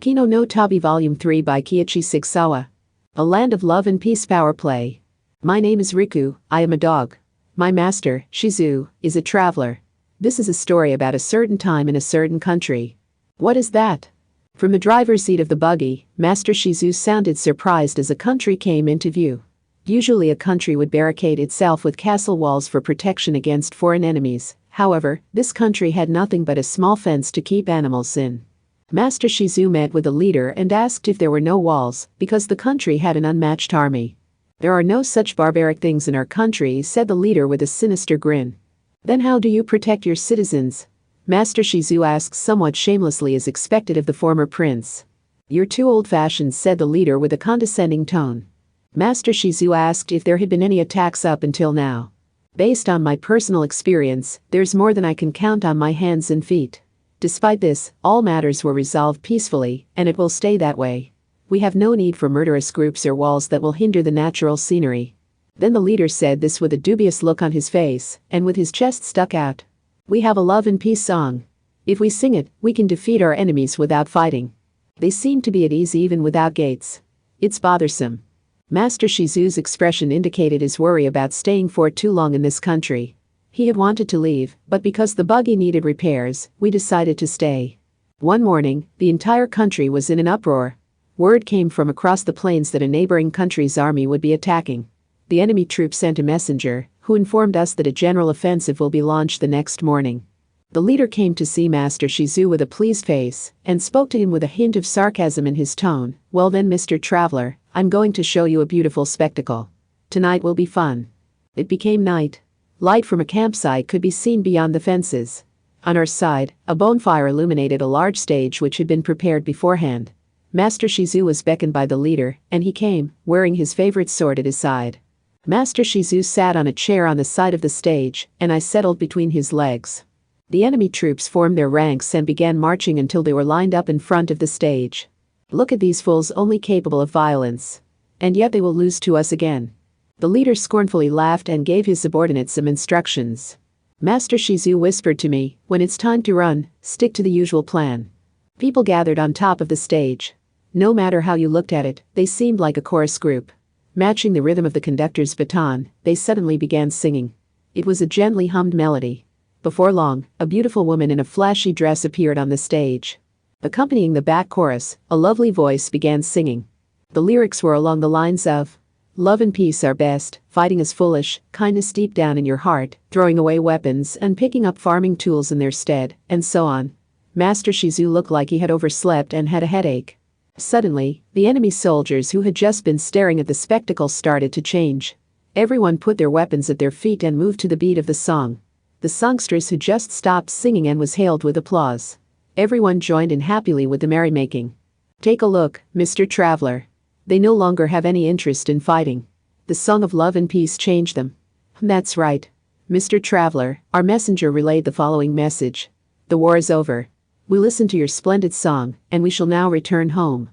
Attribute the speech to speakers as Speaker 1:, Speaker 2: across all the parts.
Speaker 1: Kino no Tabi Volume 3 by Keiichi Sigsawa. A Land of Love and Peace Power Play. My name is Riku, I am a dog. My master, Shizu, is a traveler. This is a story about a certain time in a certain country. What is that? From the driver's seat of the buggy, Master Shizu sounded surprised as a country came into view. Usually a country would barricade itself with castle walls for protection against foreign enemies. However, this country had nothing but a small fence to keep animals in. Master Shizu met with the leader and asked if there were no walls, because the country had an unmatched army. There are no such barbaric things in our country, said the leader with a sinister grin. Then how do you protect your citizens? Master Shizu asked somewhat shamelessly as expected of the former prince. You're too old-fashioned, said the leader with a condescending tone. Master Shizu asked if there had been any attacks up until now. Based on my personal experience, there's more than I can count on my hands and feet. Despite this, all matters were resolved peacefully, and it will stay that way. We have no need for murderous groups or walls that will hinder the natural scenery. Then the leader said this with a dubious look on his face, and with his chest stuck out. We have a love and peace song. If we sing it, we can defeat our enemies without fighting. They seem to be at ease even without gates. It's bothersome. Master Shizu's expression indicated his worry about staying for too long in this country. He had wanted to leave, but because the buggy needed repairs, we decided to stay. One morning, the entire country was in an uproar. Word came from across the plains that a neighboring country's army would be attacking. The enemy troops sent a messenger, who informed us that a general offensive will be launched the next morning. The leader came to see Master Shizu with a pleased face, and spoke to him with a hint of sarcasm in his tone. Well then, Mr. Traveler, I'm going to show you a beautiful spectacle. Tonight will be fun. It became night. Light from a campsite could be seen beyond the fences. On our side, a bonfire illuminated a large stage which had been prepared beforehand. Master Shizu was beckoned by the leader, and he came, wearing his favorite sword at his side. Master Shizu sat on a chair on the side of the stage, and I settled between his legs. The enemy troops formed their ranks and began marching until they were lined up in front of the stage. Look at these fools, only capable of violence. And yet they will lose to us again. The leader scornfully laughed and gave his subordinates some instructions. Master Shizu whispered to me, when it's time to run, stick to the usual plan. People gathered on top of the stage. No matter how you looked at it, they seemed like a chorus group. Matching the rhythm of the conductor's baton, they suddenly began singing. It was a gently hummed melody. Before long, a beautiful woman in a flashy dress appeared on the stage. Accompanying the back chorus, a lovely voice began singing. The lyrics were along the lines of, love and peace are best, fighting is foolish, kindness deep down in your heart, throwing away weapons and picking up farming tools in their stead, and so on. Master Shizu looked like he had overslept and had a headache. Suddenly, the enemy soldiers who had just been staring at the spectacle started to change. Everyone put their weapons at their feet and moved to the beat of the song. The songstress had just stopped singing and was hailed with applause. Everyone joined in happily with the merrymaking. Take a look, Mr. Traveler. They no longer have any interest in fighting. The song of love and peace changed them. That's right. Mr. Traveler, our messenger relayed the following message. The war is over. We listened to your splendid song, and we shall now return home.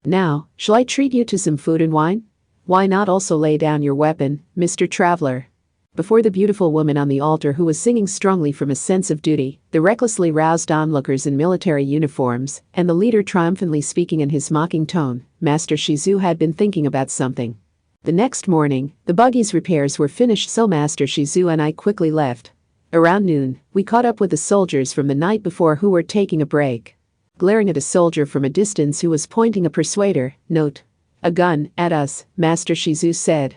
Speaker 1: Now, shall I treat you to some food and wine? Why not also lay down your weapon, Mr. Traveler? Before the beautiful woman on the altar who was singing strongly from a sense of duty, the recklessly roused onlookers in military uniforms, and the leader triumphantly speaking in his mocking tone, Master Shizu had been thinking about something. The next morning, the buggy's repairs were finished, so Master Shizu and I quickly left. Around noon, we caught up with the soldiers from the night before who were taking a break. Glaring at a soldier from a distance who was pointing a persuader, a gun, at us, Master Shizu said.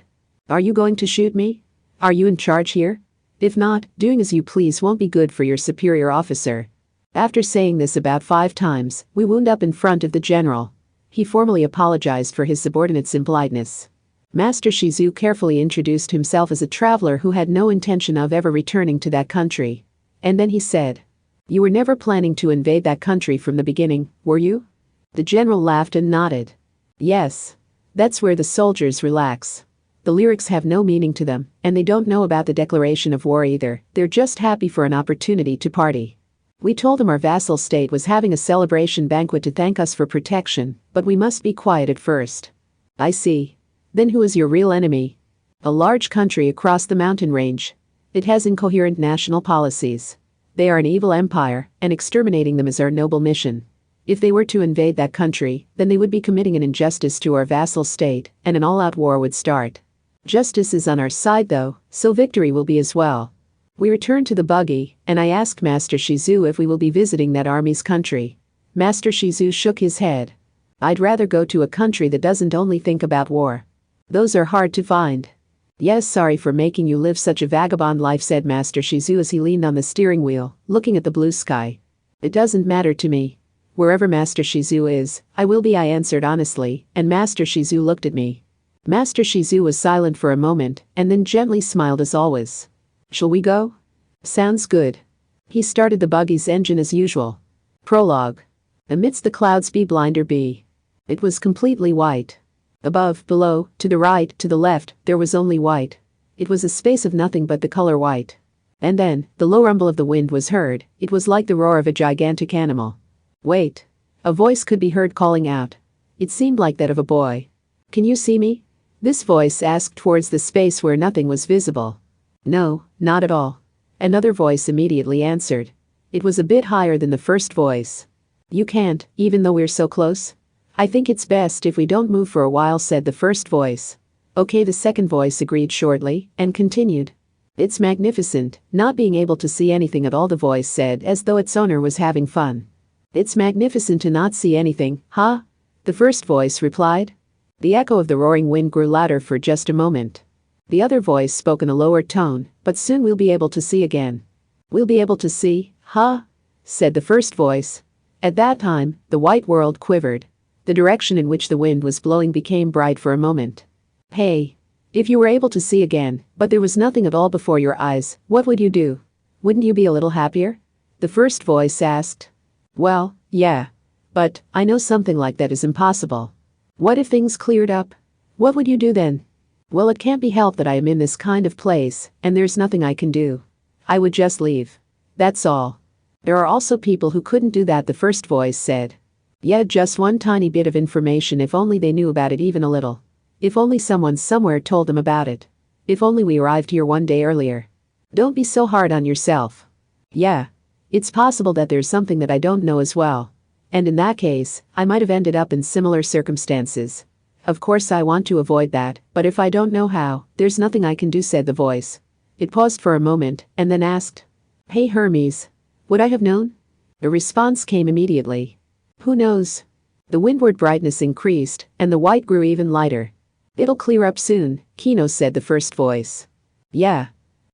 Speaker 1: Are you going to shoot me? Are you in charge here? If not, doing as you please won't be good for your superior officer. After saying this about 5 times, we wound up in front of the general. He formally apologized for his subordinates' impoliteness. Master Shizu carefully introduced himself as a traveler who had no intention of ever returning to that country. And then he said, you were never planning to invade that country from the beginning, were you? The general laughed and nodded. Yes. That's where the soldiers relax. The lyrics have no meaning to them, and they don't know about the declaration of war either. They're just happy for an opportunity to party. We told them our vassal state was having a celebration banquet to thank us for protection, but we must be quiet at first. I see. Then who is your real enemy? A large country across the mountain range. It has incoherent national policies. They are an evil empire, and exterminating them is our noble mission. If they were to invade that country, then they would be committing an injustice to our vassal state, and an all-out war would start. Justice is on our side though, so victory will be as well. We returned to the buggy, and I asked Master Shizu if we will be visiting that army's country. Master Shizu shook his head. I'd rather go to a country that doesn't only think about war. Those are hard to find. Yes, sorry for making you live such a vagabond life, said Master Shizu as he leaned on the steering wheel, looking at the blue sky. It doesn't matter to me. Wherever Master Shizu is, I will be, I answered honestly, and Master Shizu looked at me. Master Shizu was silent for a moment, and then gently smiled as always. Shall we go? Sounds good. He started the buggy's engine as usual. Prologue. Amidst the clouds be blinder be. It was completely white. Above, below, to the right, to the left, there was only white. It was a space of nothing but the color white. And then, the low rumble of the wind was heard. It was like the roar of a gigantic animal. Wait. A voice could be heard calling out. It seemed like that of a boy. Can you see me? This voice asked towards the space where nothing was visible. No, not at all. Another voice immediately answered. It was a bit higher than the first voice. You can't, even though we're so close? I think it's best if we don't move for a while, said the first voice. Okay, the second voice agreed shortly, and continued. It's magnificent, not being able to see anything at all, the voice said as though its owner was having fun. It's magnificent to not see anything, huh? The first voice replied. The echo of the roaring wind grew louder for just a moment. The other voice spoke in a lower tone, but soon we'll be able to see again. We'll be able to see, huh? Said the first voice. At that time, the white world quivered. The direction in which the wind was blowing became bright for a moment. Hey. If you were able to see again, but there was nothing at all before your eyes, what would you do? Wouldn't you be a little happier? The first voice asked. Well, yeah. But, I know something like that is impossible. What if things cleared up? What would you do then? Well, it can't be helped that I am in this kind of place, and there's nothing I can do. I would just leave. That's all. There are also people who couldn't do that, the first voice said. Yeah, just one tiny bit of information, if only they knew about it even a little. If only someone somewhere told them about it. If only we arrived here one day earlier. Don't be so hard on yourself. Yeah. It's possible that there's something that I don't know as well. And in that case, I might have ended up in similar circumstances. Of course I want to avoid that, but if I don't know how, there's nothing I can do, said the voice. It paused for a moment, and then asked. Hey Hermes. Would I have known? A response came immediately. Who knows? The windward brightness increased, and the white grew even lighter. It'll clear up soon, Kino, said the first voice. Yeah.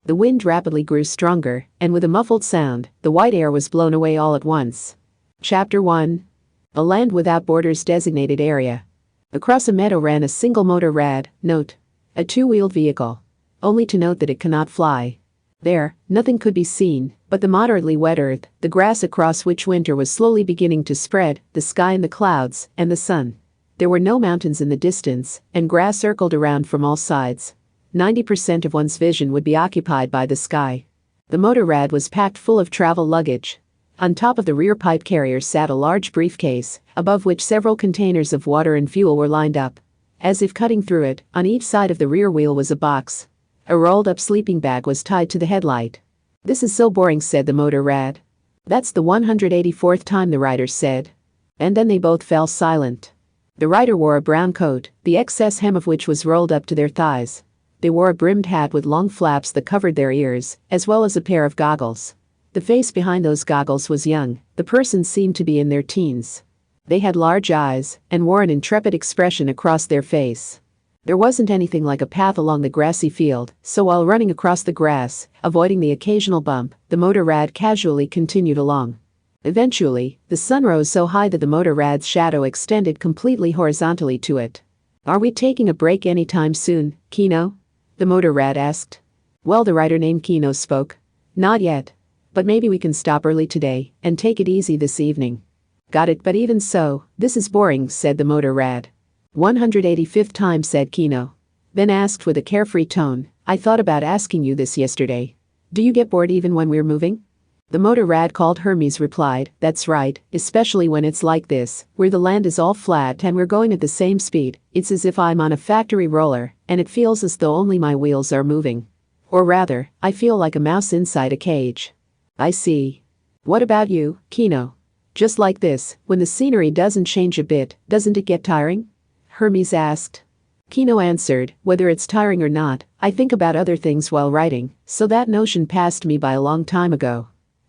Speaker 1: The wind rapidly grew stronger, and with a muffled sound, the white air was blown away all at once. Chapter 1. A land without borders, designated area. Across a meadow ran a single motor rad, note. A two-wheeled vehicle. Only to note that it cannot fly. There, nothing could be seen, but the moderately wet earth, the grass across which winter was slowly beginning to spread, the sky and the clouds, and the sun. There were no mountains in the distance, and grass circled around from all sides. 90% of one's vision would be occupied by the sky. The motor rad was packed full of travel luggage. On top of the rear pipe carrier sat a large briefcase, above which several containers of water and fuel were lined up. As if cutting through it, on each side of the rear wheel was a box. A rolled-up sleeping bag was tied to the headlight. This is so boring, said the motor rad. That's the 184th time, the rider said. And then they both fell silent. The rider wore a brown coat, the excess hem of which was rolled up to their thighs. They wore a brimmed hat with long flaps that covered their ears, as well as a pair of goggles. The face behind those goggles was young, the person seemed to be in their teens. They had large eyes, and wore an intrepid expression across their face. There wasn't anything like a path along the grassy field, so while running across the grass, avoiding the occasional bump, the motor rad casually continued along. Eventually, the sun rose so high that the motor rad's shadow extended completely horizontally to it. Are we taking a break anytime soon, Kino? The motor rad asked. Well, the rider named Kino spoke. Not yet. But maybe we can stop early today, and take it easy this evening. Got it, but even so, this is boring, said the motor rad. 185th time, said Kino. Then asked with a carefree tone, I thought about asking you this yesterday. Do you get bored even when we're moving? The motor rad called Hermes replied, that's right, especially when it's like this, where the land is all flat and we're going at the same speed. It's as if I'm on a factory roller, and it feels as though only my wheels are moving. Or rather, I feel like a mouse inside a cage. I see. What about you, Kino? Just like this, when the scenery doesn't change a bit, doesn't it get tiring? Hermes asked. Kino answered, whether it's tiring or not, I think about other things while writing, so that notion passed me by a long time ago.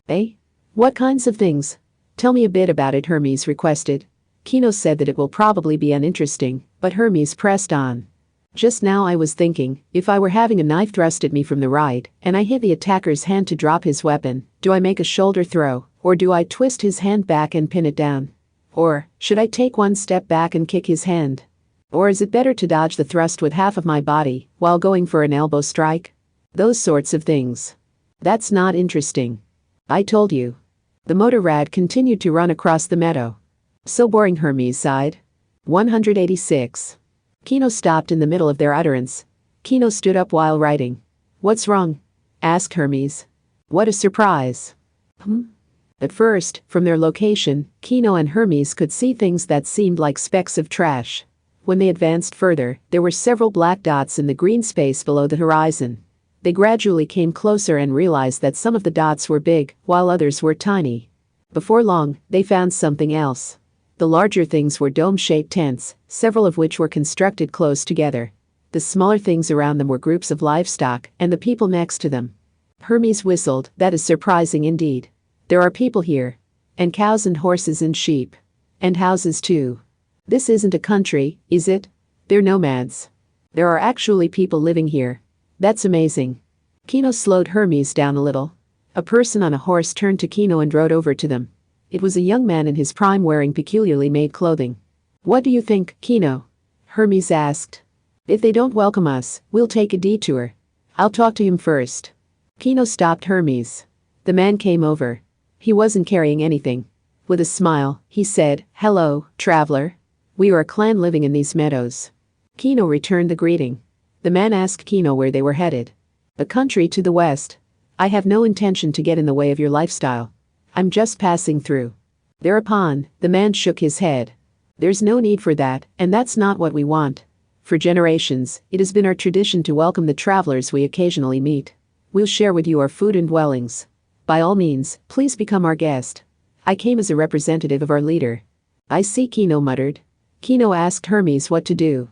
Speaker 1: Eh? What kinds of things? Tell me a bit about it, Hermes requested. Kino said that it will probably be uninteresting, but Hermes pressed on. Just now I was thinking, if I were having a knife thrust at me from the right, and I hit the attacker's hand to drop his weapon, do I make a shoulder throw, or do I twist his hand back and pin it down? Or, should I take one step back and kick his hand? Or is it better to dodge the thrust with half of my body, while going for an elbow strike? Those sorts of things. That's not interesting. I told you. The motor rad continued to run across the meadow. So boring, Hermes sighed. 186. Kino stopped in the middle of their utterance. Kino stood up while writing. What's wrong? Asked Hermes. What a surprise. At first, from their location, Kino and Hermes could see things that seemed like specks of trash. When they advanced further, there were several black dots in the green space below the horizon. They gradually came closer and realized that some of the dots were big, while others were tiny. Before long, they found something else. The larger things were dome-shaped tents, several of which were constructed close together. The smaller things around them were groups of livestock and the people next to them. Hermes whistled, that is surprising indeed. There are people here. And cows and horses and sheep. And houses too. This isn't a country, is it? They're nomads. There are actually people living here. That's amazing. Kino slowed Hermes down a little. A person on a horse turned to Kino and rode over to them. It was a young man in his prime wearing peculiarly made clothing. What do you think, Kino? Hermes asked. If they don't welcome us, we'll take a detour. I'll talk to him first. Kino stopped Hermes. The man came over. He wasn't carrying anything. With a smile, he said, Hello, traveler. We are a clan living in these meadows. Kino returned the greeting. The man asked Kino where they were headed. A country to the west. I have no intention to get in the way of your lifestyle. I'm just passing through. Thereupon, the man shook his head. There's no need for that, and that's not what we want. For generations, it has been our tradition to welcome the travelers we occasionally meet. We'll share with you our food and dwellings. By all means, please become our guest. I came as a representative of our leader. I see, Kino muttered. Kino asked Hermes what to do.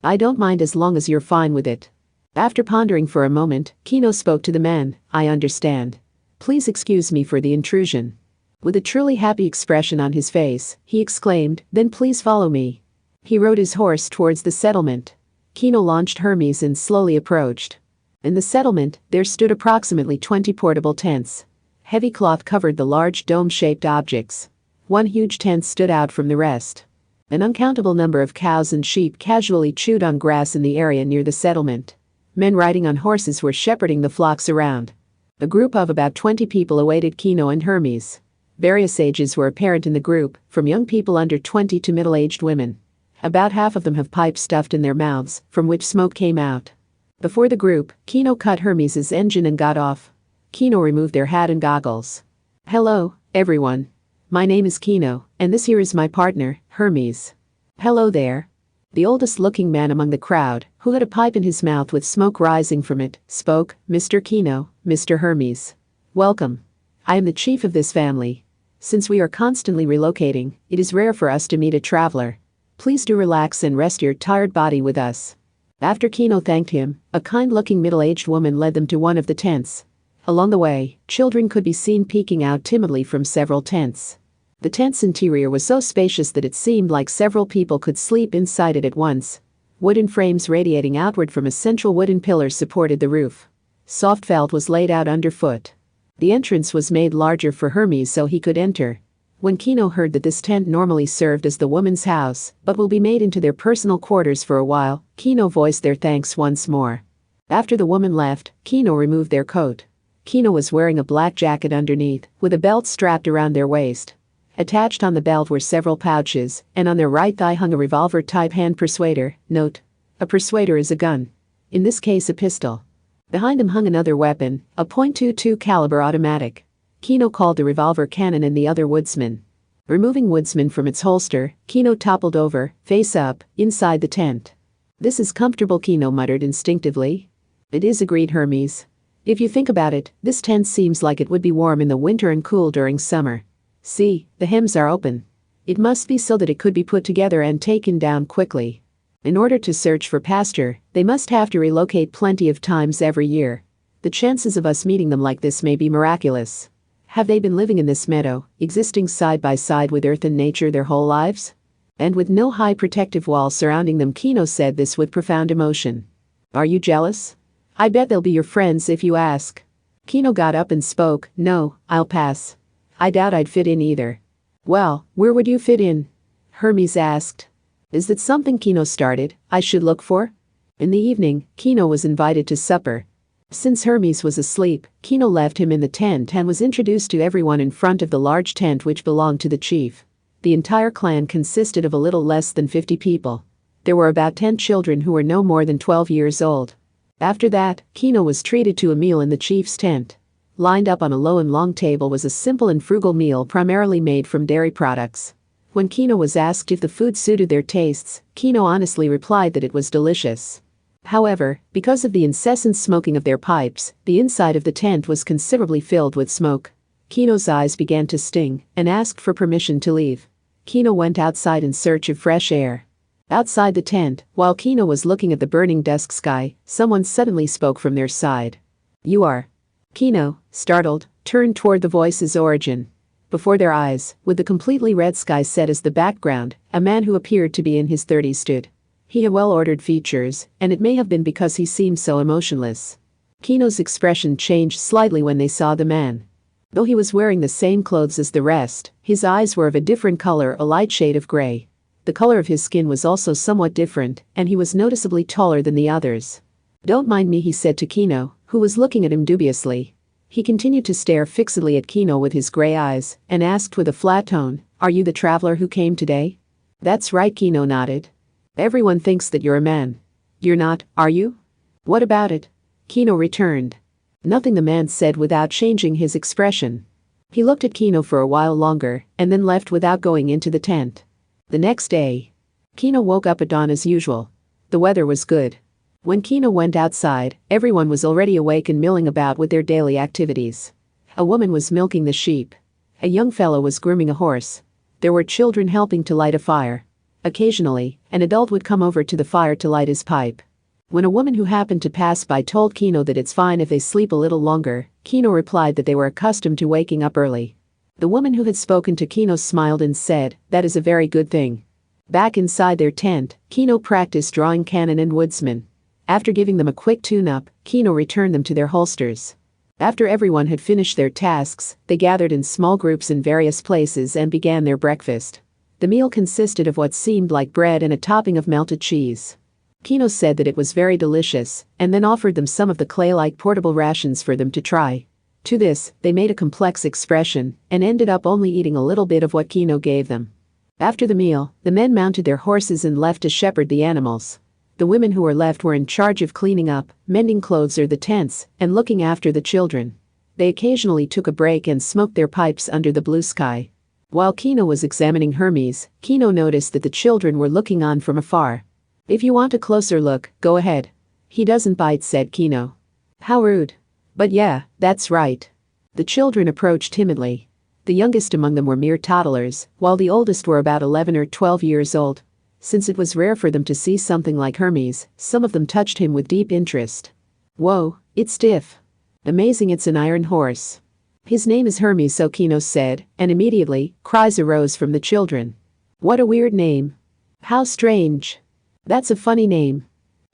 Speaker 1: I don't mind as long as you're fine with it. After pondering for a moment, Kino spoke to the man. I understand. Please excuse me for the intrusion. With a truly happy expression on his face, he exclaimed, then please follow me. He rode his horse towards the settlement. Kino launched Hermes and slowly approached. In the settlement, there stood approximately 20 portable tents. Heavy cloth covered the large dome-shaped objects. One huge tent stood out from the rest. An uncountable number of cows and sheep casually chewed on grass in the area near the settlement. Men riding on horses were shepherding the flocks around. A group of about 20 people awaited Kino and Hermes. Various ages were apparent in the group, from young people under 20 to middle-aged women. About half of them have pipes stuffed in their mouths, from which smoke came out. Before the group, Kino cut Hermes's engine and got off. Kino removed their hat and goggles. Hello, everyone. My name is Kino, and this here is my partner, Hermes. Hello there. The oldest-looking man among the crowd, who had a pipe in his mouth with smoke rising from it, spoke, Mr. Kino, Mr. Hermes. Welcome. I am the chief of this family. Since we are constantly relocating, it is rare for us to meet a traveler. Please do relax and rest your tired body with us. After Kino thanked him, a kind-looking middle-aged woman led them to one of the tents. Along the way, children could be seen peeking out timidly from several tents. The tent's interior was so spacious that it seemed like several people could sleep inside it at once. Wooden frames radiating outward from a central wooden pillar supported the roof. Soft felt was laid out underfoot. The entrance was made larger for Hermes so he could enter. When Kino heard that this tent normally served as the woman's house, but will be made into their personal quarters for a while, Kino voiced their thanks once more. After the woman left, Kino removed their coat. Kino was wearing a black jacket underneath, with a belt strapped around their waist. Attached on the belt were several pouches, and on their right thigh hung a revolver-type hand persuader. Note: a persuader is a gun. In this case, a pistol. Behind him hung another weapon, a .22 caliber automatic. Kino called the revolver cannon and the other woodsman. Removing woodsman from its holster, Kino toppled over, face up, inside the tent. This is comfortable, Kino muttered instinctively. It is, agreed Hermes. If you think about it, this tent seems like it would be warm in the winter and cool during summer. See, the hems are open. It must be so that it could be put together and taken down quickly. In order to search for pasture, they must have to relocate plenty of times every year. The chances of us meeting them like this may be miraculous. Have they been living in this meadow, existing side by side with earth and nature their whole lives? And with no high protective wall surrounding them, Kino said this with profound emotion. Are you jealous? I bet they'll be your friends if you ask. Kino got up and spoke. No, I'll pass. I doubt I'd fit in either. Well, where would you fit in? Hermes asked. Is that something Kino started, I should look for? In the evening, Kino was invited to supper. Since Hermes was asleep, Kino left him in the tent and was introduced to everyone in front of the large tent which belonged to the chief. The entire clan consisted of a little less than 50 people. There were about 10 children who were no more than 12 years old. After that, Kino was treated to a meal in the chief's tent. Lined up on a low and long table was a simple and frugal meal primarily made from dairy products. When Kino was asked if the food suited their tastes, Kino honestly replied that it was delicious. However, because of the incessant smoking of their pipes, the inside of the tent was considerably filled with smoke. Kino's eyes began to sting and asked for permission to leave. Kino went outside in search of fresh air. Outside the tent, while Kino was looking at the burning dusk sky, someone suddenly spoke from their side. You are. Kino, startled, turned toward the voice's origin. Before their eyes, with the completely red sky set as the background, a man who appeared to be in his 30s stood. He had well-ordered features, and it may have been because he seemed so emotionless. Kino's expression changed slightly when they saw the man. Though he was wearing the same clothes as the rest, his eyes were of a different color, a light shade of gray. The color of his skin was also somewhat different, and he was noticeably taller than the others. Don't mind me, he said to Kino, who was looking at him dubiously. He continued to stare fixedly at Kino with his gray eyes, and asked with a flat tone, Are you the traveler who came today? That's right, Kino nodded. Everyone thinks that you're a man. You're not, are you? What about it? Kino returned. Nothing, the man said without changing his expression. He looked at Kino for a while longer, and then left without going into the tent. The next day, Kino woke up at dawn as usual. The weather was good. When Kino went outside, everyone was already awake and milling about with their daily activities. A woman was milking the sheep. A young fellow was grooming a horse. There were children helping to light a fire. Occasionally, an adult would come over to the fire to light his pipe. When a woman who happened to pass by told Kino that it's fine if they sleep a little longer, Kino replied that they were accustomed to waking up early. The woman who had spoken to Kino smiled and said, That is a very good thing. Back inside their tent, Kino practiced drawing cannon and woodsman. After giving them a quick tune-up, Kino returned them to their holsters. After everyone had finished their tasks, they gathered in small groups in various places and began their breakfast. The meal consisted of what seemed like bread and a topping of melted cheese. Kino said that it was very delicious, and then offered them some of the clay-like portable rations for them to try. To this, they made a complex expression, and ended up only eating a little bit of what Kino gave them. After the meal, the men mounted their horses and left to shepherd the animals. The women who were left were in charge of cleaning up, mending clothes or the tents, and looking after the children. They occasionally took a break and smoked their pipes under the blue sky. While Kino was examining Hermes, Kino noticed that the children were looking on from afar. If you want a closer look, go ahead. He doesn't bite, said Kino. How rude. But yeah, that's right. The children approached timidly. The youngest among them were mere toddlers, while the oldest were about 11 or 12 years old. Since it was rare for them to see something like Hermes, some of them touched him with deep interest. Whoa, it's stiff. Amazing, it's an iron horse. His name is Hermes, so Kino said, and immediately, cries arose from the children. What a weird name. How strange. That's a funny name.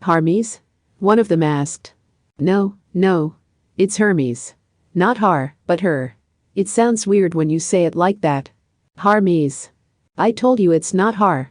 Speaker 1: Hermes? One of them asked. No. It's Hermes. Not Har, but Her. It sounds weird when you say it like that. Hermes. I told you it's not Har.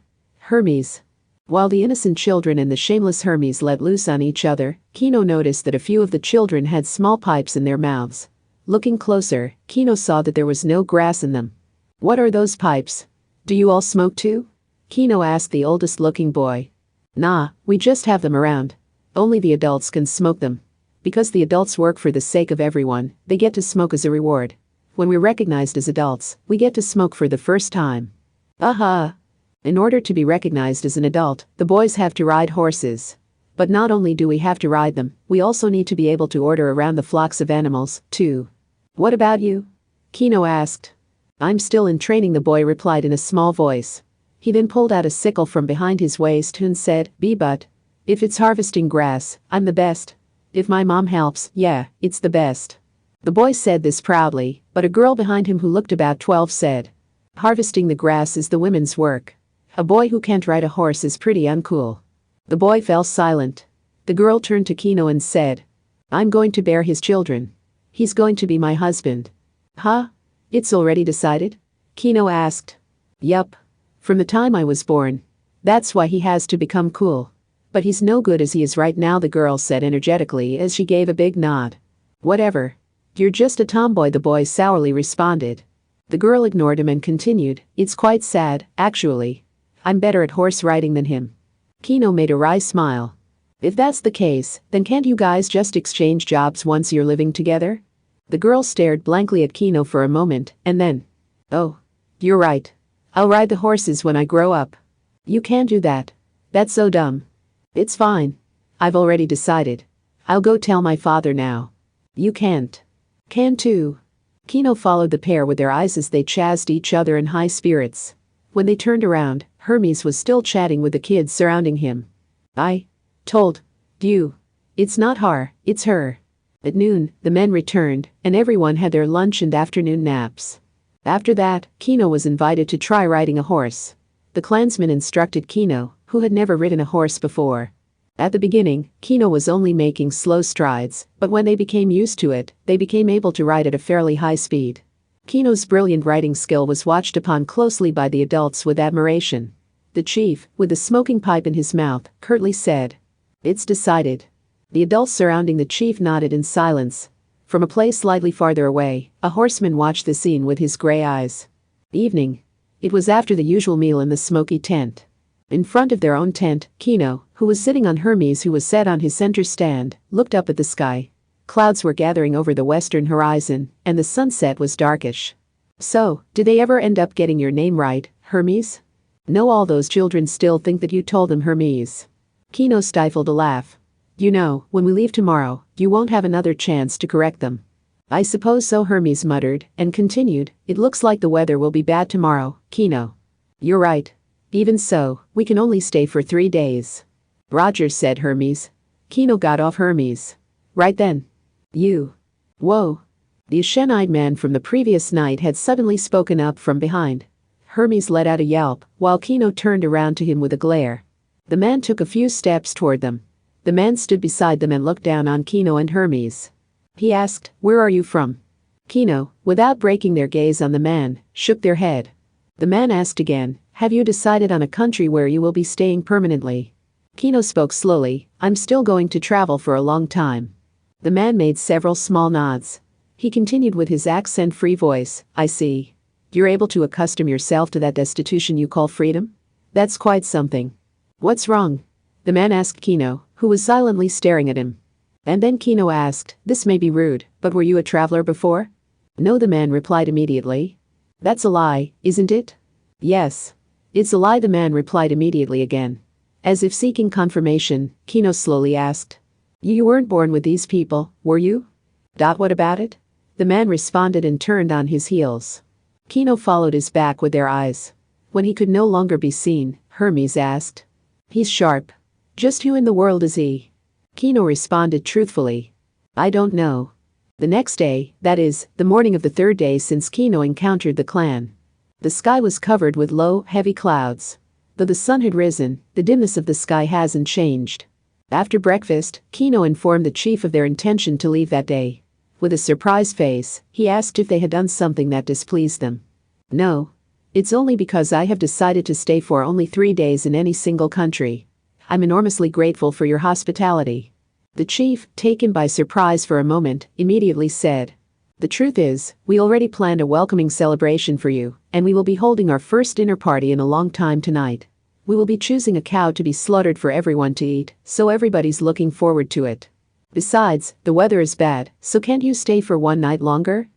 Speaker 1: Hermes. While the innocent children and the shameless Hermes let loose on each other, Kino noticed that a few of the children had small pipes in their mouths. Looking closer, Kino saw that there was no grass in them. What are those pipes? Do you all smoke too? Kino asked the oldest-looking boy. Nah, we just have them around. Only the adults can smoke them. Because the adults work for the sake of everyone, they get to smoke as a reward. When we're recognized as adults, we get to smoke for the first time. Aha! In order to be recognized as an adult, the boys have to ride horses. But not only do we have to ride them, we also need to be able to order around the flocks of animals, too. What about you? Kino asked. I'm still in training, the boy replied in a small voice. He then pulled out a sickle from behind his waist and said, but if it's harvesting grass, I'm the best. If my mom helps, yeah, it's the best. The boy said this proudly, but a girl behind him who looked about 12 said, harvesting the grass is the women's work. A boy who can't ride a horse is pretty uncool. The boy fell silent. The girl turned to Kino and said, I'm going to bear his children. He's going to be my husband. Huh? It's already decided? Kino asked. Yup. From the time I was born. That's why he has to become cool. But he's no good as he is right now, the girl said energetically as she gave a big nod. Whatever. You're just a tomboy, the boy sourly responded. The girl ignored him and continued, it's quite sad, actually. I'm better at horse riding than him. Kino made a wry smile. If that's the case, then can't you guys just exchange jobs once you're living together? The girl stared blankly at Kino for a moment, and then, oh, you're right. I'll ride the horses when I grow up. You can't do that. That's so dumb. It's fine. I've already decided. I'll go tell my father now. You can't. Can too. Kino followed the pair with their eyes as they chased each other in high spirits. When they turned around, Hermes was still chatting with the kids surrounding him. I told you. It's not her, it's her. At noon, the men returned, and everyone had their lunch and afternoon naps. After that, Kino was invited to try riding a horse. The clansman instructed Kino, who had never ridden a horse before. At the beginning, Kino was only making slow strides, but when they became used to it, they became able to ride at a fairly high speed. Kino's brilliant riding skill was watched upon closely by the adults with admiration. The chief, with a smoking pipe in his mouth, curtly said, it's decided. The adults surrounding the chief nodded in silence. From a place slightly farther away, a horseman watched the scene with his gray eyes. Evening. It was after the usual meal in the smoky tent. In front of their own tent, Kino, who was sitting on Hermes who was set on his center stand, looked up at the sky. Clouds were gathering over the western horizon, and the sunset was darkish. So, did they ever end up getting your name right, Hermes? No, all those children still think that you told them Hermes. Kino stifled a laugh. You know, when we leave tomorrow, you won't have another chance to correct them. I suppose so, Hermes muttered, and continued, it looks like the weather will be bad tomorrow, Kino. You're right. Even so, we can only stay for 3 days. Roger, said Hermes. Kino got off Hermes. Right then. You. Whoa. The Ashen-eyed man from the previous night had suddenly spoken up from behind. Hermes let out a yelp, while Kino turned around to him with a glare. The man took a few steps toward them. The man stood beside them and looked down on Kino and Hermes. He asked, where are you from? Kino, without breaking their gaze on the man, shook their head. The man asked again, have you decided on a country where you will be staying permanently? Kino spoke slowly, I'm still going to travel for a long time. The man made several small nods. He continued with his accent-free voice, I see. You're able to accustom yourself to that destitution you call freedom? That's quite something. What's wrong? The man asked Kino, who was silently staring at him. And then Kino asked, this may be rude, but were you a traveler before? No, the man replied immediately. That's a lie, isn't it? Yes. It's a lie, the man replied immediately again. As if seeking confirmation, Kino slowly asked. You weren't born with these people, were you? What about it? The man responded and turned on his heels. Kino followed his back with their eyes. When he could no longer be seen, Hermes asked. He's sharp. Just who in the world is he? Kino responded truthfully. I don't know. The next day, that is, the morning of the 3rd day since Kino encountered the clan. The sky was covered with low, heavy clouds. Though the sun had risen, the dimness of the sky hasn't changed. After breakfast, Kino informed the chief of their intention to leave that day. With a surprised face, he asked if they had done something that displeased them. No. It's only because I have decided to stay for only 3 days in any single country. I'm enormously grateful for your hospitality. The chief, taken by surprise for a moment, immediately said. The truth is, we already planned a welcoming celebration for you, and we will be holding our first dinner party in a long time tonight. We will be choosing a cow to be slaughtered for everyone to eat, so everybody's looking forward to it. Besides, the weather is bad, so can't you stay for 1 night longer?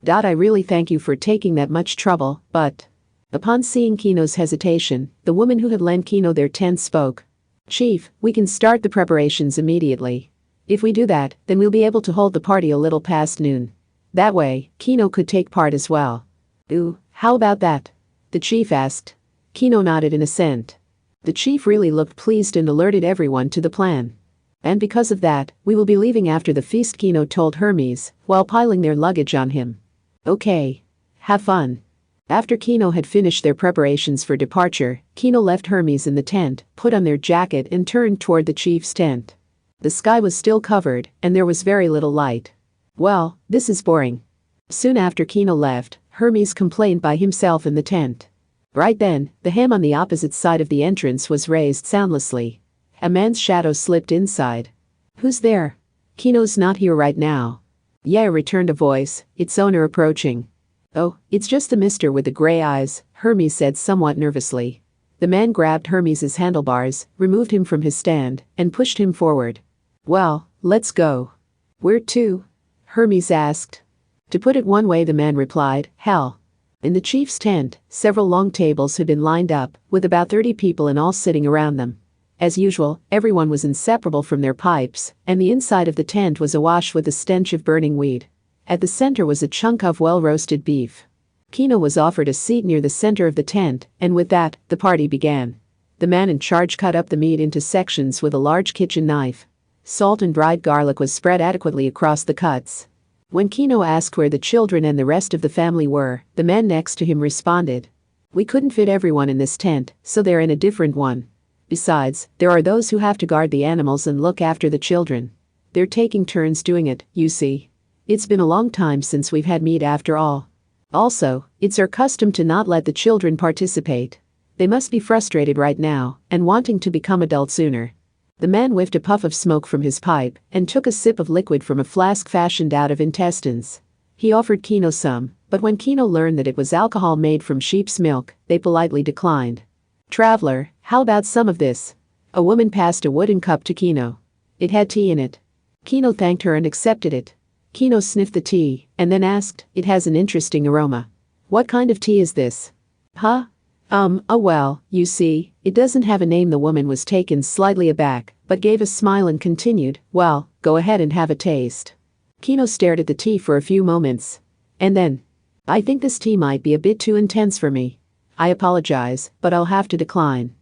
Speaker 1: I really thank you for taking that much trouble, but... Upon seeing Kino's hesitation, the woman who had lent Kino their tent spoke. Chief, we can start the preparations immediately. If we do that, then we'll be able to hold the party a little past noon. That way, Kino could take part as well. Ooh, How about that? The chief asked. Kino nodded in assent. The chief really looked pleased and alerted everyone to the plan. And because of that, we will be leaving after the feast, Kino told Hermes, while piling their luggage on him. Okay. Have fun. After Kino had finished their preparations for departure, Kino left Hermes in the tent, put on their jacket and turned toward the chief's tent. The sky was still covered, and there was very little light. Well, this is boring. Soon after Kino left, Hermes complained by himself in the tent. Right then, the ham on the opposite side of the entrance was raised soundlessly. A man's shadow slipped inside. Who's there? Kino's not here right now. Yeah, returned a voice, its owner approaching. Oh, it's just the mister with the gray eyes, Hermes said somewhat nervously. The man grabbed Hermes's handlebars, removed him from his stand, and pushed him forward. Well, let's go. Where to? Hermes asked. To put it one way, the man replied, hell. In the chief's tent, several long tables had been lined up, with about 30 people in all sitting around them. As usual, everyone was inseparable from their pipes, and the inside of the tent was awash with the stench of burning weed. At the center was a chunk of well-roasted beef. Kino was offered a seat near the center of the tent, and with that, the party began. The man in charge cut up the meat into sections with a large kitchen knife. Salt and dried garlic was spread adequately across the cuts. When Kino asked where the children and the rest of the family were, the man next to him responded. We couldn't fit everyone in this tent, so they're in a different one. Besides, there are those who have to guard the animals and look after the children. They're taking turns doing it, you see. It's been a long time since we've had meat after all. Also, it's our custom to not let the children participate. They must be frustrated right now and wanting to become adults sooner. The man whiffed a puff of smoke from his pipe and took a sip of liquid from a flask fashioned out of intestines. He offered Kino some, but when Kino learned that it was alcohol made from sheep's milk, they politely declined. Traveler, how about some of this? A woman passed a wooden cup to Kino. It had tea in it. Kino thanked her and accepted it. Kino sniffed the tea and then asked, it has an interesting aroma. What kind of tea is this? Huh? Well, you see, it doesn't have a name. The woman was taken slightly aback, but gave a smile and continued, well, go ahead and have a taste. Kino stared at the tea for a few moments. And then, I think this tea might be a bit too intense for me. I apologize, but I'll have to decline.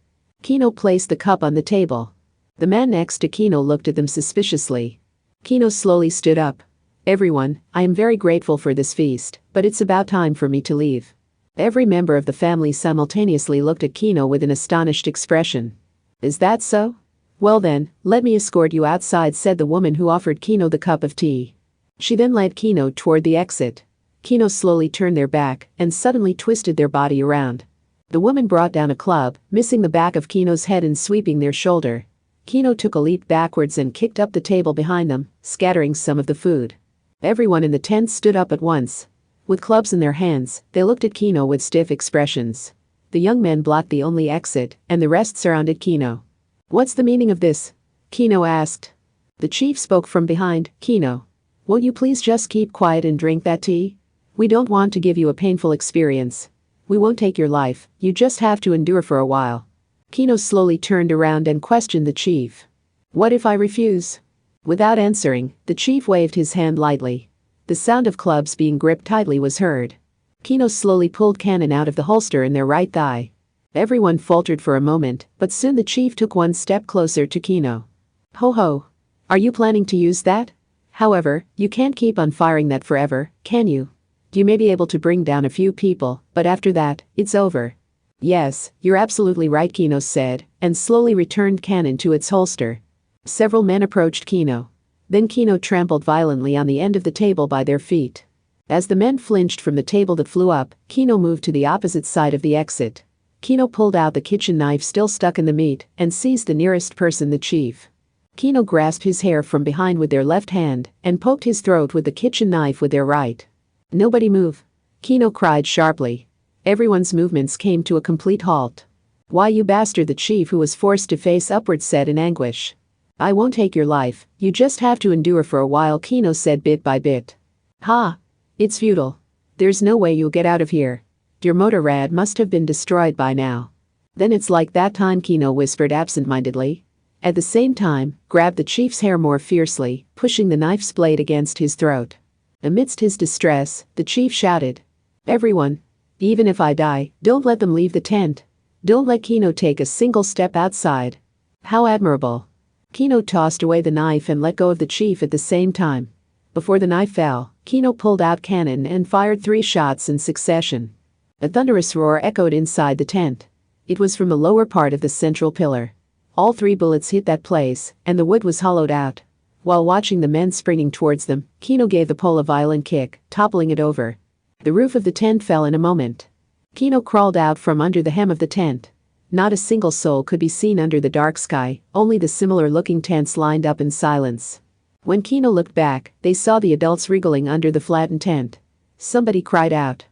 Speaker 1: Kino placed the cup on the table. The man next to Kino looked at them suspiciously. Kino slowly stood up. Everyone, I am very grateful for this feast, but it's about time for me to leave. Every member of the family simultaneously looked at Kino with an astonished expression. Is that so? Well then, let me escort you outside, said the woman who offered Kino the cup of tea. She then led Kino toward the exit. Kino slowly turned their back and suddenly twisted their body around. The woman brought down a club, missing the back of Kino's head and sweeping their shoulder. Kino took a leap backwards and kicked up the table behind them, scattering some of the food. Everyone in the tent stood up at once. With clubs in their hands, they looked at Kino with stiff expressions. The young men blocked the only exit, and the rest surrounded Kino. What's the meaning of this? Kino asked. The chief spoke from behind. Kino, will you please just keep quiet and drink that tea? We don't want to give you a painful experience. We won't take your life, you just have to endure for a while. Kino slowly turned around and questioned the chief. What if I refuse? Without answering, the chief waved his hand lightly. The sound of clubs being gripped tightly was heard. Kino slowly pulled cannon out of the holster in their right thigh. Everyone faltered for a moment, but soon the chief took one step closer to Kino. Ho ho. Are you planning to use that? However, you can't keep on firing that forever, can you? You may be able to bring down a few people, but after that, it's over. Yes, you're absolutely right, Kino said, and slowly returned cannon to its holster. Several men approached Kino. Then Kino trampled violently on the end of the table by their feet. As the men flinched from the table that flew up, Kino moved to the opposite side of the exit. Kino pulled out the kitchen knife still stuck in the meat and seized the nearest person, the chief. Kino grasped his hair from behind with their left hand and poked his throat with the kitchen knife with their right. Nobody move. Kino cried sharply. Everyone's movements came to a complete halt. Why, you bastard, the chief, who was forced to face upward, said in anguish. I won't take your life, you just have to endure for a while, Kino said bit by bit. Ha! It's futile. There's no way you'll get out of here. Your motor rad must have been destroyed by now. Then it's like that time, Kino whispered absent-mindedly. At the same time, grabbed the chief's hair more fiercely, pushing the knife's blade against his throat. Amidst his distress, the chief shouted. Everyone, Even if I die, don't let them leave the tent. Don't let Kino take a single step outside. How admirable. Kino tossed away the knife and let go of the chief at the same time. Before the knife fell, Kino pulled out cannon and fired 3 shots in succession. A thunderous roar echoed inside the tent. It was from the lower part of the central pillar. All 3 bullets hit that place, and the wood was hollowed out. While watching the men springing towards them, Kino gave the pole a violent kick, toppling it over. The roof of the tent fell in a moment. Kino crawled out from under the hem of the tent. Not a single soul could be seen under the dark sky, only the similar-looking tents lined up in silence. When Kino looked back, they saw the adults wriggling under the flattened tent. Somebody cried out.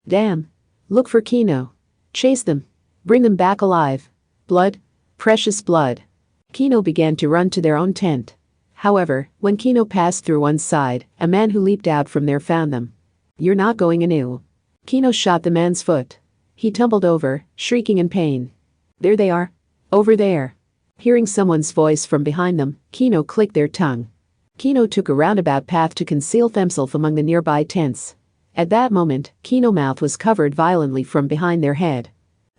Speaker 1: Damn! Look for Kino. Chase them. Bring them back alive. Blood. Precious blood. Kino began to run to their own tent. However, when Kino passed through one side, a man who leaped out from there found them. You're not going anew. Kino shot the man's foot. He tumbled over, shrieking in pain. There they are. Over there. Hearing someone's voice from behind them, Kino clicked their tongue. Kino took a roundabout path to conceal himself among the nearby tents. At that moment, Kino's mouth was covered violently from behind their head.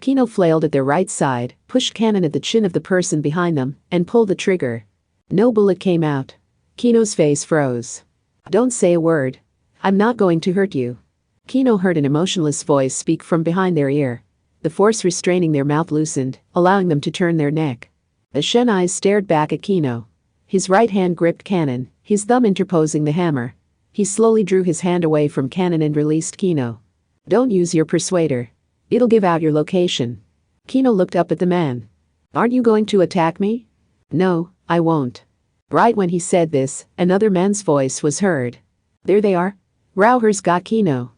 Speaker 1: Kino flailed at their right side, pushed cannon at the chin of the person behind them, and pulled the trigger. No bullet came out. Kino's face froze. Don't say a word. I'm not going to hurt you. Kino heard an emotionless voice speak from behind their ear. The force restraining their mouth loosened, allowing them to turn their neck. The Shen eyes stared back at Kino. His right hand gripped cannon, his thumb interposing the hammer. He slowly drew his hand away from cannon and released Kino. Don't use your persuader. It'll give out your location. Kino looked up at the man. Aren't you going to attack me? No, I won't. Right when he said this, another man's voice was heard. There they are. Rauher's got Kino.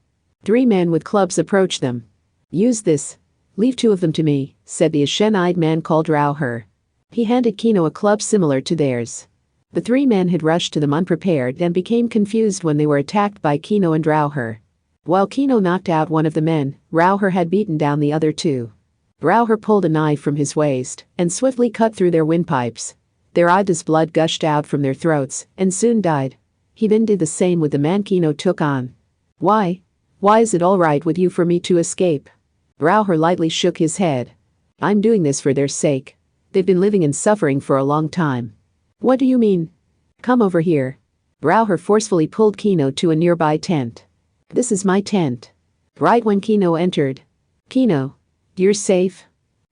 Speaker 1: 3 men with clubs approached them. Use this. Leave 2 of them to me, said the Ashen-eyed man called Rauher. He handed Kino a club similar to theirs. The 3 men had rushed to them unprepared and became confused when they were attacked by Kino and Rauher. While Kino knocked out one of the men, Rauher had beaten down the other 2. Rauher pulled a knife from his waist and swiftly cut through their windpipes. Their eyes' blood gushed out from their throats and soon died. He then did the same with the man Kino took on. Why? Why is it all right with you for me to escape? Rauher lightly shook his head. I'm doing this for their sake. They've been living in suffering for a long time. What do you mean? Come over here. Rauher forcefully pulled Kino to a nearby tent. This is my tent. Right when Kino entered. Kino. You're safe?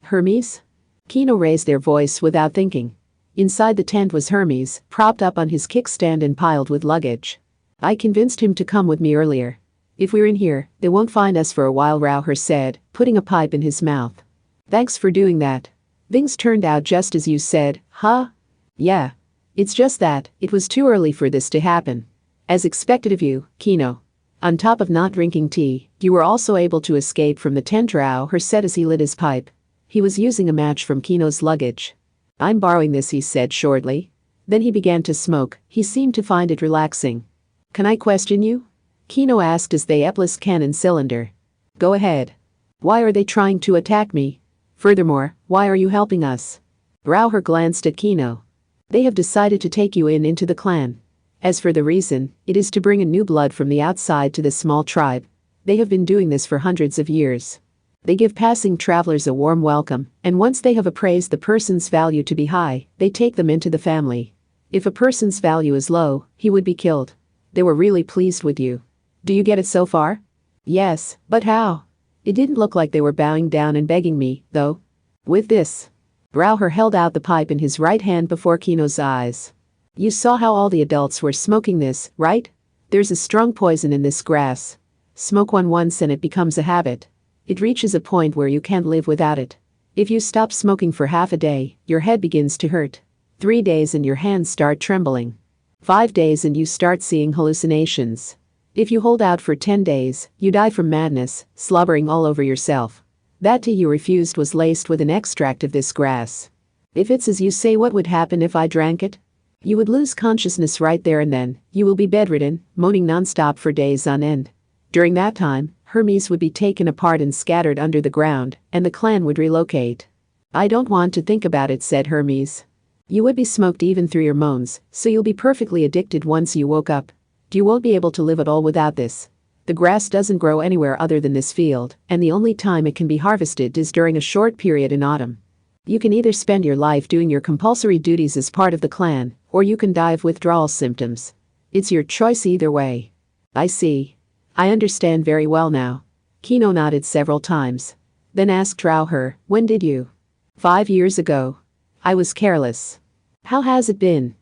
Speaker 1: Hermes? Kino raised their voice without thinking. Inside the tent was Hermes, propped up on his kickstand and piled with luggage. I convinced him to come with me earlier. If we're in here, they won't find us for a while, Rauher said, putting a pipe in his mouth. Thanks for doing that. Things turned out just as you said, huh? Yeah. It's just that, it was too early for this to happen. As expected of you, Kino. On top of not drinking tea, you were also able to escape from the tent, Rauher said as he lit his pipe. He was using a match from Kino's luggage. I'm borrowing this, he said shortly. Then he began to smoke. He seemed to find it relaxing. Can I question you? Kino asked as they Eplis cannon cylinder. Go ahead. Why are they trying to attack me? Furthermore, why are you helping us? Rauher glanced at Kino. They have decided to take you into the clan. As for the reason, it is to bring in new blood from the outside to this small tribe. They have been doing this for hundreds of years. They give passing travelers a warm welcome, and once they have appraised the person's value to be high, they take them into the family. If a person's value is low, he would be killed. They were really pleased with you. Do you get it so far? Yes, but how? It didn't look like they were bowing down and begging me, though. With this. Rauher held out the pipe in his right hand before Kino's eyes. You saw how all the adults were smoking this, right? There's a strong poison in this grass. Smoke one once and it becomes a habit. It reaches a point where you can't live without it. If you stop smoking for half a day, your head begins to hurt. 3 days and your hands start trembling. 5 days and you start seeing hallucinations. If you hold out for 10 days, you die from madness, slobbering all over yourself. That tea you refused was laced with an extract of this grass. If it's as you say, what would happen if I drank it? You would lose consciousness right there and then. You will be bedridden, moaning nonstop for days on end. During that time, Hermes would be taken apart and scattered under the ground, and the clan would relocate. I don't want to think about it, said Hermes. You would be smoked even through your moans, so you'll be perfectly addicted once you woke up. You won't be able to live at all without this. The grass doesn't grow anywhere other than this field, and the only time it can be harvested is during a short period in autumn. You can either spend your life doing your compulsory duties as part of the clan, or you can die of withdrawal symptoms. It's your choice either way. I see. I understand very well now. Kino nodded several times. Then asked Rauher, when did you? 5 years ago. I was careless. How has it been?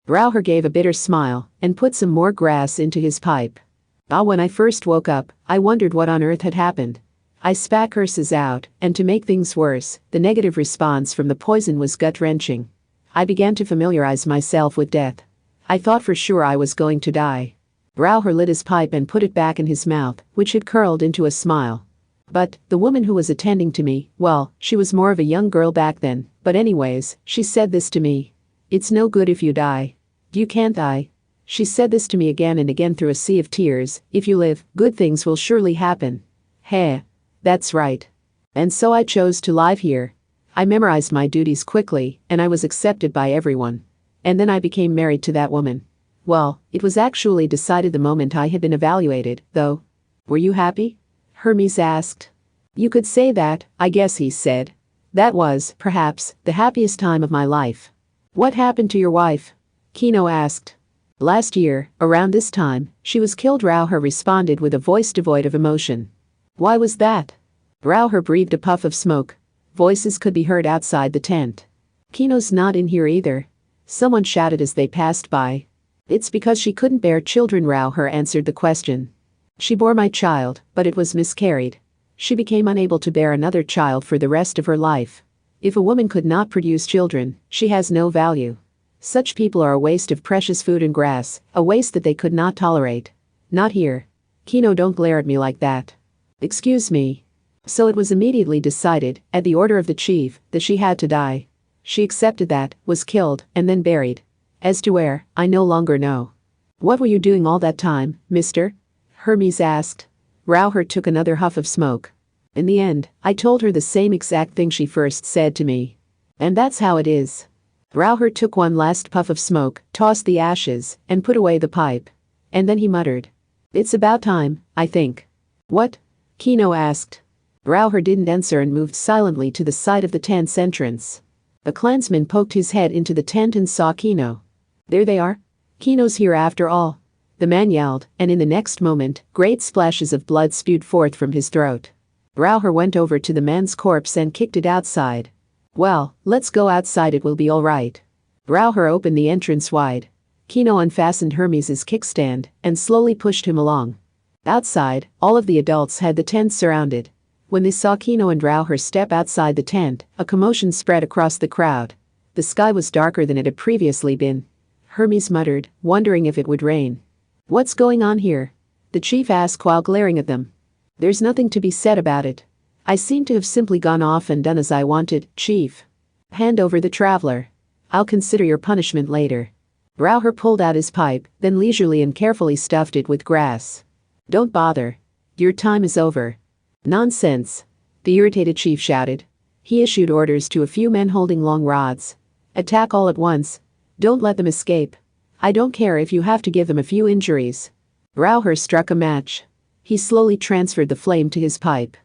Speaker 1: Rauher gave a bitter smile and put some more grass into his pipe. When I first woke up, I wondered what on earth had happened. I spat curses out, and to make things worse, the negative response from the poison was gut-wrenching. I began to familiarize myself with death. I thought for sure I was going to die. Rauher lit his pipe and put it back in his mouth, which had curled into a smile. But the woman who was attending to me, well, she was more of a young girl back then, but anyways, she said this to me. It's no good if you die. You can't die. She said this to me again and again through a sea of tears. If you live, good things will surely happen. Heh. That's right. And so I chose to live here. I memorized my duties quickly, and I was accepted by everyone. And then I became married to that woman. Well, it was actually decided the moment I had been evaluated, though. Were you happy? Hermes asked. You could say that, I guess, he said. That was, perhaps, the happiest time of my life. What happened to your wife? Kino asked. Last year, around this time, she was killed, Rauher responded with a voice devoid of emotion. Why was that? Rauher breathed a puff of smoke. Voices could be heard outside the tent. Kino's not in here either. Someone shouted as they passed by. It's because she couldn't bear children, Rauher answered the question. She bore my child, but it was miscarried. She became unable to bear another child for the rest of her life. If a woman could not produce children, she has no value. Such people are a waste of precious food and grass, a waste that they could not tolerate. Not here. Kino, don't glare at me like that. Excuse me. So it was immediately decided, at the order of the chief, that she had to die. She accepted that, was killed, and then buried. As to where, I no longer know. What were you doing all that time, mister? Hermes asked. Rauher took another huff of smoke. In the end, I told her the same exact thing she first said to me. And that's how it is. Rauher took one last puff of smoke, tossed the ashes, and put away the pipe. And then he muttered. It's about time, I think. What? Kino asked. Rauher didn't answer and moved silently to the side of the tent's entrance. A clansman poked his head into the tent and saw Kino. There they are. Kino's here after all. The man yelled, and in the next moment, great splashes of blood spewed forth from his throat. Rauher went over to the man's corpse and kicked it outside. Well, let's go outside, it will be all right. Rauher opened the entrance wide. Kino unfastened Hermes's kickstand and slowly pushed him along. Outside, all of the adults had the tent surrounded. When they saw Kino and Rauher step outside the tent, a commotion spread across the crowd. The sky was darker than it had previously been. Hermes muttered, wondering if it would rain. What's going on here? The chief asked while glaring at them. There's nothing to be said about it. I seem to have simply gone off and done as I wanted, chief. Hand over the traveler. I'll consider your punishment later. Rauher pulled out his pipe, then leisurely and carefully stuffed it with grass. Don't bother. Your time is over. Nonsense. The irritated chief shouted. He issued orders to a few men holding long rods. Attack all at once. Don't let them escape. I don't care if you have to give them a few injuries. Rauher struck a match. He slowly transferred the flame to his pipe.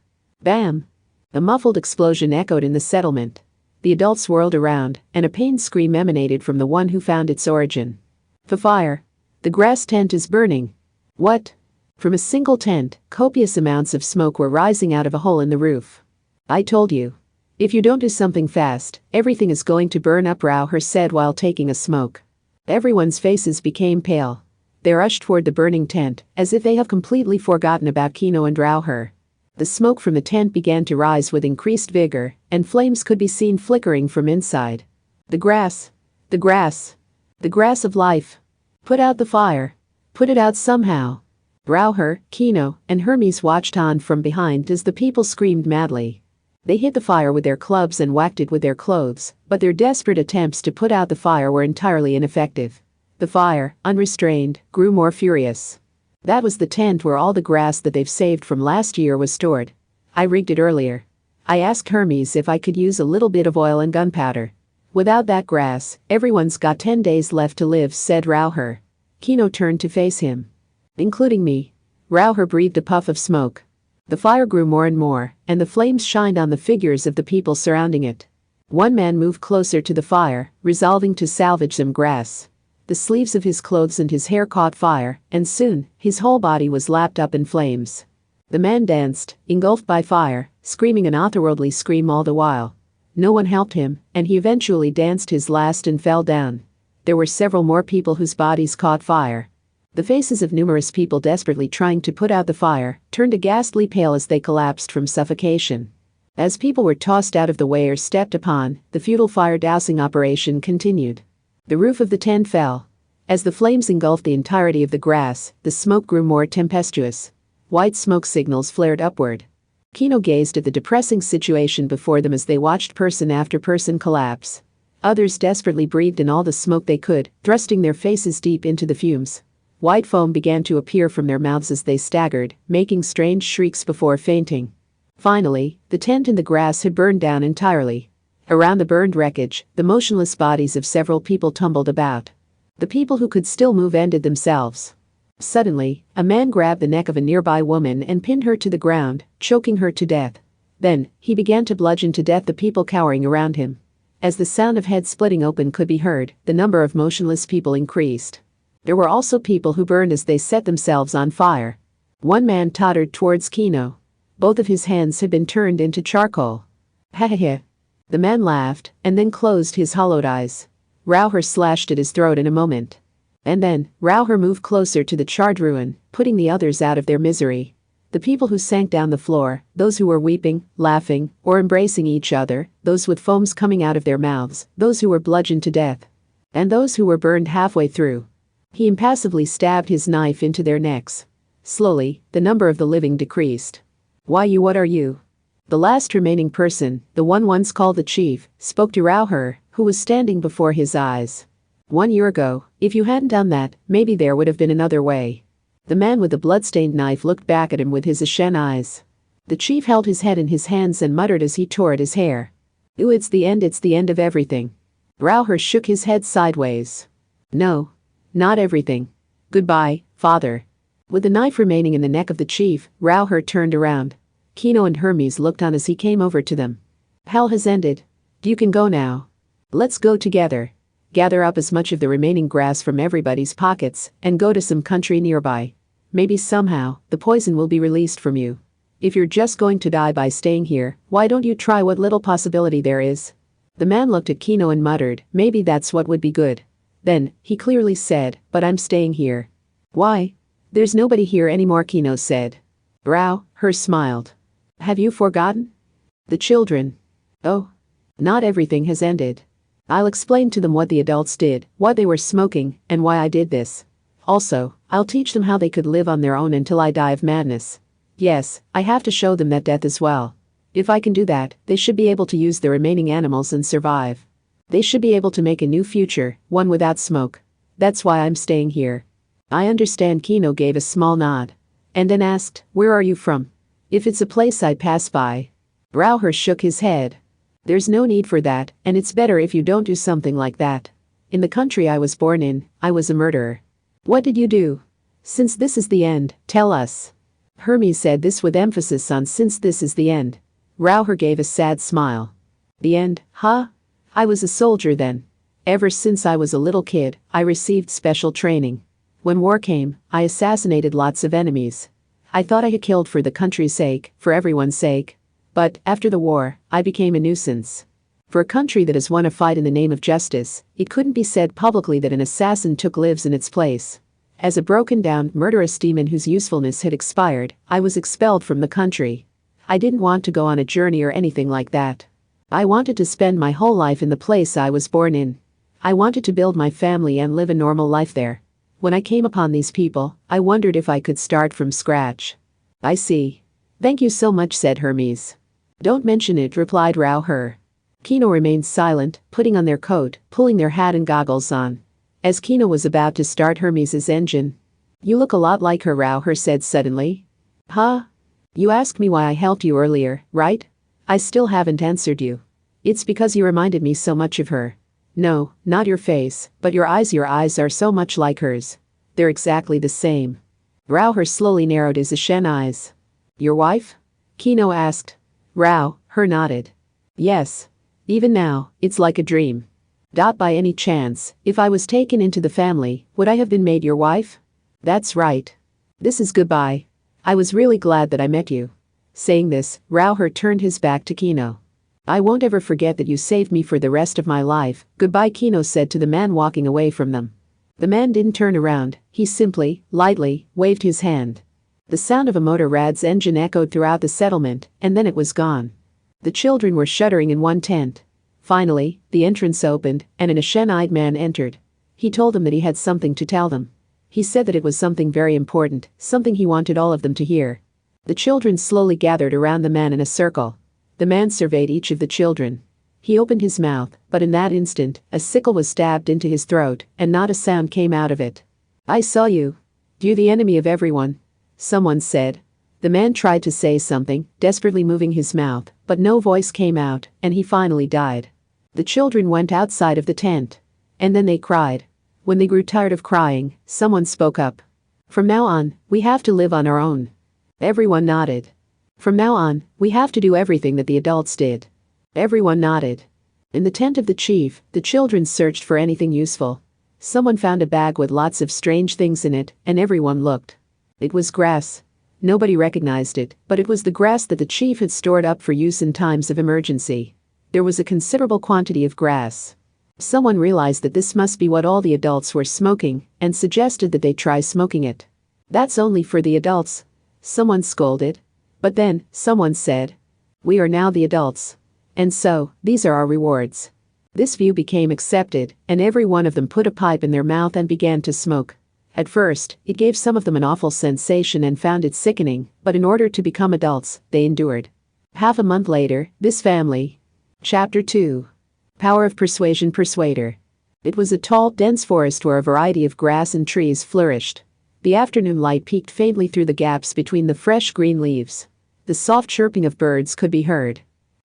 Speaker 1: Bam! A muffled explosion echoed in the settlement. The adults whirled around, and a pained scream emanated from the one who found its origin. The fire. The grass tent is burning. What? From a single tent, copious amounts of smoke were rising out of a hole in the roof. I told you. If you don't do something fast, everything is going to burn up, Rauher said while taking a smoke. Everyone's faces became pale. They rushed toward the burning tent, as if they have completely forgotten about Kino and Rauher. The smoke from the tent began to rise with increased vigor, and flames could be seen flickering from inside. The grass. The grass. The grass of life. Put out the fire. Put it out somehow. Rauher, Kino, and Hermes watched on from behind as the people screamed madly. They hit the fire with their clubs and whacked it with their clothes, but their desperate attempts to put out the fire were entirely ineffective. The fire, unrestrained, grew more furious. That was the tent where all the grass that they've saved from last year was stored. I rigged it earlier. I asked Hermes if I could use a little bit of oil and gunpowder. Without that grass, everyone's got 10 days left to live, said Rauher. Kino turned to face him. Including me. Rauher breathed a puff of smoke. The fire grew more and more, and the flames shined on the figures of the people surrounding it. One man moved closer to the fire, resolving to salvage some grass. The sleeves of his clothes and his hair caught fire, and soon, his whole body was lapped up in flames. The man danced, engulfed by fire, screaming an otherworldly scream all the while. No one helped him, and he eventually danced his last and fell down. There were several more people whose bodies caught fire. The faces of numerous people desperately trying to put out the fire turned a ghastly pale as they collapsed from suffocation. As people were tossed out of the way or stepped upon, the futile fire dousing operation continued. The roof of the tent fell. As the flames engulfed the entirety of the grass, the smoke grew more tempestuous. White smoke signals flared upward. Kino gazed at the depressing situation before them as they watched person after person collapse. Others desperately breathed in all the smoke they could, thrusting their faces deep into the fumes. White foam began to appear from their mouths as they staggered, making strange shrieks before fainting. Finally, the tent and the grass had burned down entirely. Around the burned wreckage, the motionless bodies of several people tumbled about. The people who could still move ended themselves. Suddenly, a man grabbed the neck of a nearby woman and pinned her to the ground, choking her to death. Then, he began to bludgeon to death the people cowering around him. As the sound of heads splitting open could be heard, the number of motionless people increased. There were also people who burned as they set themselves on fire. One man tottered towards Kino. Both of his hands had been turned into charcoal. Ha. The man laughed, and then closed his hollowed eyes. Rauher slashed at his throat in a moment. And then, Rauher moved closer to the charred ruin, putting the others out of their misery. The people who sank down the floor, those who were weeping, laughing, or embracing each other, those with foams coming out of their mouths, those who were bludgeoned to death, and those who were burned halfway through. He impassively stabbed his knife into their necks. Slowly, the number of the living decreased. What are you? The last remaining person, the one once called the chief, spoke to Rauher, who was standing before his eyes. 1 year ago, if you hadn't done that, maybe there would have been another way. The man with the blood-stained knife looked back at him with his ashen eyes. The chief held his head in his hands and muttered as he tore at his hair. Ooh, it's the end of everything. Rauher shook his head sideways. No. Not everything. Goodbye, father. With the knife remaining in the neck of the chief, Rauher turned around. Kino and Hermes looked on as he came over to them. Hell has ended. You can go now. Let's go together. Gather up as much of the remaining grass from everybody's pockets and go to some country nearby. Maybe somehow, the poison will be released from you. If you're just going to die by staying here, why don't you try what little possibility there is? The man looked at Kino and muttered, maybe that's what would be good. Then, he clearly said, but I'm staying here. Why? There's nobody here anymore, Kino said. Rauher smiled. Have you forgotten? The children. Oh. Not everything has ended. I'll explain to them what the adults did, what they were smoking, and why I did this. Also, I'll teach them how they could live on their own until I die of madness. Yes, I have to show them that death as well. If I can do that, they should be able to use the remaining animals and survive. They should be able to make a new future, one without smoke. That's why I'm staying here. I understand. Kino gave a small nod. And then asked, where are you from? If it's a place I'd pass by. Rauher shook his head. There's no need for that, and it's better if you don't do something like that. In the country I was born in, I was a murderer. What did you do? Since this is the end, tell us. Hermes said this with emphasis on since this is the end. Rauher gave a sad smile. The end, huh? I was a soldier then. Ever since I was a little kid, I received special training. When war came, I assassinated lots of enemies. I thought I had killed for the country's sake, for everyone's sake. But, after the war, I became a nuisance. For a country that has won a fight in the name of justice, it couldn't be said publicly that an assassin took lives in its place. As a broken-down, murderous demon whose usefulness had expired, I was expelled from the country. I didn't want to go on a journey or anything like that. I wanted to spend my whole life in the place I was born in. I wanted to build my family and live a normal life there. When I came upon these people, I wondered if I could start from scratch. I see. Thank you so much, said Hermes. Don't mention it, replied Rauher. Kino remained silent, putting on their coat, pulling their hat and goggles on. As Kino was about to start Hermes's engine. You look a lot like her, Rauher said suddenly. Huh? You asked me why I helped you earlier, right? I still haven't answered you. It's because you reminded me so much of her. No, not your face, but your eyes. Your eyes are so much like hers. They're exactly the same. Rao slowly narrowed his ashen eyes. Your wife? Kino asked. Rao nodded. Yes. Even now, it's like a dream. By any chance, if I was taken into the family, would I have been made your wife? That's right. This is goodbye. I was really glad that I met you. Saying this, Rao turned his back to Kino. I won't ever forget that you saved me for the rest of my life. Goodbye, Kino said to the man walking away from them. The man didn't turn around, he simply, lightly, waved his hand. The sound of a motor rad's engine echoed throughout the settlement, and then it was gone. The children were shuddering in one tent. Finally, the entrance opened, and an ashen-eyed man entered. He told them that he had something to tell them. He said that it was something very important, something he wanted all of them to hear. The children slowly gathered around the man in a circle. The man surveyed each of the children. He opened his mouth, but in that instant, a sickle was stabbed into his throat, and not a sound came out of it. I saw you. You're the enemy of everyone. Someone said. The man tried to say something, desperately moving his mouth, but no voice came out, and he finally died. The children went outside of the tent. And then they cried. When they grew tired of crying, someone spoke up. From now on, we have to live on our own. Everyone nodded. From now on, we have to do everything that the adults did. Everyone nodded. In the tent of the chief, the children searched for anything useful. Someone found a bag with lots of strange things in it, and everyone looked. It was grass. Nobody recognized it, but it was the grass that the chief had stored up for use in times of emergency. There was a considerable quantity of grass. Someone realized that this must be what all the adults were smoking, and suggested that they try smoking it. That's only for the adults. Someone scolded. But then, someone said. We are now the adults. And so, these are our rewards. This view became accepted, and every one of them put a pipe in their mouth and began to smoke. At first, it gave some of them an awful sensation and found it sickening, but in order to become adults, they endured. Half a month later, this family. Chapter 2. Power of Persuasion Persuader. It was a tall, dense forest where a variety of grass and trees flourished. The afternoon light peeked faintly through the gaps between the fresh green leaves. The soft chirping of birds could be heard.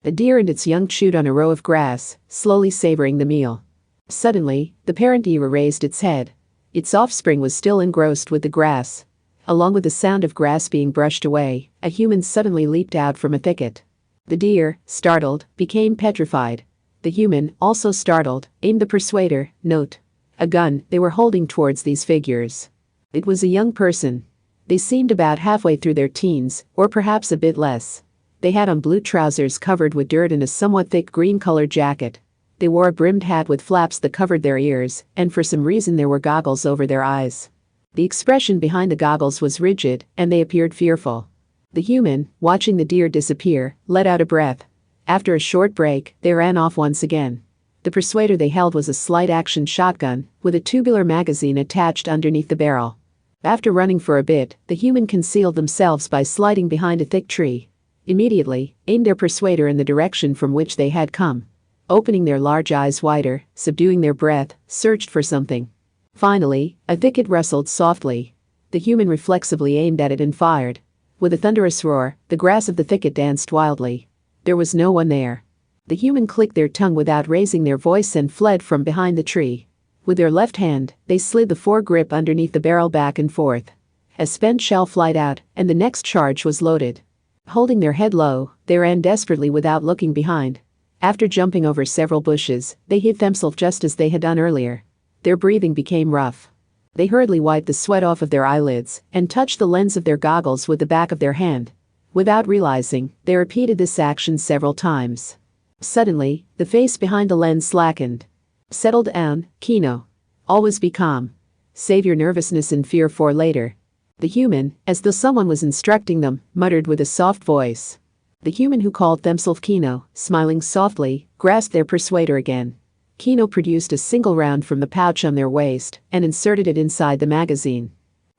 Speaker 1: A deer and its young chewed on a row of grass, slowly savoring the meal. Suddenly, the parent deer raised its head. Its offspring was still engrossed with the grass. Along with the sound of grass being brushed away, a human suddenly leaped out from a thicket. The deer, startled, became petrified. The human, also startled, aimed the persuader, note. A gun, they were holding towards these figures. It was a young person. They seemed about halfway through their teens, or perhaps a bit less. They had on blue trousers covered with dirt and a somewhat thick green-colored jacket. They wore a brimmed hat with flaps that covered their ears, and for some reason there were goggles over their eyes. The expression behind the goggles was rigid, and they appeared fearful. The human, watching the deer disappear, let out a breath. After a short break, they ran off once again. The persuader they held was a slight-action shotgun, with a tubular magazine attached underneath the barrel. After running for a bit, the human concealed themselves by sliding behind a thick tree. Immediately, aimed their persuader in the direction from which they had come. Opening their large eyes wider, subduing their breath, searched for something. Finally, a thicket rustled softly. The human reflexively aimed at it and fired. With a thunderous roar, the grass of the thicket danced wildly. There was no one there. The human clicked their tongue without raising their voice and fled from behind the tree. With their left hand, they slid the foregrip underneath the barrel back and forth. A spent shell flied out, and the next charge was loaded. Holding their head low, they ran desperately without looking behind. After jumping over several bushes, they hid themselves just as they had done earlier. Their breathing became rough. They hurriedly wiped the sweat off of their eyelids and touched the lens of their goggles with the back of their hand. Without realizing, they repeated this action several times. Suddenly, the face behind the lens slackened. Settle down, Kino. Always be calm. Save your nervousness and fear for later. The human, as though someone was instructing them, muttered with a soft voice. The human who called themselves Kino, smiling softly, grasped their persuader again. Kino produced a single round from the pouch on their waist and inserted it inside the magazine.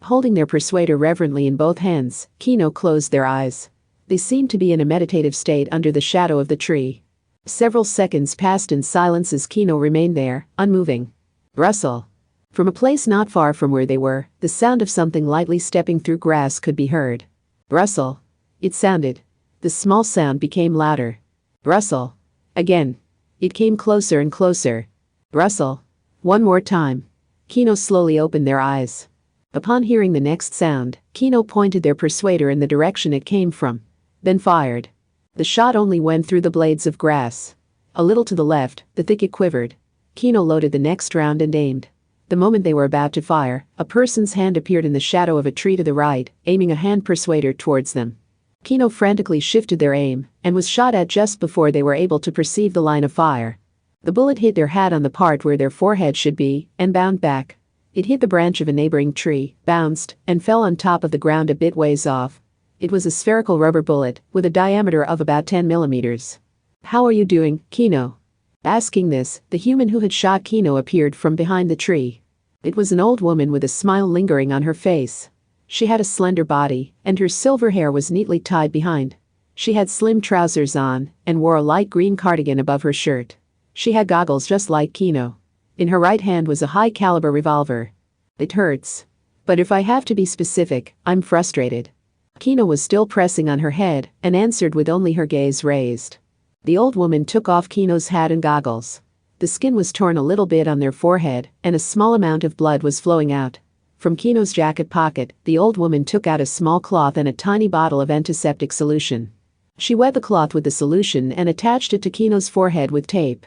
Speaker 1: Holding their persuader reverently in both hands, Kino closed their eyes. They seemed to be in a meditative state under the shadow of the tree. Several seconds passed in silence as Kino remained there, unmoving. Rustle. From a place not far from where they were, the sound of something lightly stepping through grass could be heard. Rustle. It sounded. The small sound became louder. Rustle. Again. It came closer and closer. Rustle. One more time. Kino slowly opened their eyes. Upon hearing the next sound, Kino pointed their persuader in the direction it came from, then fired. The shot only went through the blades of grass. A little to the left, the thicket quivered. Kino loaded the next round and aimed. The moment they were about to fire, a person's hand appeared in the shadow of a tree to the right, aiming a hand persuader towards them. Kino frantically shifted their aim and was shot at just before they were able to perceive the line of fire. The bullet hit their hat on the part where their forehead should be and bounced back. It hit the branch of a neighboring tree, bounced, and fell on top of the ground a bit ways off. It was a spherical rubber bullet with a diameter of about 10 millimeters. "How are you doing, Kino?" Asking this, the human who had shot Kino appeared from behind the tree. It was an old woman with a smile lingering on her face. She had a slender body, and her silver hair was neatly tied behind. She had slim trousers on and wore a light green cardigan above her shirt. She had goggles just like Kino. In her right hand was a high-caliber revolver. "It hurts. But if I have to be specific, I'm frustrated." Kino was still pressing on her head and answered with only her gaze raised. The old woman took off Kino's hat and goggles. The skin was torn a little bit on their forehead, and a small amount of blood was flowing out. From Kino's jacket pocket, the old woman took out a small cloth and a tiny bottle of antiseptic solution. She wet the cloth with the solution and attached it to Kino's forehead with tape.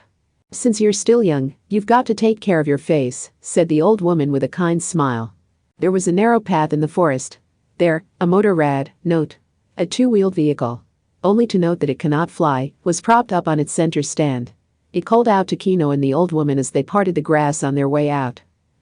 Speaker 1: "Since you're still young, you've got to take care of your face," said the old woman with a kind smile. There was a narrow path in the forest. There, a motor rad, note, a two-wheeled vehicle, only to note that it cannot fly, was propped up on its center stand. It called out to Kino and the old woman as they parted the grass on their way out.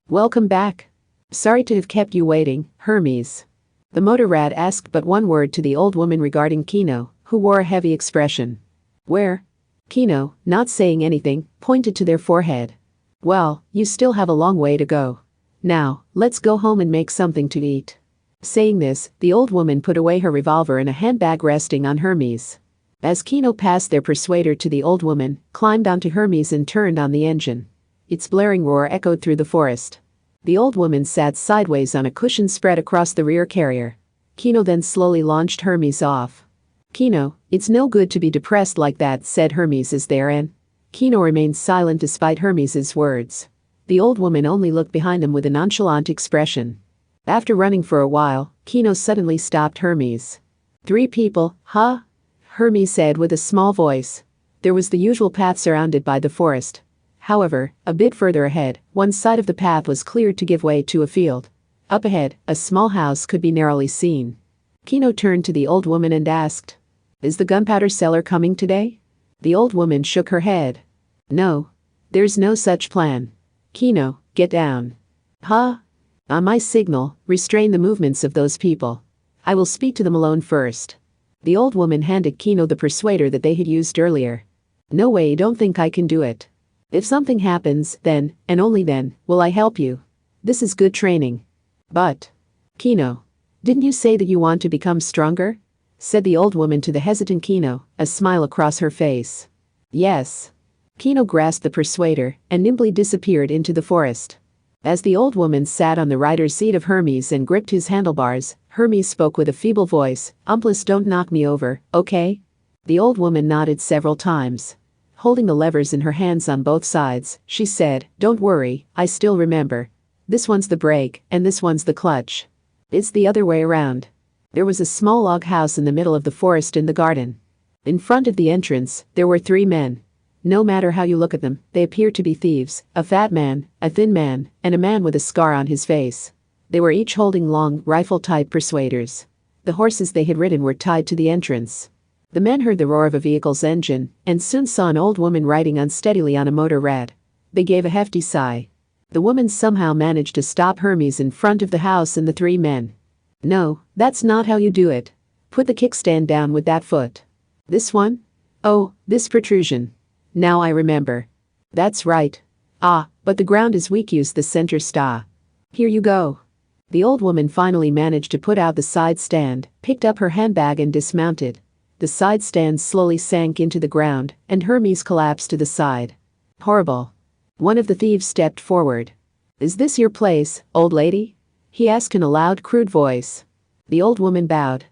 Speaker 1: "Welcome back. Sorry to have kept you waiting, Hermes." The motor rad asked but one word to the old woman regarding Kino, who wore a heavy expression. "Where?" Kino, not saying anything, pointed to their forehead. "Well, you still have a long way to go. Now, let's go home and make something to eat." Saying this, the old woman put away her revolver in a handbag resting on Hermes. As Kino passed their persuader to the old woman, climbed onto Hermes and turned on the engine. Its blaring roar echoed through the forest. The old woman sat sideways on a cushion spread across the rear carrier. Kino then slowly launched Hermes off. "Kino, it's no good to be depressed like that," said Hermes as they ran. Kino remained silent despite Hermes's words. The old woman only looked behind him with a nonchalant expression. After running for a while, Kino suddenly stopped Hermes. "3 people, huh?" Hermes said with a small voice. There was the usual path surrounded by the forest. However, a bit further ahead, one side of the path was cleared to give way to a field. Up ahead, a small house could be narrowly seen. Kino turned to the old woman and asked, "Is the gunpowder seller coming today?" The old woman shook her head. "No. There's no such plan. Kino, get down." "Huh?" "On my signal, restrain the movements of those people. I will speak to them alone first." The old woman handed Kino the persuader that they had used earlier. "No way, don't think I can do it. If something happens, then, and only then, will I help you. This is good training." "But, Kino, didn't you say that you want to become stronger?" said the old woman to the hesitant Kino, a smile across her face. "Yes." Kino grasped the persuader and nimbly disappeared into the forest. As the old woman sat on the rider's seat of Hermes and gripped his handlebars, Hermes spoke with a feeble voice, "Please don't knock me over, okay?" The old woman nodded several times. Holding the levers in her hands on both sides, she said, "Don't worry, I still remember. This one's the brake, and this one's the clutch. It's the other way around." There was a small log house in the middle of the forest in the garden. In front of the entrance, there were 3 men. No matter how you look at them, they appeared to be thieves, a fat man, a thin man, and a man with a scar on his face. They were each holding long, rifle-type persuaders. The horses they had ridden were tied to the entrance. The men heard the roar of a vehicle's engine, and soon saw an old woman riding unsteadily on a motor rad. They gave a hefty sigh. The woman somehow managed to stop Hermes in front of the house and the 3 men. "No, that's not how you do it. Put the kickstand down with that foot." "This one? Oh, this protrusion. Now I remember." "That's right. Ah, but the ground is weak, use the center sta. Here you go." The old woman finally managed to put out the side stand, picked up her handbag and dismounted. The side stand slowly sank into the ground, and Hermes collapsed to the side. "Horrible." One of the thieves stepped forward. "Is this your place, old lady?" he asked in a loud, crude voice. The old woman bowed.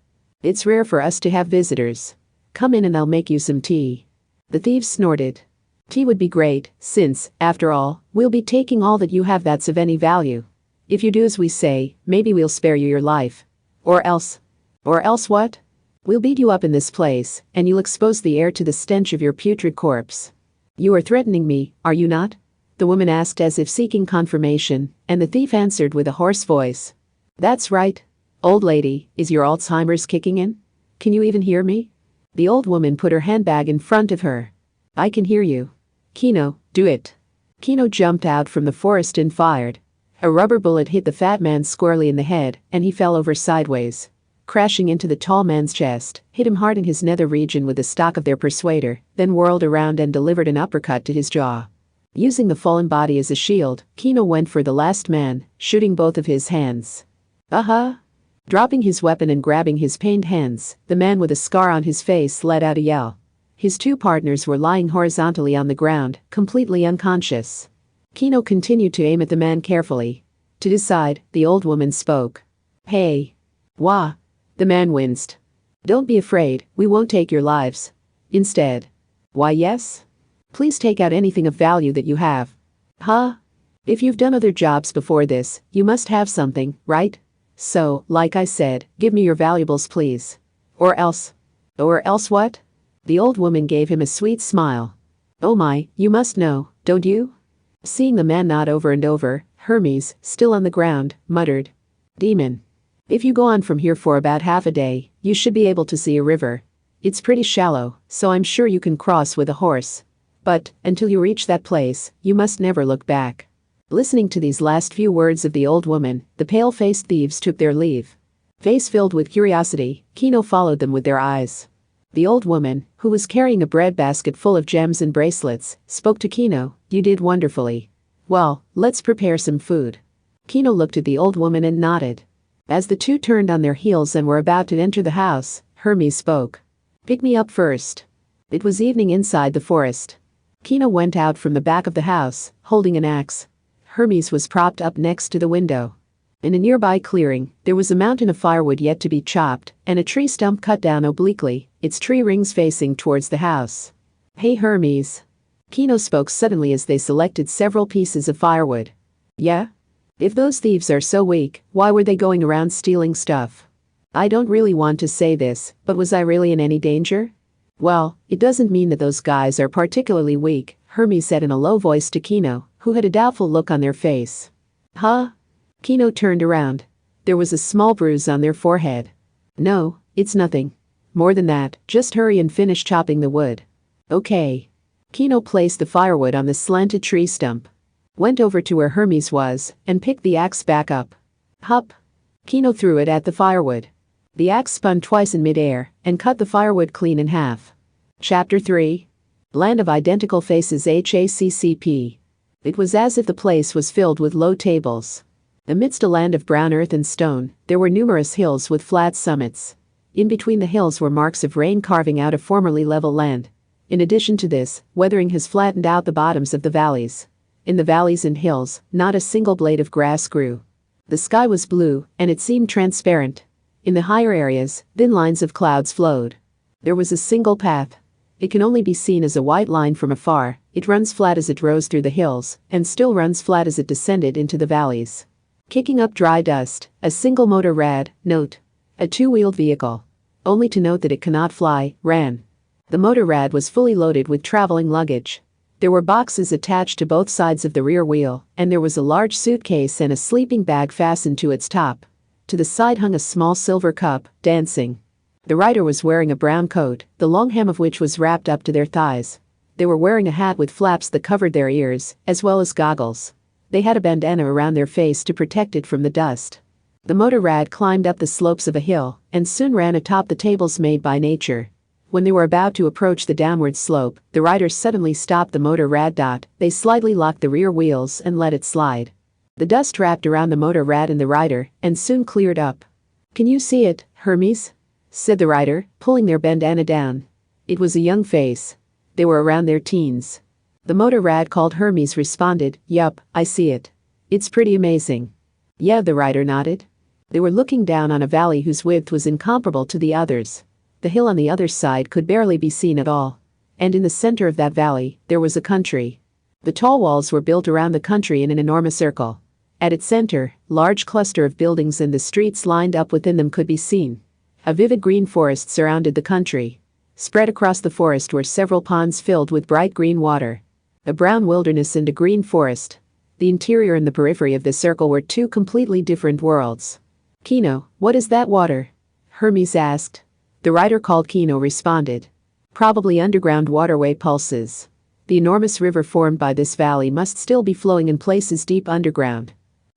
Speaker 1: "It's rare for us to have visitors. Come in and I'll make you some tea." The thieves snorted. "Tea would be great, since, after all, we'll be taking all that you have that's of any value. If you do as we say, maybe we'll spare you your life." Or else. Or else what? We'll beat you up in this place, and you'll expose the air to the stench of your putrid corpse. You are threatening me, are you not? The woman asked as if seeking confirmation, and the thief answered with a hoarse voice. That's right. Old lady, is your Alzheimer's kicking in? Can you even hear me? The old woman put her handbag in front of her. I can hear you. Kino, do it. Kino jumped out from the forest and fired. A rubber bullet hit the fat man squarely in the head, and he fell over sideways. Crashing into the tall man's chest, hit him hard in his nether region with the stock of their persuader, then whirled around and delivered an uppercut to his jaw. Using the fallen body as a shield, Kino went for the last man, shooting both of his hands. Aha! Dropping his weapon and grabbing his pained hands, the man with a scar on his face let out a yell. His two partners were lying horizontally on the ground, completely unconscious. Kino continued to aim at the man carefully. To decide, the old woman spoke. Hey. Wah. The man winced. Don't be afraid, we won't take your lives. Instead. Why yes? Please take out anything of value that you have. Huh? If you've done other jobs before this, you must have something, right? So, like I said, give me your valuables please. Or else. Or else what? The old woman gave him a sweet smile. Oh my, you must know, don't you? Seeing the man nod over and over, Hermes, still on the ground, muttered. Demon. If you go on from here for about half a day, you should be able to see a river. It's pretty shallow, so I'm sure you can cross with a horse. But, until you reach that place, you must never look back. Listening to these last few words of the old woman, the pale-faced thieves took their leave. Face filled with curiosity, Kino followed them with their eyes. The old woman, who was carrying a breadbasket full of gems and bracelets, spoke to Kino. You did wonderfully. Well, let's prepare some food. Kino looked at the old woman and nodded. As the two turned on their heels and were about to enter the house, Hermes spoke. Pick me up first. It was evening inside the forest. Kino went out from the back of the house, holding an axe. Hermes was propped up next to the window. In a nearby clearing, there was a mountain of firewood yet to be chopped, and a tree stump cut down obliquely, its tree rings facing towards the house. Hey Hermes. Kino spoke suddenly as they selected several pieces of firewood. Yeah? If those thieves are so weak, why were they going around stealing stuff? I don't really want to say this, but was I really in any danger? Well, it doesn't mean that those guys are particularly weak, Hermes said in a low voice to Kino, who had a doubtful look on their face. Huh? Kino turned around. There was a small bruise on their forehead. No, it's nothing. More than that, just hurry and finish chopping the wood. Okay. Kino placed the firewood on the slanted tree stump. Went over to where Hermes was, and picked the axe back up. Hup. Kino threw it at the firewood. The axe spun twice in midair, and cut the firewood clean in half. Chapter 3. Land of Identical Faces HACCP. It was as if the place was filled with low tables. Amidst a land of brown earth and stone, there were numerous hills with flat summits. In between the hills were marks of rain carving out a formerly level land. In addition to this, weathering has flattened out the bottoms of the valleys. In the valleys and hills, not a single blade of grass grew. The sky was blue, and it seemed transparent. In the higher areas, thin lines of clouds flowed. There was a single path. It can only be seen as a white line from afar. It runs flat as it rose through the hills, and still runs flat as it descended into the valleys. Kicking up dry dust, a single motor rad, note. A two-wheeled vehicle. Only to note that it cannot fly, ran. The motor rad was fully loaded with traveling luggage. There were boxes attached to both sides of the rear wheel, and there was a large suitcase and a sleeping bag fastened to its top. To the side hung a small silver cup, dancing. The rider was wearing a brown coat, the long hem of which was wrapped up to their thighs. They were wearing a hat with flaps that covered their ears, as well as goggles. They had a bandana around their face to protect it from the dust. The motor rad climbed up the slopes of a hill, and soon ran atop the tables made by nature. When they were about to approach the downward slope, the riders suddenly stopped the motor rad. They slightly locked the rear wheels and let it slide. The dust wrapped around the motor rad and the rider, and soon cleared up. Can you see it, Hermes? Said the rider, pulling their bandana down. It was a young face. They were around their teens. The motor rad called Hermes responded, Yup, I see it. It's pretty amazing. Yeah, the rider nodded. They were looking down on a valley whose width was incomparable to the others. The hill on the other side could barely be seen at all. And in the center of that valley, there was a country. The tall walls were built around the country in an enormous circle. At its center, large cluster of buildings and the streets lined up within them could be seen. A vivid green forest surrounded the country. Spread across the forest were several ponds filled with bright green water. A brown wilderness and a green forest. The interior and the periphery of the circle were two completely different worlds. Kino, what is that water? Hermes asked. The writer called Kino responded. Probably underground waterway pulses. The enormous river formed by this valley must still be flowing in places deep underground.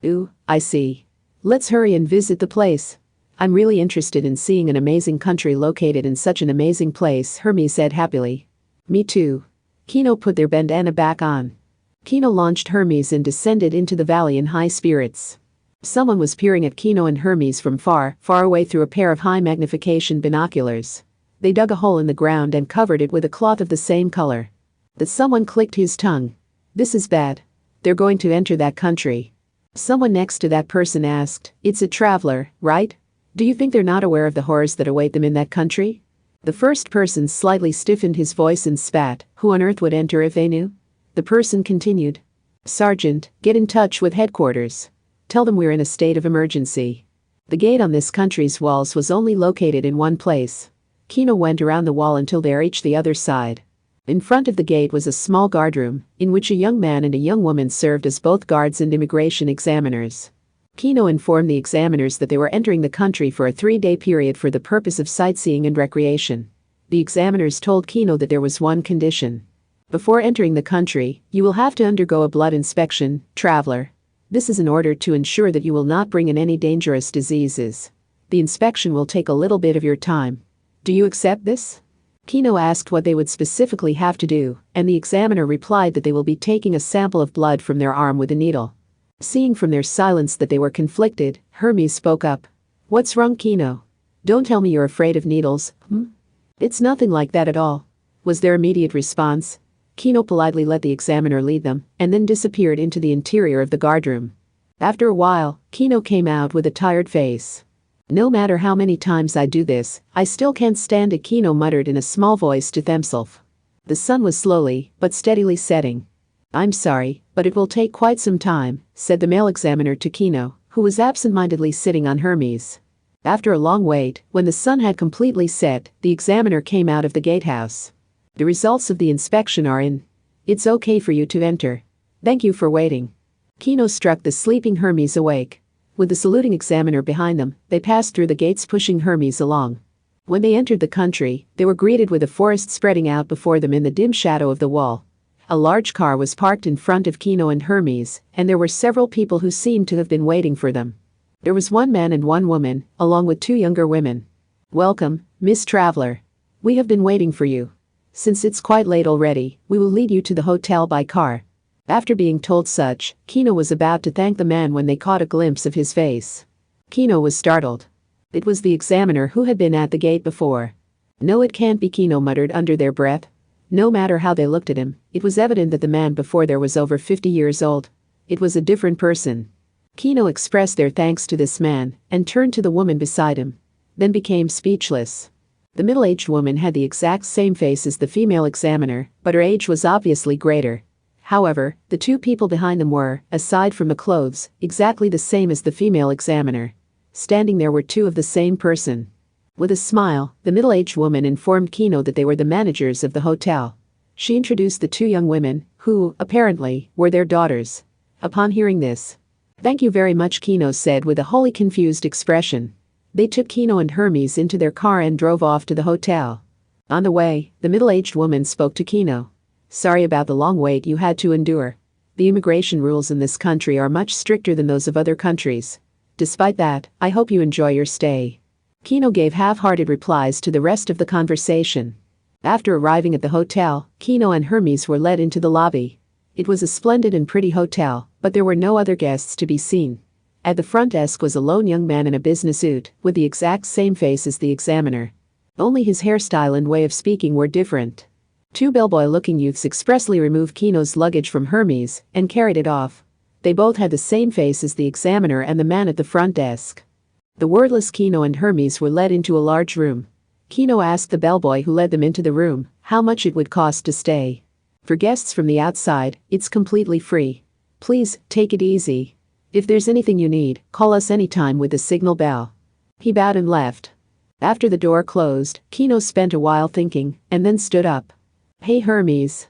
Speaker 1: Ooh, I see. Let's hurry and visit the place. I'm really interested in seeing an amazing country located in such an amazing place, Hermes said happily. Me too. Kino put their bandana back on. Kino launched Hermes and descended into the valley in high spirits. Someone was peering at Kino and Hermes from far, far away through a pair of high magnification binoculars. They dug a hole in the ground and covered it with a cloth of the same color. That someone clicked his tongue. This is bad. They're going to enter that country. Someone next to that person asked, it's a traveler, right? Do you think they're not aware of the horrors that await them in that country? The first person slightly stiffened his voice and spat. Who on earth would enter if they knew? The person continued. Sergeant, get in touch with headquarters. Tell them we're in a state of emergency. The gate on this country's walls was only located in one place. Kino went around the wall until they reached the other side. In front of the gate was a small guardroom, in which a young man and a young woman served as both guards and immigration examiners. Kino informed the examiners that they were entering the country for a 3-day period for the purpose of sightseeing and recreation. The examiners told Kino that there was one condition. Before entering the country, you will have to undergo a blood inspection, traveler. This is in order to ensure that you will not bring in any dangerous diseases. The inspection will take a little bit of your time. Do you accept this? Kino asked what they would specifically have to do, and the examiner replied that they will be taking a sample of blood from their arm with a needle. Seeing from their silence that they were conflicted, Hermes spoke up. What's wrong, Kino? Don't tell me you're afraid of needles, It's nothing like that at all, was their immediate response. Kino politely let the examiner lead them, and then disappeared into the interior of the guardroom. After a while, Kino came out with a tired face. No matter how many times I do this, I still can't stand it, Kino muttered in a small voice to himself. The sun was slowly, but steadily setting. I'm sorry, but it will take quite some time, said the male examiner to Kino, who was absent-mindedly sitting on Hermes. After a long wait, when the sun had completely set, the examiner came out of the gatehouse. The results of the inspection are in. It's okay for you to enter. Thank you for waiting. Kino struck the sleeping Hermes awake. With the saluting examiner behind them, they passed through the gates pushing Hermes along. When they entered the country, they were greeted with a forest spreading out before them in the dim shadow of the wall. A large car was parked in front of Kino and Hermes, and there were several people who seemed to have been waiting for them. There was one man and one woman, along with 2 younger women. Welcome, Miss Traveler. We have been waiting for you. Since it's quite late already, we will lead you to the hotel by car. After being told such, Kino was about to thank the man when they caught a glimpse of his face. Kino was startled. It was the examiner who had been at the gate before. No, it can't be, Kino muttered under their breath. No matter how they looked at him, it was evident that the man before there was over 50 years old. It was a different person. Kino expressed their thanks to this man and turned to the woman beside him, then became speechless. The middle-aged woman had the exact same face as the female examiner, but her age was obviously greater. However, the 2 people behind them were, aside from the clothes, exactly the same as the female examiner. Standing there were 2 of the same person. With a smile, the middle-aged woman informed Kino that they were the managers of the hotel. She introduced the 2 young women, who, apparently, were their daughters. Upon hearing this, thank you very much, Kino said with a wholly confused expression. They took Kino and Hermes into their car and drove off to the hotel. On the way, the middle-aged woman spoke to Kino. Sorry about the long wait you had to endure. The immigration rules in this country are much stricter than those of other countries. Despite that, I hope you enjoy your stay. Kino gave half-hearted replies to the rest of the conversation. After arriving at the hotel, Kino and Hermes were led into the lobby. It was a splendid and pretty hotel, but there were no other guests to be seen. At the front desk was a lone young man in a business suit, with the exact same face as the examiner. Only his hairstyle and way of speaking were different. 2 bellboy-looking youths expressly removed Kino's luggage from Hermes and carried it off. They both had the same face as the examiner and the man at the front desk. The wordless Kino and Hermes were led into a large room. Kino asked the bellboy who led them into the room how much it would cost to stay. For guests from the outside, it's completely free. Please, take it easy. If there's anything you need, call us anytime with the signal bell." He bowed and left. After the door closed, Kino spent a while thinking, and then stood up. "Hey Hermes."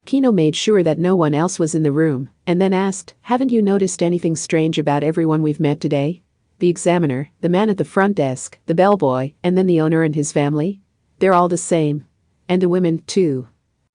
Speaker 1: Kino made sure that no one else was in the room, and then asked, "Haven't you noticed anything strange about everyone we've met today? The examiner, the man at the front desk, the bellboy, and then the owner and his family? They're all the same. And the women, too.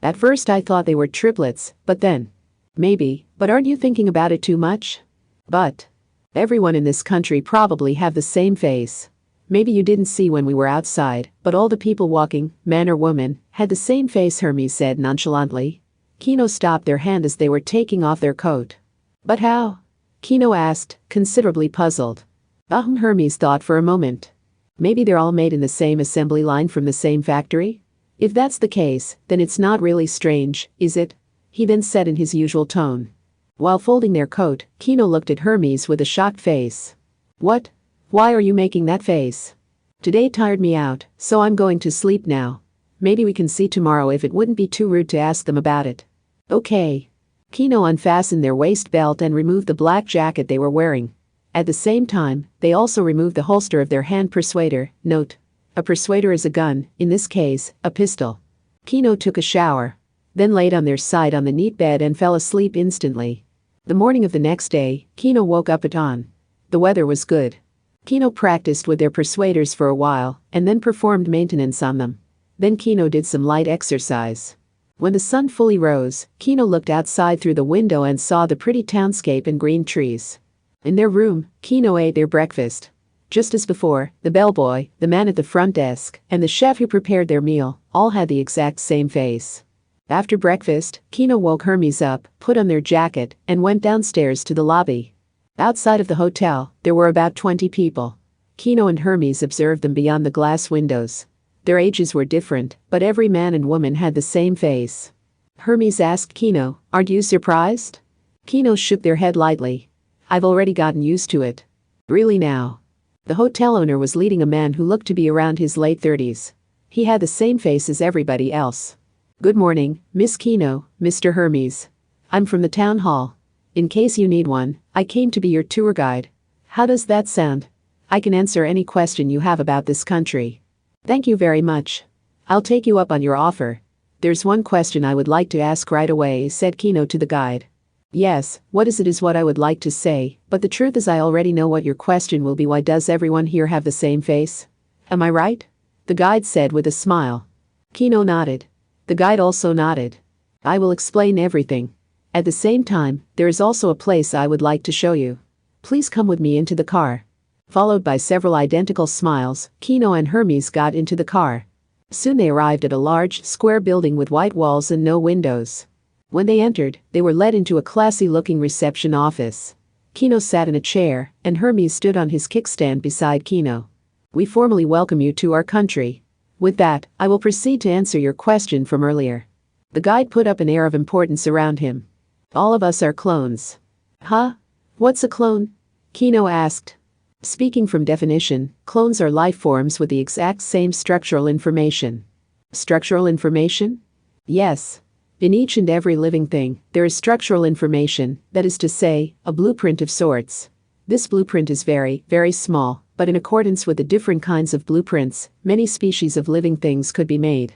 Speaker 1: At first I thought they were triplets, but then. Maybe, but aren't you thinking about it too much? But everyone in this country probably have the same face. Maybe you didn't see when we were outside, but all the people walking, man or woman, had the same face," Hermes said nonchalantly. Kino stopped their hand as they were taking off their coat. "But how?" Kino asked, considerably puzzled. Hermes thought for a moment. Maybe they're all made in the same assembly line from the same factory? If that's the case, then it's not really strange, is it? He then said in his usual tone. While folding their coat, Kino looked at Hermes with a shocked face. "What? Why are you making that face?" "Today tired me out, so I'm going to sleep now. Maybe we can see tomorrow if it wouldn't be too rude to ask them about it." "Okay." Kino unfastened their waist belt and removed the black jacket they were wearing. At the same time, they also removed the holster of their hand persuader. Note: a persuader is a gun, in this case, a pistol. Kino took a shower, then laid on their side on the neat bed and fell asleep instantly. The morning of the next day, Kino woke up at dawn. The weather was good. Kino practiced with their persuaders for a while, and then performed maintenance on them. Then Kino did some light exercise. When the sun fully rose, Kino looked outside through the window and saw the pretty townscape and green trees. In their room, Kino ate their breakfast. Just as before, the bellboy, the man at the front desk, and the chef who prepared their meal, all had the exact same face. After breakfast, Kino woke Hermes up, put on their jacket, and went downstairs to the lobby. Outside of the hotel, there were about 20 people. Kino and Hermes observed them beyond the glass windows. Their ages were different, but every man and woman had the same face. Hermes asked Kino, "Aren't you surprised?" Kino shook their head lightly. "I've already gotten used to it." "Really now?" The hotel owner was leading a man who looked to be around his late 30s. He had the same face as everybody else. "Good morning, Miss Kino, Mr. Hermes. I'm from the town hall. In case you need one, I came to be your tour guide. How does that sound? I can answer any question you have about this country." "Thank you very much. I'll take you up on your offer. There's one question I would like to ask right away," said Kino to the guide. "Yes, what is what I would like to say, but the truth is I already know what your question will be. Why does everyone here have the same face? Am I right?" the guide said with a smile. Kino nodded. The guide also nodded. "I will explain everything. At the same time, there is also a place I would like to show you. Please come with me into the car." Followed by several identical smiles, Kino and Hermes got into the car. Soon they arrived at a large, square building with white walls and no windows. When they entered, they were led into a classy-looking reception office. Kino sat in a chair, and Hermes stood on his kickstand beside Kino. "We formally welcome you to our country. With that, I will proceed to answer your question from earlier." The guide put up an air of importance around him. "All of us are clones." "Huh? What's a clone?" Kino asked. Speaking from definition, clones are life forms with the exact same structural information. Structural information? Yes. In each and every living thing, there is structural information, that is to say, a blueprint of sorts. This blueprint is very, very small, but in accordance with the different kinds of blueprints, many species of living things could be made.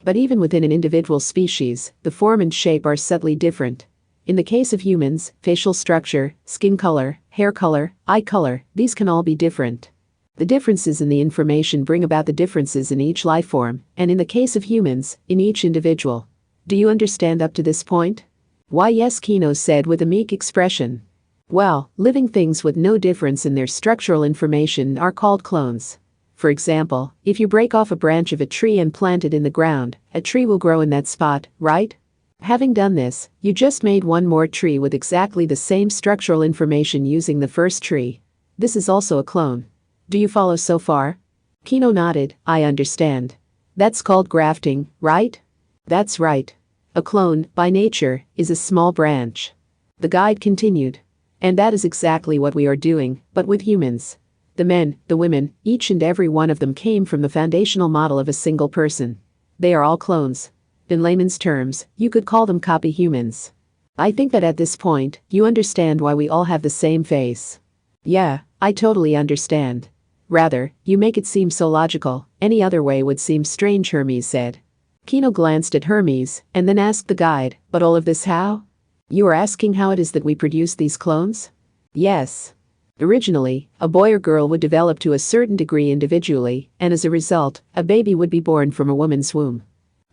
Speaker 1: But even within an individual species, the form and shape are subtly different. In the case of humans, facial structure, skin color, hair color, eye color, these can all be different. The differences in the information bring about the differences in each life form, and in the case of humans, in each individual. Do you understand up to this point? "Why yes," Kino said with a meek expression. "Well, living things with no difference in their structural information are called clones. For example, if you break off a branch of a tree and plant it in the ground, a tree will grow in that spot, right? Having done this, you just made one more tree with exactly the same structural information using the first tree. This is also a clone. Do you follow so far?" Kino nodded. "I understand. That's called grafting, right?" "That's right. A clone, by nature, is a small branch." The guide continued. "And that is exactly what we are doing, but with humans. The men, the women, each and every one of them came from the foundational model of a single person. They are all clones. In layman's terms, you could call them copy humans." I think that at this point, you understand why we all have the same face. Yeah, I totally understand. Rather, you make it seem so logical, any other way would seem strange, Hermes said. Kino glanced at Hermes and then asked the guide, but all of this how? You are asking how it is that we produce these clones? Yes. Originally, a boy or girl would develop to a certain degree individually, and as a result, a baby would be born from a woman's womb.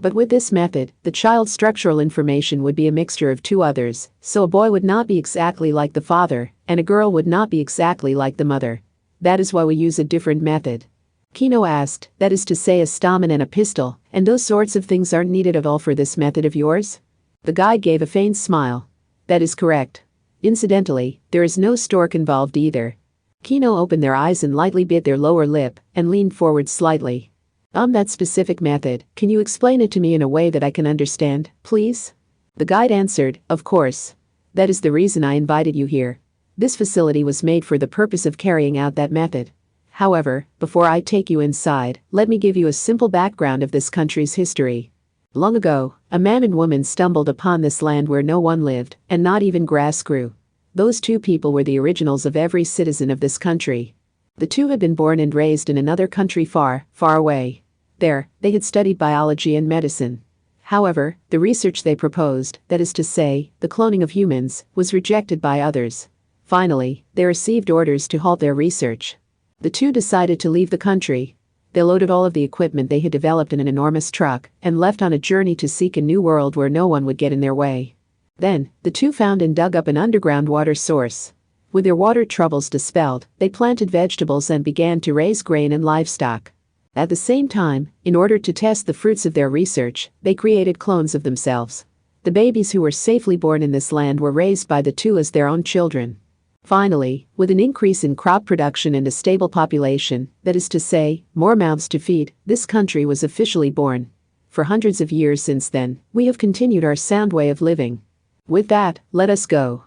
Speaker 1: But with this method, the child's structural information would be a mixture of two others, so a boy would not be exactly like the father, and a girl would not be exactly like the mother. That is why we use a different method. Kino asked, that is to say a stamen and a pistil, and those sorts of things aren't needed at all for this method of yours? The guide gave a faint smile. That is correct. Incidentally, there is no stork involved either. Kino opened their eyes and lightly bit their lower lip, and leaned forward slightly. That specific method, can you explain it to me in a way that I can understand, please? The guide answered, of course. That is the reason I invited you here. This facility was made for the purpose of carrying out that method. However, before I take you inside, let me give you a simple background of this country's history. Long ago, a man and woman stumbled upon this land where no one lived, and not even grass grew. Those two people were the originals of every citizen of this country. The two had been born and raised in another country far, far away. There, they had studied biology and medicine. However, the research they proposed, that is to say, the cloning of humans, was rejected by others. Finally, they received orders to halt their research. The two decided to leave the country. They loaded all of the equipment they had developed in an enormous truck and left on a journey to seek a new world where no one would get in their way. Then, the two found and dug up an underground water source. With their water troubles dispelled, they planted vegetables and began to raise grain and livestock. At the same time, in order to test the fruits of their research, they created clones of themselves. The babies who were safely born in this land were raised by the two as their own children. Finally, with an increase in crop production and a stable population, that is to say, more mouths to feed, this country was officially born. For hundreds of years since then, we have continued our sound way of living. With that, let us go.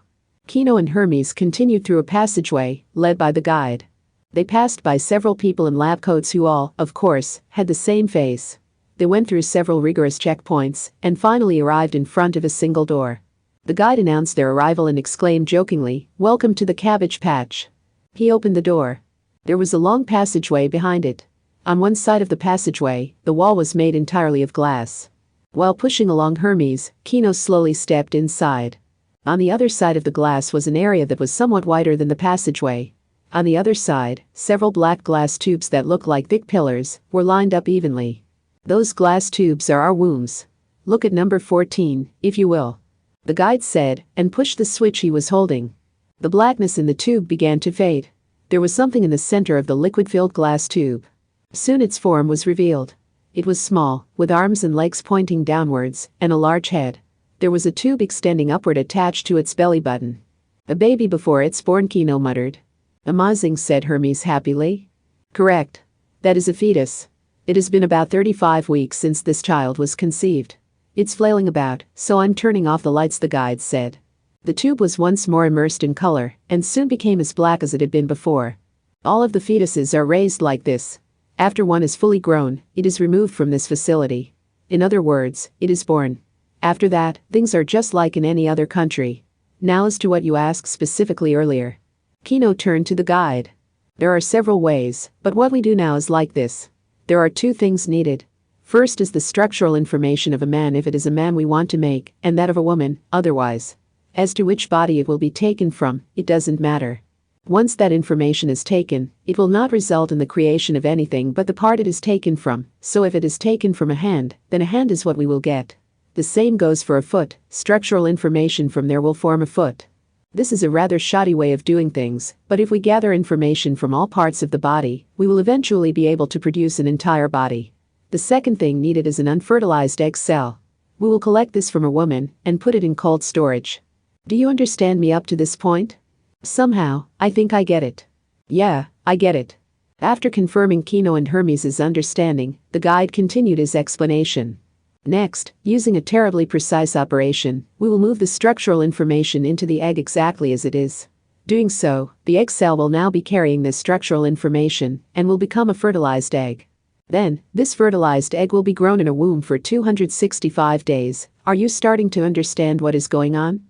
Speaker 1: Kino and Hermes continued through a passageway, led by the guide. They passed by several people in lab coats who all, of course, had the same face. They went through several rigorous checkpoints, and finally arrived in front of a single door. The guide announced their arrival and exclaimed jokingly, "Welcome to the cabbage patch." He opened the door. There was a long passageway behind it. On one side of the passageway, the wall was made entirely of glass. While pushing along Hermes, Kino slowly stepped inside. On the other side of the glass was an area that was somewhat wider than the passageway. On the other side, several black glass tubes that looked like thick pillars were lined up evenly. Those glass tubes are our wombs. Look at number 14, if you will. The guide said, and pushed the switch he was holding. The blackness in the tube began to fade. There was something in the center of the liquid-filled glass tube. Soon its form was revealed. It was small, with arms and legs pointing downwards, and a large head. There was a tube extending upward attached to its belly button. A baby before it's born, Kino muttered. Amazing, said Hermes happily. Correct. That is a fetus. It has been about 35 weeks since this child was conceived. It's flailing about, so I'm turning off the lights, the guide said. The tube was once more immersed in color, and soon became as black as it had been before. All of the fetuses are raised like this. After one is fully grown, it is removed from this facility. In other words, it is born. After that, things are just like in any other country. Now as to what you asked specifically earlier. Kino turned to the guide. There are several ways, but what we do now is like this. There are two things needed. First is the structural information of a man if it is a man we want to make, and that of a woman, otherwise. As to which body it will be taken from, it doesn't matter. Once that information is taken, it will not result in the creation of anything but the part it is taken from, so if it is taken from a hand, then a hand is what we will get. The same goes for a foot, structural information from there will form a foot. This is a rather shoddy way of doing things, but if we gather information from all parts of the body, we will eventually be able to produce an entire body. The second thing needed is an unfertilized egg cell. We will collect this from a woman and put it in cold storage. Do you understand me up to this point? Somehow, I think I get it. Yeah, I get it. After confirming Kino and Hermes' understanding, the guide continued his explanation. Next, using a terribly precise operation, we will move the structural information into the egg exactly as it is. Doing so, the egg cell will now be carrying this structural information and will become a fertilized egg. Then, this fertilized egg will be grown in a womb for 265 days. Are you starting to understand what is going on?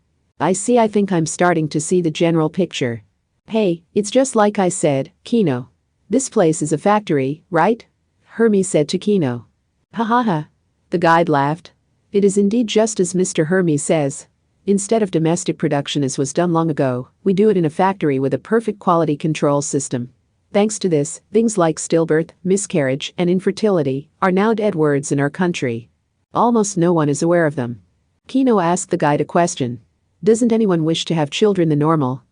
Speaker 1: I see. I think I'm starting to see the general picture. Hey, it's just like I said, Kino. This place is a factory, right? Hermes said to Kino. Ha ha ha. The guide laughed. It is indeed just as Mr. Hermes says. Instead of domestic production as was done long ago, we do it in a factory with a perfect quality control system. Thanks to this, things like stillbirth, miscarriage, and infertility are now dead words in our country. Almost no one is aware of them. Kino asked the guide a question. Doesn't anyone wish to have children the normal,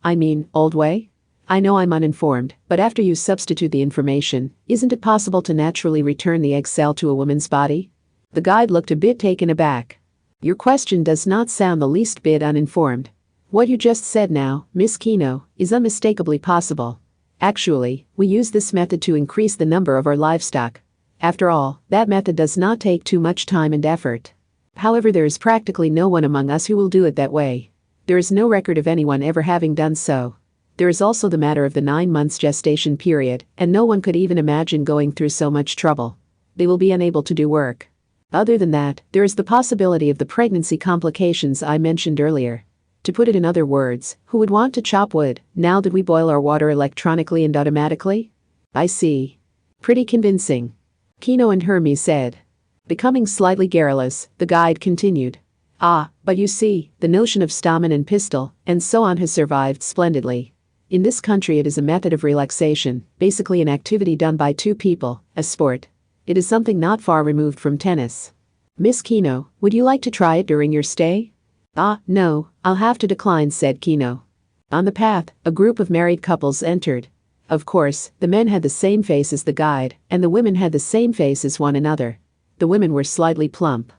Speaker 1: old way? I know I'm uninformed, but after you substitute the information, isn't it possible to naturally return the egg cell to a woman's body? The guide looked a bit taken aback. Your question does not sound the least bit uninformed. What you just said now, Miss Kino, is unmistakably possible. Actually, we use this method to increase the number of our livestock. After all, that method does not take too much time and effort. However, there is practically no one among us who will do it that way. There is no record of anyone ever having done so. There is also the matter of the 9 months gestation period, and no one could even imagine going through so much trouble. They will be unable to do work. Other than that, there is the possibility of the pregnancy complications I mentioned earlier. To put it in other words, who would want to chop wood, now that we boil our water electronically and automatically? I see. Pretty convincing. Kino and Hermes said. Becoming slightly garrulous, the guide continued. But you see, the notion of stamen and pistil, and so on has survived splendidly. In this country it is a method of relaxation, basically an activity done by two people, a sport. It is something not far removed from tennis. Miss Kino, would you like to try it during your stay? No, I'll have to decline, said Kino. On the path, a group of married couples entered. Of course, the men had the same face as the guide, and the women had the same face as one another. The women were slightly plump.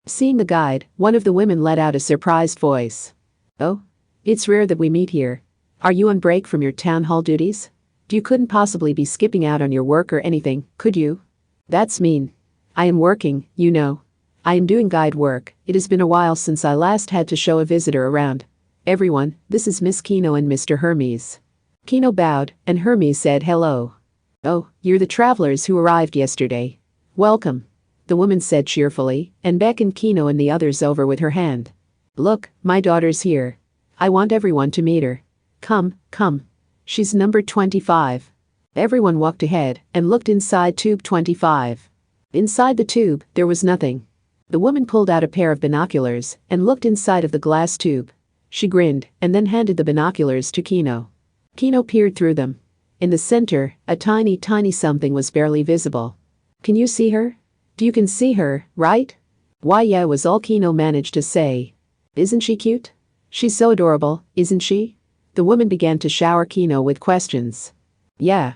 Speaker 1: Seeing the guide, one of the women let out a surprised voice. Oh? It's rare that we meet here. Are you on break from your town hall duties? You couldn't possibly be skipping out on your work or anything, could you? That's mean. I am working, you know. I am doing guide work. It has been a while since I last had to show a visitor around. Everyone, this is Miss Kino and Mr. Hermes. Kino bowed, and Hermes said hello. Oh, you're the travelers who arrived yesterday. Welcome. The woman said cheerfully, and beckoned Kino and the others over with her hand. Look, my daughter's here. I want everyone to meet her. Come. She's number 25. Everyone walked ahead and looked inside tube 25. Inside the tube, there was nothing. The woman pulled out a pair of binoculars and looked inside of the glass tube. She grinned and then handed the binoculars to Kino. Kino peered through them. In the center, a tiny something was barely visible. Can you see her? You can see her, right? Why, yeah, was all Kino managed to say. Isn't she cute? She's so adorable, isn't she? The woman began to shower Kino with questions. Yeah.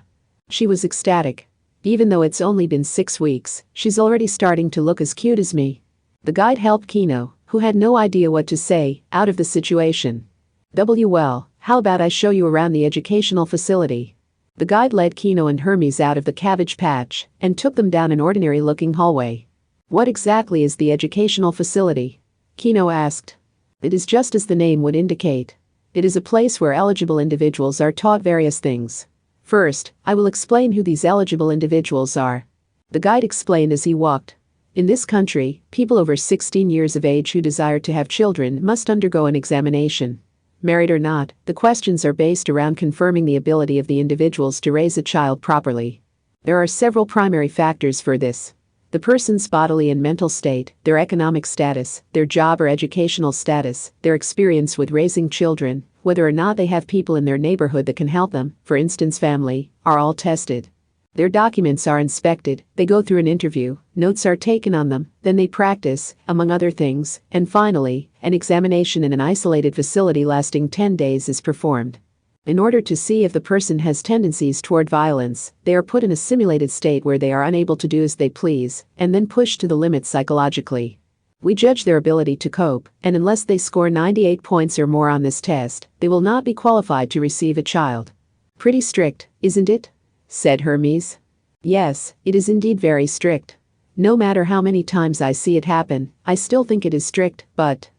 Speaker 1: She was ecstatic. Even though it's only been 6 weeks, she's already starting to look as cute as me. The guide helped Kino, who had no idea what to say, out of the situation. Well, how about I show you around the educational facility? The guide led Kino and Hermes out of the cabbage patch and took them down an ordinary-looking hallway. What exactly is the educational facility? Kino asked. It is just as the name would indicate. It is a place where eligible individuals are taught various things. First, I will explain who these eligible individuals are. The guide explained as he walked. In this country, people over 16 years of age who desire to have children must undergo an examination. Married or not, the questions are based around confirming the ability of the individuals to raise a child properly. There are several primary factors for this. The person's bodily and mental state, their economic status, their job or educational status, their experience with raising children, whether or not they have people in their neighborhood that can help them, for instance family, are all tested. Their documents are inspected, they go through an interview, notes are taken on them, then they practice, among other things, and finally, an examination in an isolated facility lasting 10 days is performed. In order to see if the person has tendencies toward violence, they are put in a simulated state where they are unable to do as they please, and then pushed to the limit psychologically. We judge their ability to cope, and unless they score 98 points or more on this test, they will not be qualified to receive a child. Pretty strict, isn't it? Said Hermes. Yes, it is indeed very strict. No matter how many times I see it happen, I still think it is strict, but?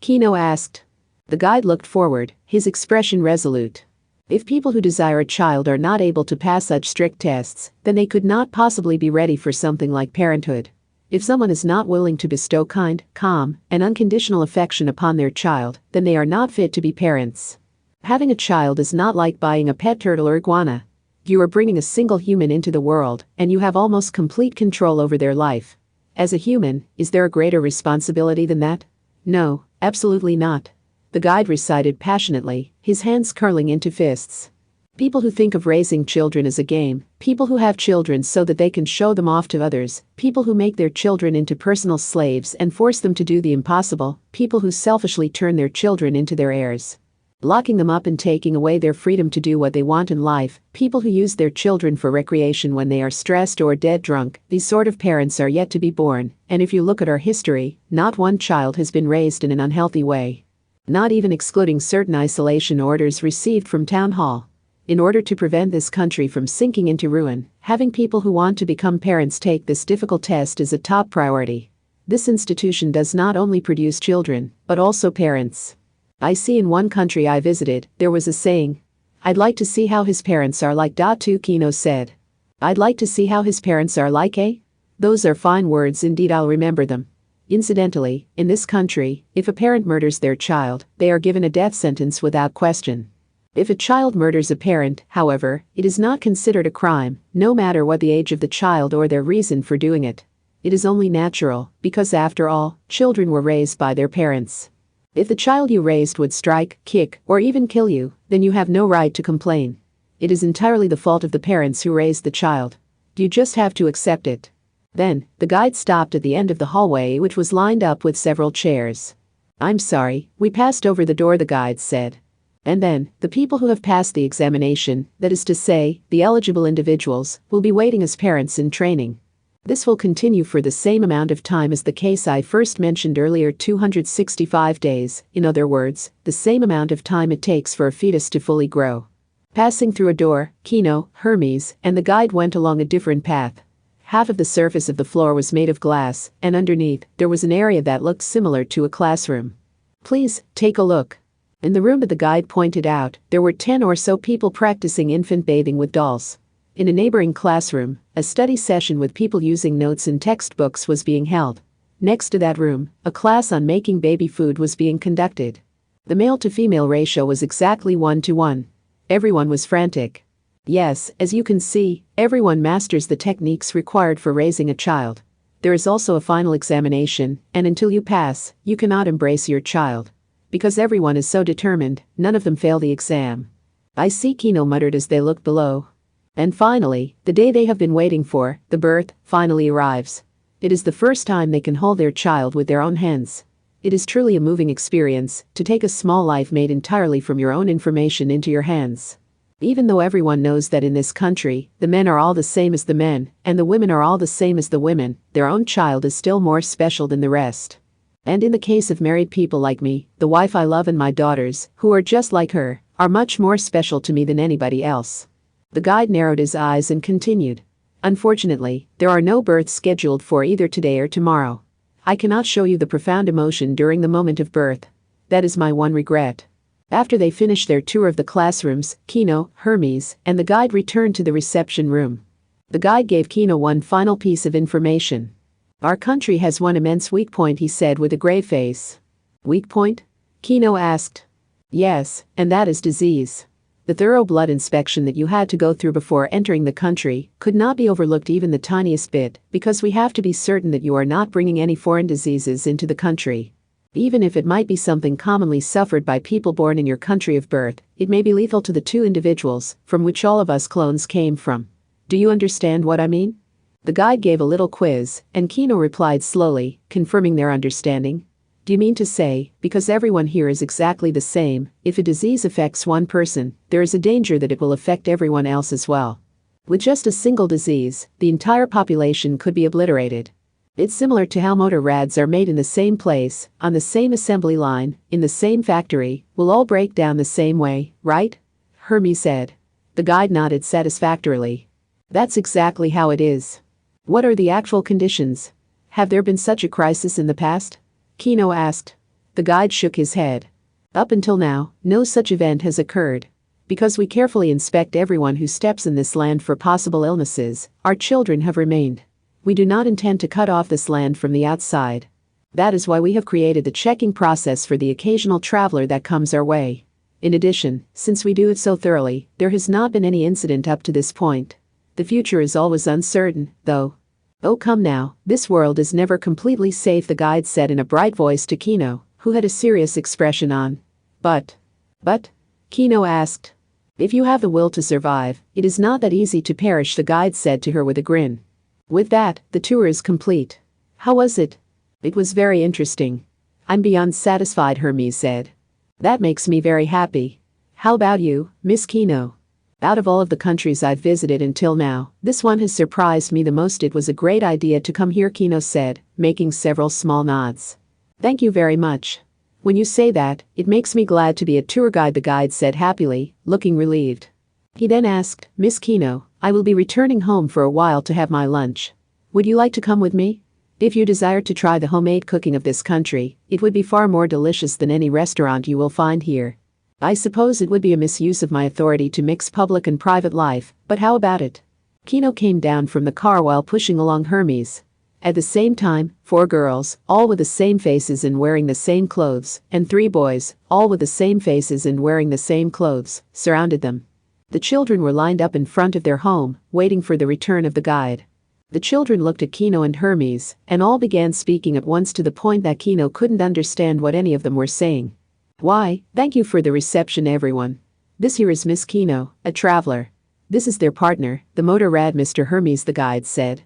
Speaker 1: Kino asked. The guide looked forward, his expression resolute. If people who desire a child are not able to pass such strict tests, then they could not possibly be ready for something like parenthood. If someone is not willing to bestow kind, calm, and unconditional affection upon their child, then they are not fit to be parents. Having a child is not like buying a pet turtle or iguana. You are bringing a single human into the world, and you have almost complete control over their life. As a human, is there a greater responsibility than that? No, absolutely not. The guide recited passionately, his hands curling into fists. People who think of raising children as a game, people who have children so that they can show them off to others, people who make their children into personal slaves and force them to do the impossible, people who selfishly turn their children into their heirs, locking them up and taking away their freedom to do what they want in life, people who use their children for recreation when they are stressed or dead drunk. These sort of parents are yet to be born, and if you look at our history, not one child has been raised in an unhealthy way. Not even excluding certain isolation orders received from town hall. In order to prevent this country from sinking into ruin, having people who want to become parents take this difficult test is a top priority. This institution does not only produce children, but also parents. I see in one country I visited, there was a saying, "I'd like to see how his parents are like." Kino said. "I'd like to see how his parents are like, eh?" Those are fine words indeed, I'll remember them. Incidentally, in this country, if a parent murders their child, they are given a death sentence without question. If a child murders a parent, however, it is not considered a crime, no matter what the age of the child or their reason for doing it. It is only natural, because after all, children were raised by their parents. If the child you raised would strike, kick, or even kill you, then you have no right to complain. It is entirely the fault of the parents who raised the child. You just have to accept it. Then, the guide stopped at the end of the hallway, which was lined up with several chairs. "I'm sorry, we passed over the door," the guide said. And then, the people who have passed the examination, that is to say, the eligible individuals, will be waiting as parents in training. This will continue for the same amount of time as the case I first mentioned earlier, 265 days, in other words, the same amount of time it takes for a fetus to fully grow. Passing through a door, Kino, Hermes, and the guide went along a different path. Half of the surface of the floor was made of glass, and underneath, there was an area that looked similar to a classroom. "Please, take a look." In the room that the guide pointed out, there were 10 or so people practicing infant bathing with dolls. In a neighboring classroom, a study session with people using notes and textbooks was being held. Next to that room, a class on making baby food was being conducted. The male-to-female ratio was exactly 1:1. Everyone was frantic. Yes, as you can see, everyone masters the techniques required for raising a child. There is also a final examination, and until you pass, you cannot embrace your child. Because everyone is so determined, none of them fail the exam. "I see," Kino muttered as they looked below. And finally, the day they have been waiting for, the birth, finally arrives. It is the first time they can hold their child with their own hands. It is truly a moving experience, to take a small life made entirely from your own information into your hands. Even though everyone knows that in this country, the men are all the same as the men, and the women are all the same as the women, their own child is still more special than the rest. And in the case of married people like me, the wife I love and my daughters, who are just like her, are much more special to me than anybody else. The guide narrowed his eyes and continued. "Unfortunately, there are no births scheduled for either today or tomorrow. I cannot show you the profound emotion during the moment of birth. That is my one regret." After they finished their tour of the classrooms, Kino, Hermes, and the guide returned to the reception room. The guide gave Kino one final piece of information. "Our country has one immense weak point," he said with a grave face. "Weak point?" Kino asked. "Yes, and that is disease. The thorough blood inspection that you had to go through before entering the country could not be overlooked even the tiniest bit, because we have to be certain that you are not bringing any foreign diseases into the country. Even if it might be something commonly suffered by people born in your country of birth, it may be lethal to the two individuals from which all of us clones came from. Do you understand what I mean?" The guide gave a little quiz, and Kino replied slowly, confirming their understanding. "Do you mean to say, because everyone here is exactly the same, if a disease affects one person, there is a danger that it will affect everyone else as well? With just a single disease, the entire population could be obliterated. It's similar to how motor rads are made in the same place, on the same assembly line, in the same factory, will all break down the same way, right?" Hermes said. The guide nodded satisfactorily. "That's exactly how it is." "What are the actual conditions? Have there been such a crisis in the past?" Kino asked. The guide shook his head. "Up until now, no such event has occurred. Because we carefully inspect everyone who steps in this land for possible illnesses, our children have remained. We do not intend to cut off this land from the outside. That is why we have created the checking process for the occasional traveler that comes our way. In addition, since we do it so thoroughly, there has not been any incident up to this point. The future is always uncertain, though. Oh come now, this world is never completely safe, the guide said in a bright voice to Kino, who had a serious expression on. But, Kino asked. If you have the will to survive, it is not that easy to perish, the guide said to her with a grin. With that, the tour is complete. How was it? It was very interesting. I'm beyond satisfied, Hermes said. That makes me very happy. How about you, Miss Kino? Out of all of the countries I've visited until now, this one has surprised me the most. It was a great idea to come here, Kino said, making several small nods. Thank you very much. When you say that, it makes me glad to be a tour guide, the guide said happily, looking relieved. He then asked, Miss Kino, I will be returning home for a while to have my lunch. Would you like to come with me? If you desire to try the homemade cooking of this country, it would be far more delicious than any restaurant you will find here. I suppose it would be a misuse of my authority to mix public and private life, but how about it? Kino came down from the car while pushing along Hermes. At the same time, 4 girls, all with the same faces and wearing the same clothes, and 3 boys, all with the same faces and wearing the same clothes, surrounded them. The children were lined up in front of their home, waiting for the return of the guide. The children looked at Kino and Hermes, and all began speaking at once to the point that Kino couldn't understand what any of them were saying. Why, thank you for the reception, everyone. This here is Miss Kino, a traveler. This is their partner, the motor rad Mr. Hermes, the guide said.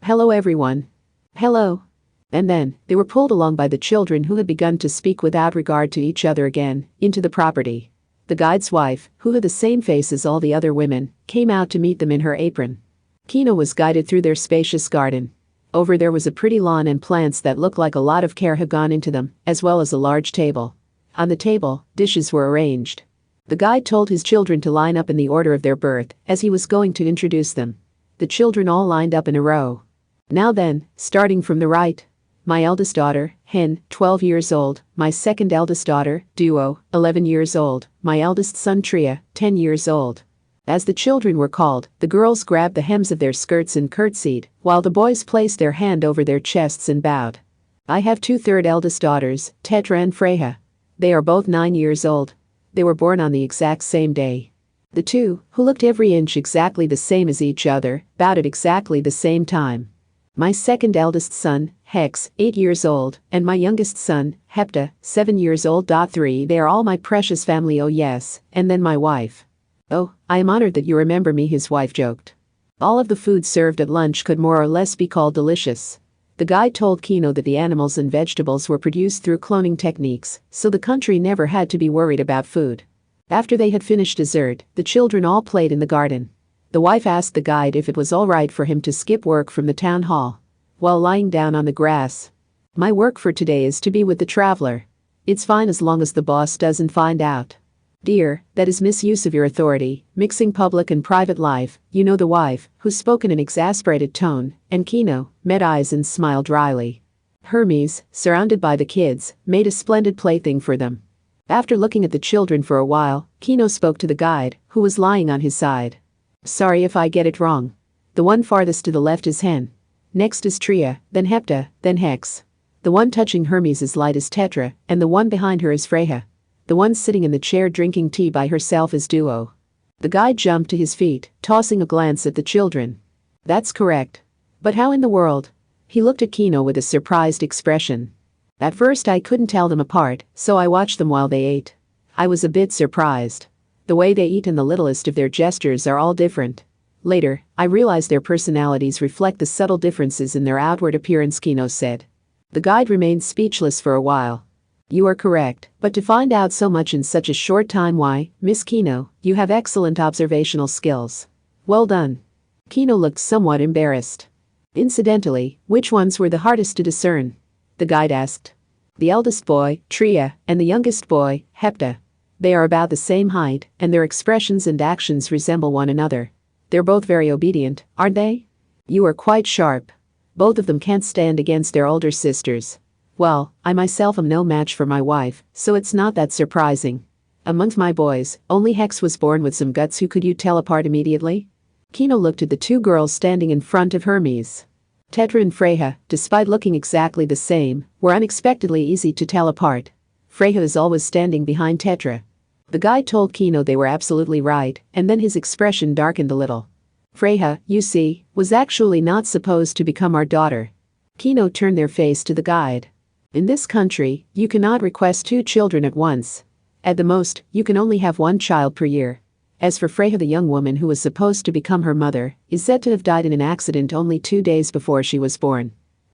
Speaker 1: Hello everyone. Hello. And then, they were pulled along by the children who had begun to speak without regard to each other again, into the property. The guide's wife, who had the same face as all the other women, came out to meet them in her apron. Kino was guided through their spacious garden. Over there was a pretty lawn and plants that looked like a lot of care had gone into them, as well as a large table. On the table, dishes were arranged. The guide told his children to line up in the order of their birth, as he was going to introduce them. The children all lined up in a row. Now then, starting from the right. My eldest daughter, Hen, 12 years old, my second eldest daughter, Duo, 11 years old, my eldest son Tria, 10 years old. As the children were called, the girls grabbed the hems of their skirts and curtsied, while the boys placed their hand over their chests and bowed. I have 2 third eldest daughters, Tetra and Freya. They are both 9 years old. They were born on the exact same day. The 2, who looked every inch exactly the same as each other, bowed at exactly the same time. My second eldest son, Hex, 8 years old, and my youngest son, Hepta, 7 years old. 3 They are all my precious family, oh yes, and then my wife. Oh, I am honored that you remember me, his wife joked. All of the food served at lunch could more or less be called delicious. The guide told Kino that the animals and vegetables were produced through cloning techniques, so the country never had to be worried about food. After they had finished dessert, the children all played in the garden. The wife asked the guide if it was all right for him to skip work from the town hall. While lying down on the grass. My work for today is to be with the traveler. It's fine as long as the boss doesn't find out. Dear, that is misuse of your authority, mixing public and private life, you know, the wife, who spoke in an exasperated tone, and Kino, met eyes and smiled dryly. Hermes, surrounded by the kids, made a splendid plaything for them. After looking at the children for a while, Kino spoke to the guide, who was lying on his side. Sorry if I get it wrong. The one farthest to the left is Hen. Next is Tria, then Hepta, then Hex. The one touching Hermes' light is Tetra, and the one behind her is Freya. The one sitting in the chair drinking tea by herself is Duo. The guide jumped to his feet, tossing a glance at the children. That's correct. But how in the world? He looked at Kino with a surprised expression. At first I couldn't tell them apart, so I watched them while they ate. I was a bit surprised. The way they eat and the littlest of their gestures are all different. Later, I realized their personalities reflect the subtle differences in their outward appearance, Kino said. The guide remained speechless for a while. You are correct, but to find out so much in such a short time, why, Miss Kino, you have excellent observational skills. Well done. Kino looked somewhat embarrassed. Incidentally, which ones were the hardest to discern? The guide asked. The eldest boy, Tria, and the youngest boy, Hepta. They are about the same height, and their expressions and actions resemble one another. They're both very obedient, aren't they? You are quite sharp. Both of them can't stand against their older sisters. Well, I myself am no match for my wife, so it's not that surprising. Amongst my boys, only Hex was born with some guts. Who could you tell apart immediately? Kino looked at the 2 girls standing in front of Hermes. Tetra and Freyja, despite looking exactly the same, were unexpectedly easy to tell apart. Freyja is always standing behind Tetra. The guide told Kino they were absolutely right, and then his expression darkened a little. Freyja, you see, was actually not supposed to become our daughter. Kino turned their face to the guide. In this country, you cannot request 2 children at once. At the most, you can only have 1 child per year. As for Freyja, the young woman who was supposed to become her mother, is said to have died in an accident only 2 days before she was born.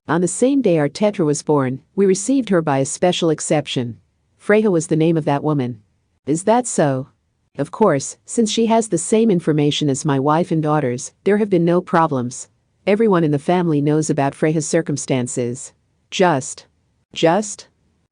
Speaker 1: On the same day our Tetra was born, we received her by a special exception. Freyja was the name of that woman. Is that so? Of course, since she has the same information as my wife and daughters, there have been no problems. Everyone in the family knows about Freyja's circumstances. Just.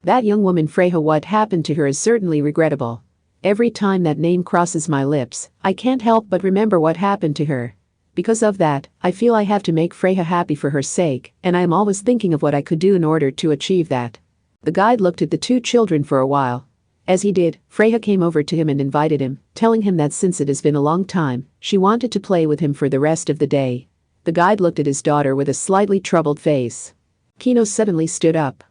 Speaker 1: That young woman Freyja, what happened to her is certainly regrettable. Every time that name crosses my lips, I can't help but remember what happened to her. Because of that, I feel I have to make Freyja happy for her sake, and I am always thinking of what I could do in order to achieve that. The guide looked at the 2 children for a while. As he did, Freyja came over to him and invited him, telling him that since it has been a long time, she wanted to play with him for the rest of the day. The guide looked at his daughter with a slightly troubled face. Kino suddenly stood up.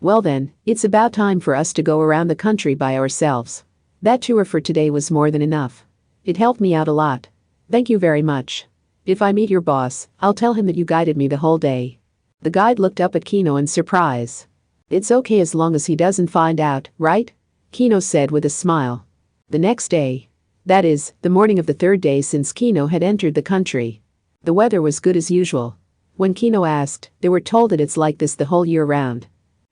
Speaker 1: Well then, it's about time for us to go around the country by ourselves. That tour for today was more than enough. It helped me out a lot. Thank you very much. If I meet your boss, I'll tell him that you guided me the whole day. The guide looked up at Kino in surprise. It's okay as long as he doesn't find out, right? Kino said with a smile. The next day. That is, the morning of the 3rd day since Kino had entered the country. The weather was good as usual. When Kino asked, they were told that it's like this the whole year round.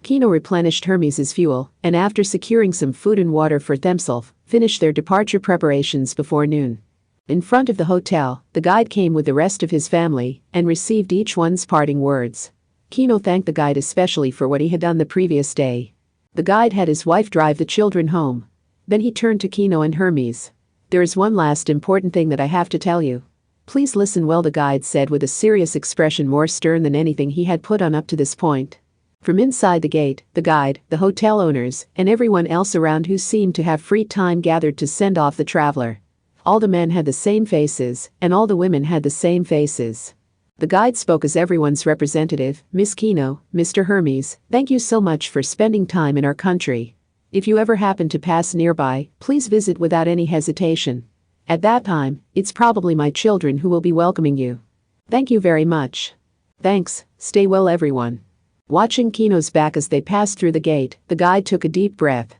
Speaker 1: Kino replenished Hermes' fuel, and after securing some food and water for themselves, finished their departure preparations before noon. In front of the hotel, the guide came with the rest of his family and received each one's parting words. Kino thanked the guide especially for what he had done the previous day. The guide had his wife drive the children home. Then he turned to Kino and Hermes. There is one last important thing that I have to tell you. Please listen well, the guide said with a serious expression more stern than anything he had put on up to this point. From inside the gate, the guide, the hotel owners, and everyone else around who seemed to have free time gathered to send off the traveler. All the men had the same faces, and all the women had the same faces. The guide spoke as everyone's representative. Miss Kino, Mr. Hermes, thank you so much for spending time in our country. If you ever happen to pass nearby, please visit without any hesitation. At that time, it's probably my children who will be welcoming you. Thank you very much. Thanks, stay well everyone. Watching Kino's back as they passed through the gate, the guide took a deep breath.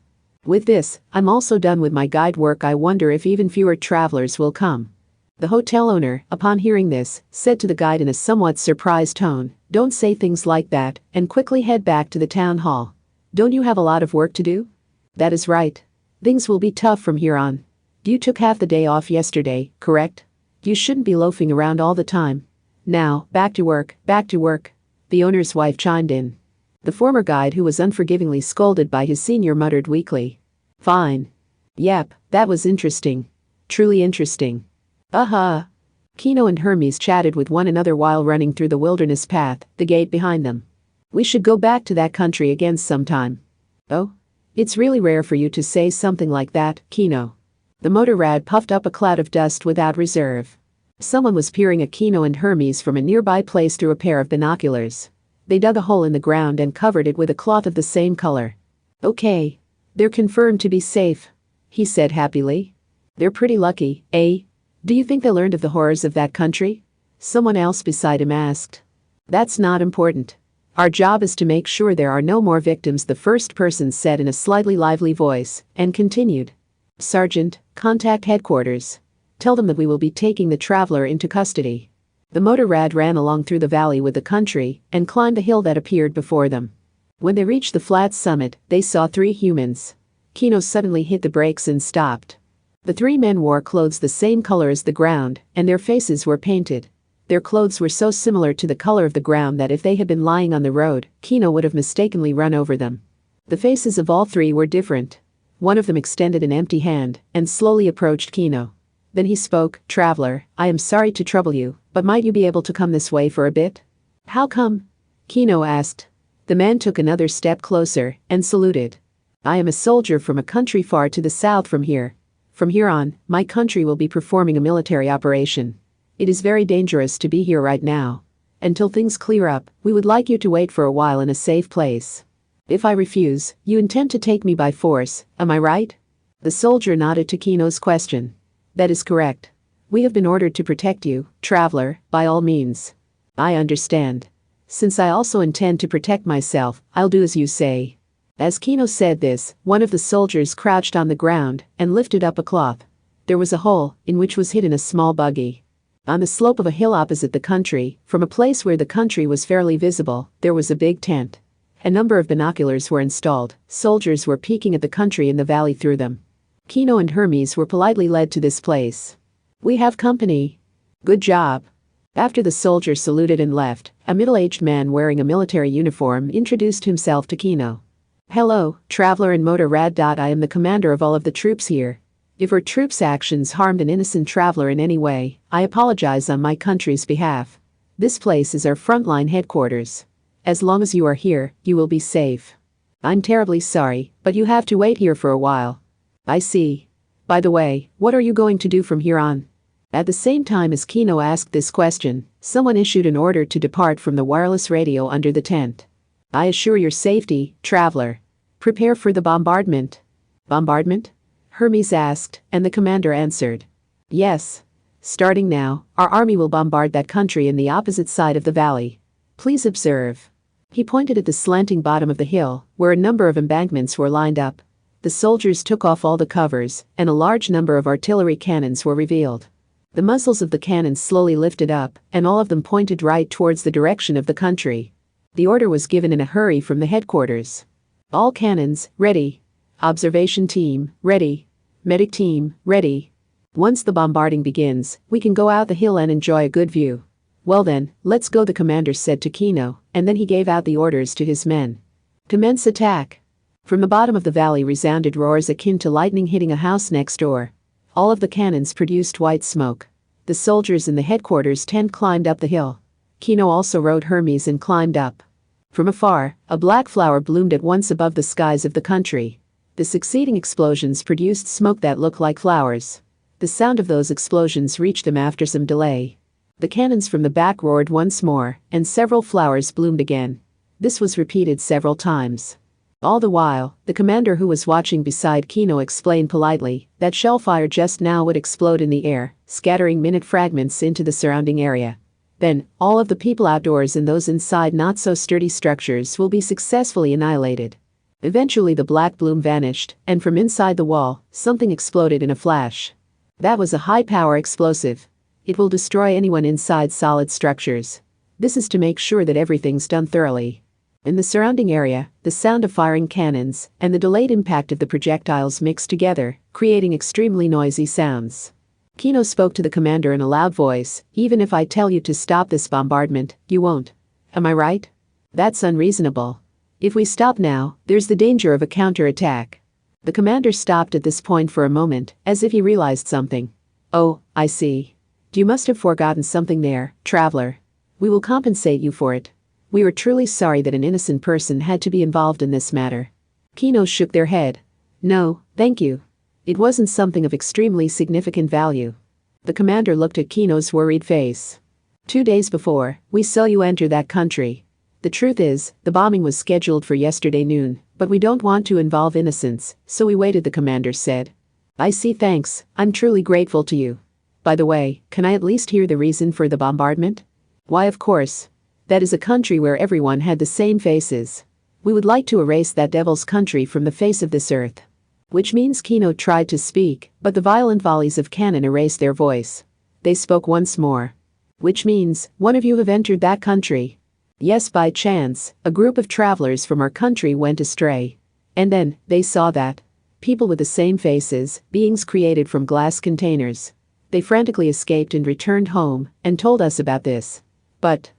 Speaker 1: With this, I'm also done with my guide work. I wonder if even fewer travelers will come. The hotel owner, upon hearing this, said to the guide in a somewhat surprised tone, don't say things like that, and quickly head back to the town hall. Don't you have a lot of work to do? That is right. Things will be tough from here on. You took half the day off yesterday, correct? You shouldn't be loafing around all the time. Now, back to work, the owner's wife chimed in. The former guide, who was unforgivingly scolded by his senior, muttered weakly. Fine. Yep, that was interesting. Truly interesting. Kino and Hermes chatted with one another while running through the wilderness path, the gate behind them. We should go back to that country again sometime. Oh? It's really rare for you to say something like that, Kino. The motorrad puffed up a cloud of dust without reserve. Someone was peering at Kino and Hermes from a nearby place through a pair of binoculars. They dug a hole in the ground and covered it with a cloth of the same color. Okay. They're confirmed to be safe, he said happily. They're pretty lucky, eh? Do you think they learned of the horrors of that country? Someone else beside him asked. That's not important. Our job is to make sure there are no more victims, the first person said in a slightly lively voice, and continued. Sergeant, contact headquarters. Tell them that we will be taking the traveler into custody. The motorrad ran along through the valley with the country and climbed a hill that appeared before them. When they reached the flat summit, they saw 3 humans. Kino suddenly hit the brakes and stopped. The 3 men wore clothes the same color as the ground, and their faces were painted. Their clothes were so similar to the color of the ground that if they had been lying on the road, Kino would have mistakenly run over them. The faces of all 3 were different. One of them extended an empty hand and slowly approached Kino. Then he spoke. Traveler, I am sorry to trouble you, but might you be able to come this way for a bit? How come? Kino asked. The man took another step closer and saluted. I am a soldier from a country far to the south from here. From here on, my country will be performing a military operation. It is very dangerous to be here right now. Until things clear up, we would like you to wait for a while in a safe place. If I refuse, you intend to take me by force, am I right? The soldier nodded to Kino's question. That is correct. We have been ordered to protect you, traveler, by all means. I understand. Since I also intend to protect myself, I'll do as you say. As Kino said this, one of the soldiers crouched on the ground and lifted up a cloth. There was a hole, in which was hidden a small buggy. On the slope of a hill opposite the country, from a place where the country was fairly visible, there was a big tent. A number of binoculars were installed, soldiers were peeking at the country in the valley through them. Kino and Hermes were politely led to this place. We have company. Good job. After the soldier saluted and left, a middle-aged man wearing a military uniform introduced himself to Kino. Hello, traveler and motor rad. I am the commander of all of the troops here. If our troops' actions harmed an innocent traveler in any way, I apologize on my country's behalf. This place is our frontline headquarters. As long as you are here, you will be safe. I'm terribly sorry, but you have to wait here for a while. I see. By the way, what are you going to do from here on? At the same time as Kino asked this question, someone issued an order to depart from the wireless radio under the tent. I assure your safety, traveler. Prepare for the bombardment. Bombardment? Hermes asked, and the commander answered. Yes. Starting now, our army will bombard that country in the opposite side of the valley. Please observe. He pointed at the slanting bottom of the hill, where a number of embankments were lined up. The soldiers took off all the covers, and a large number of artillery cannons were revealed. The muzzles of the cannons slowly lifted up, and all of them pointed right towards the direction of the country. The order was given in a hurry from the headquarters. All cannons, ready. Observation team, ready. Medic team, ready. Once the bombarding begins, we can go out the hill and enjoy a good view. Well then, let's go, the commander said to Kino, and then he gave out the orders to his men. Commence attack. From the bottom of the valley resounded roars akin to lightning hitting a house next door. All of the cannons produced white smoke. The soldiers in the headquarters tent climbed up the hill. Kino also rode Hermes and climbed up. From afar, a black flower bloomed at once above the skies of the country. The succeeding explosions produced smoke that looked like flowers. The sound of those explosions reached them after some delay. The cannons from the back roared once more, and several flowers bloomed again. This was repeated several times. All the while, the commander who was watching beside Kino explained politely that shellfire just now would explode in the air, scattering minute fragments into the surrounding area. Then, all of the people outdoors and those inside not-so-sturdy structures will be successfully annihilated. Eventually the black bloom vanished, and from inside the wall, something exploded in a flash. That was a high-power explosive. It will destroy anyone inside solid structures. This is to make sure that everything's done thoroughly. In the surrounding area, the sound of firing cannons and the delayed impact of the projectiles mixed together, creating extremely noisy sounds. Kino spoke to the commander in a loud voice. Even if I tell you to stop this bombardment, you won't. Am I right? That's unreasonable. If we stop now, there's the danger of a counterattack. The commander stopped at this point for a moment, as if he realized something. Oh, I see. You must have forgotten something there, traveler. We will compensate you for it. We are truly sorry that an innocent person had to be involved in this matter. Kino shook their head. No, thank you. It wasn't something of extremely significant value. The commander looked at Kino's worried face. 2 days before, we saw you enter that country. The truth is, the bombing was scheduled for yesterday noon, but we don't want to involve innocents, so we waited, the commander said. I see, thanks, I'm truly grateful to you. By the way, can I at least hear the reason for the bombardment? Why, of course. That is a country where everyone had the same faces. We would like to erase that devil's country from the face of this earth. Which means Kino tried to speak, but the violent volleys of cannon erased their voice. They spoke once more. Which means, one of you have entered that country. Yes, by chance, a group of travelers from our country went astray. And then, they saw that. People with the same faces, beings created from glass containers. They frantically escaped and returned home, and told us about this. But,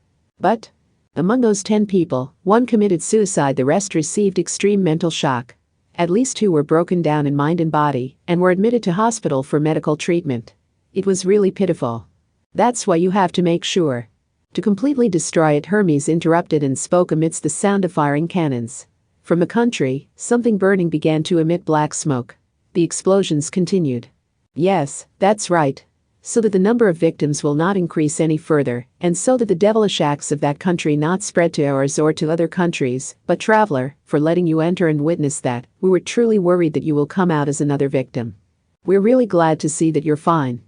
Speaker 1: among those 10 people, 1 committed suicide, the rest received extreme mental shock. At least 2 were broken down in mind and body, and were admitted to hospital for medical treatment. It was really pitiful. That's why you have to make sure. To completely destroy it, Hermes interrupted and spoke amidst the sound of firing cannons. From the country, something burning began to emit black smoke. The explosions continued. Yes, that's right. so that the number of victims will not increase any further, and so that the devilish acts of that country not spread to ours or to other countries, but traveler, for letting you enter and witness that, we were truly worried that you will come out as another victim. We're really glad to see that you're fine."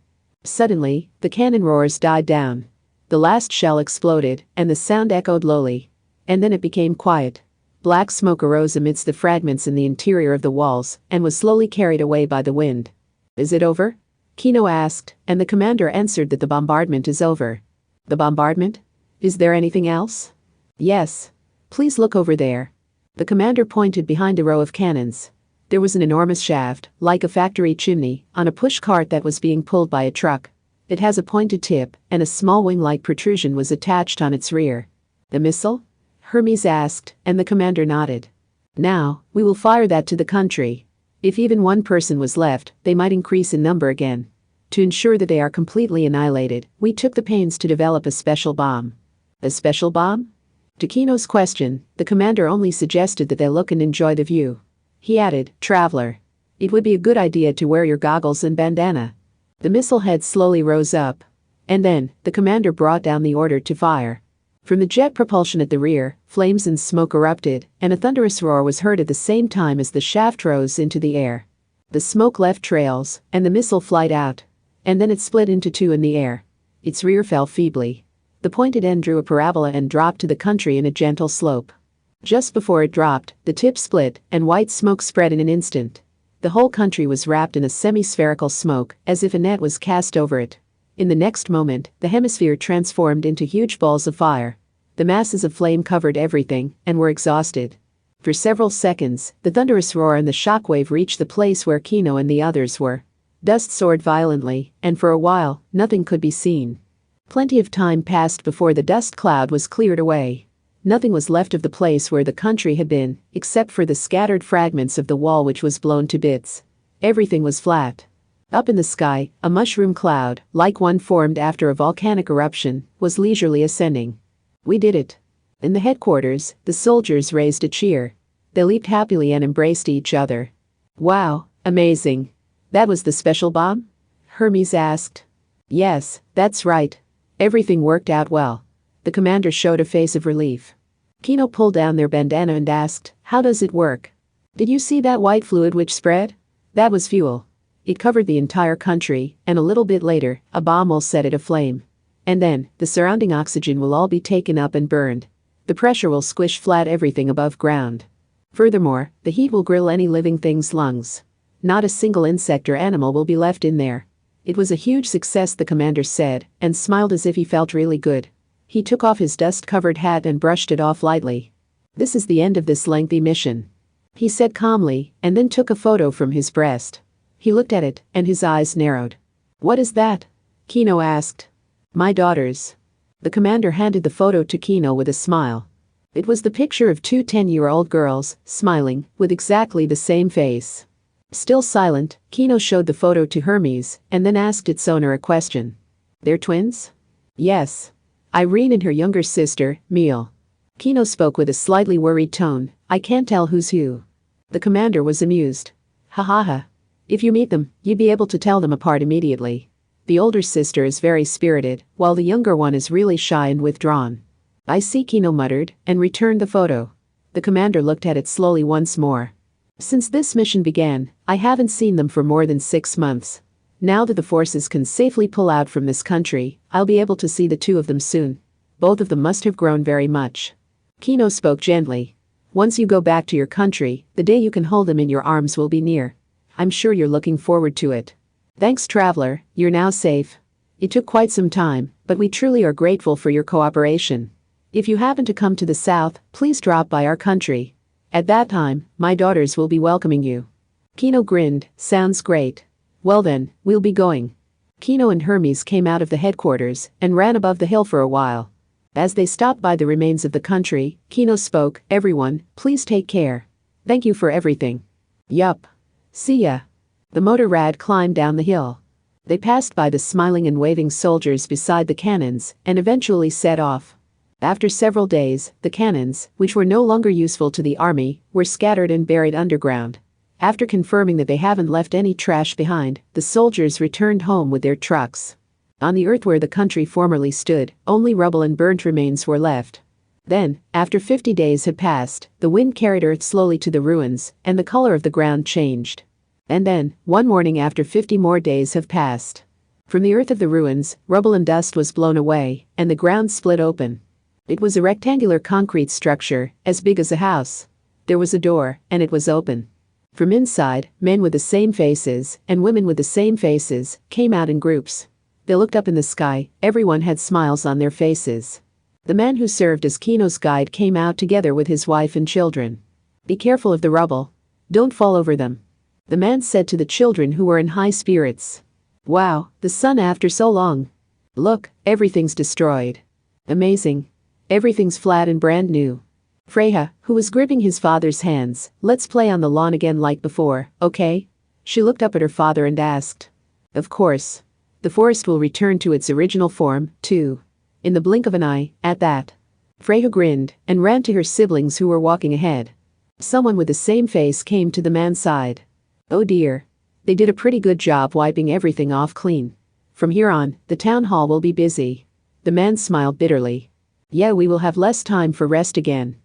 Speaker 1: Suddenly, the cannon roars died down. The last shell exploded, and the sound echoed lowly. And then it became quiet. Black smoke arose amidst the fragments in the interior of the walls, and was slowly carried away by the wind. "Is it over?" Kino asked, and the commander answered that the bombardment is over. "The bombardment? Is there anything else?" "Yes. Please look over there." The commander pointed behind a row of cannons. There was an enormous shaft, like a factory chimney, on a push cart that was being pulled by a truck. It has a pointed tip, and a small wing-like protrusion was attached on its rear. "The missile?" Hermes asked, and the commander nodded. "Now, we will fire that to the country. If even one person was left, they might increase in number again. To ensure that they are completely annihilated, we took the pains to develop a special bomb." "A special bomb?" To Kino's question, the commander only suggested that they look and enjoy the view. He added, "Traveler, it would be a good idea to wear your goggles and bandana." The missile head slowly rose up. And then, the commander brought down the order to fire. From the jet propulsion at the rear, flames and smoke erupted, and a thunderous roar was heard at the same time as the shaft rose into the air. The smoke left trails, and the missile flight out. And then it split into two in the air. Its rear fell feebly. The pointed end drew a parabola and dropped to the country in a gentle slope. Just before it dropped, the tip split, and white smoke spread in an instant. The whole country was wrapped in a semi-spherical smoke, as if a net was cast over it. In the next moment, the hemisphere transformed into huge balls of fire. The masses of flame covered everything, and were exhausted. For several seconds, the thunderous roar and the shockwave reached the place where Kino and the others were. Dust soared violently, and for a while, nothing could be seen. Plenty of time passed before the dust cloud was cleared away. Nothing was left of the place where the country had been, except for the scattered fragments of the wall which was blown to bits. Everything was flat. Up in the sky, a mushroom cloud, like one formed after a volcanic eruption, was leisurely ascending. "We did it." In the headquarters, the soldiers raised a cheer. They leaped happily and embraced each other. "Wow, amazing. That was the special bomb?" Hermes asked. "Yes, that's right. Everything worked out well." The commander showed a face of relief. Kino pulled down their bandana and asked, "How does it work?" "Did you see that white fluid which spread? That was fuel. It covered the entire country, and a little bit later, a bomb will set it aflame. And then, the surrounding oxygen will all be taken up and burned. The pressure will squish flat everything above ground. Furthermore, the heat will grill any living thing's lungs. Not a single insect or animal will be left in there." It was a huge success, the commander said, and smiled as if he felt really good. He took off his dust-covered hat and brushed it off lightly. "This is the end of this lengthy mission," he said calmly, and then took a photo from his breast. He looked at it, and his eyes narrowed. "What is that?" Kino asked. "My daughters." The commander handed the photo to Kino with a smile. It was the picture of two 10-year-old girls, smiling, with exactly the same face. Still silent, Kino showed the photo to Hermes, and then asked its owner a question. "They're twins?" "Yes. Irene and her younger sister, Micheal." Kino spoke with a slightly worried tone. "I can't tell who's who." The commander was amused. "Ha ha ha. If you meet them, you'd be able to tell them apart immediately. The older sister is very spirited, while the younger one is really shy and withdrawn." "I see," Kino muttered, and returned the photo. The commander looked at it slowly once more. "Since this mission began, I haven't seen them for more than 6 months. Now that the forces can safely pull out from this country, I'll be able to see the two of them soon. Both of them must have grown very much." Kino spoke gently. "Once you go back to your country, the day you can hold them in your arms will be near. I'm sure you're looking forward to it. Thanks, traveler, you're now safe. It took quite some time, but we truly are grateful for your cooperation. If you happen to come to the south, please drop by our country. At that time, my daughters will be welcoming you." Kino grinned. "Sounds great. Well then, we'll be going." Kino and Hermes came out of the headquarters and ran above the hill for a while. As they stopped by the remains of the country, Kino spoke, "Everyone, please take care. Thank you for everything." "Yup. See ya." The motor rad climbed down the hill. They passed by the smiling and waving soldiers beside the cannons and eventually set off. After several days, the cannons, which were no longer useful to the army, were scattered and buried underground. After confirming that they haven't left any trash behind, the soldiers returned home with their trucks. On the earth where the country formerly stood, only rubble and burnt remains were left. Then, after 50 days had passed, the wind carried earth slowly to the ruins, and the color of the ground changed. And then, one morning after 50 more days have passed. From the earth of the ruins, rubble and dust was blown away, and the ground split open. It was a rectangular concrete structure, as big as a house. There was a door, and it was open. From inside, men with the same faces, and women with the same faces, came out in groups. They looked up in the sky, everyone had smiles on their faces. The man who served as Kino's guide came out together with his wife and children. Be careful of the rubble. Don't fall over them. The man said to the children who were in high spirits. Wow, the sun after so long. Look, everything's destroyed. Amazing. Everything's flat and brand new. Freya, who was gripping his father's hands, let's play on the lawn again like before, okay? She looked up at her father and asked. Of course. The forest will return to its original form, too. In the blink of an eye, at that. Freya grinned and ran to her siblings who were walking ahead. Someone with the same face came to the man's side. Oh dear. They did a pretty good job wiping everything off clean. From here on, the town hall will be busy. The man smiled bitterly. Yeah, we will have less time for rest again.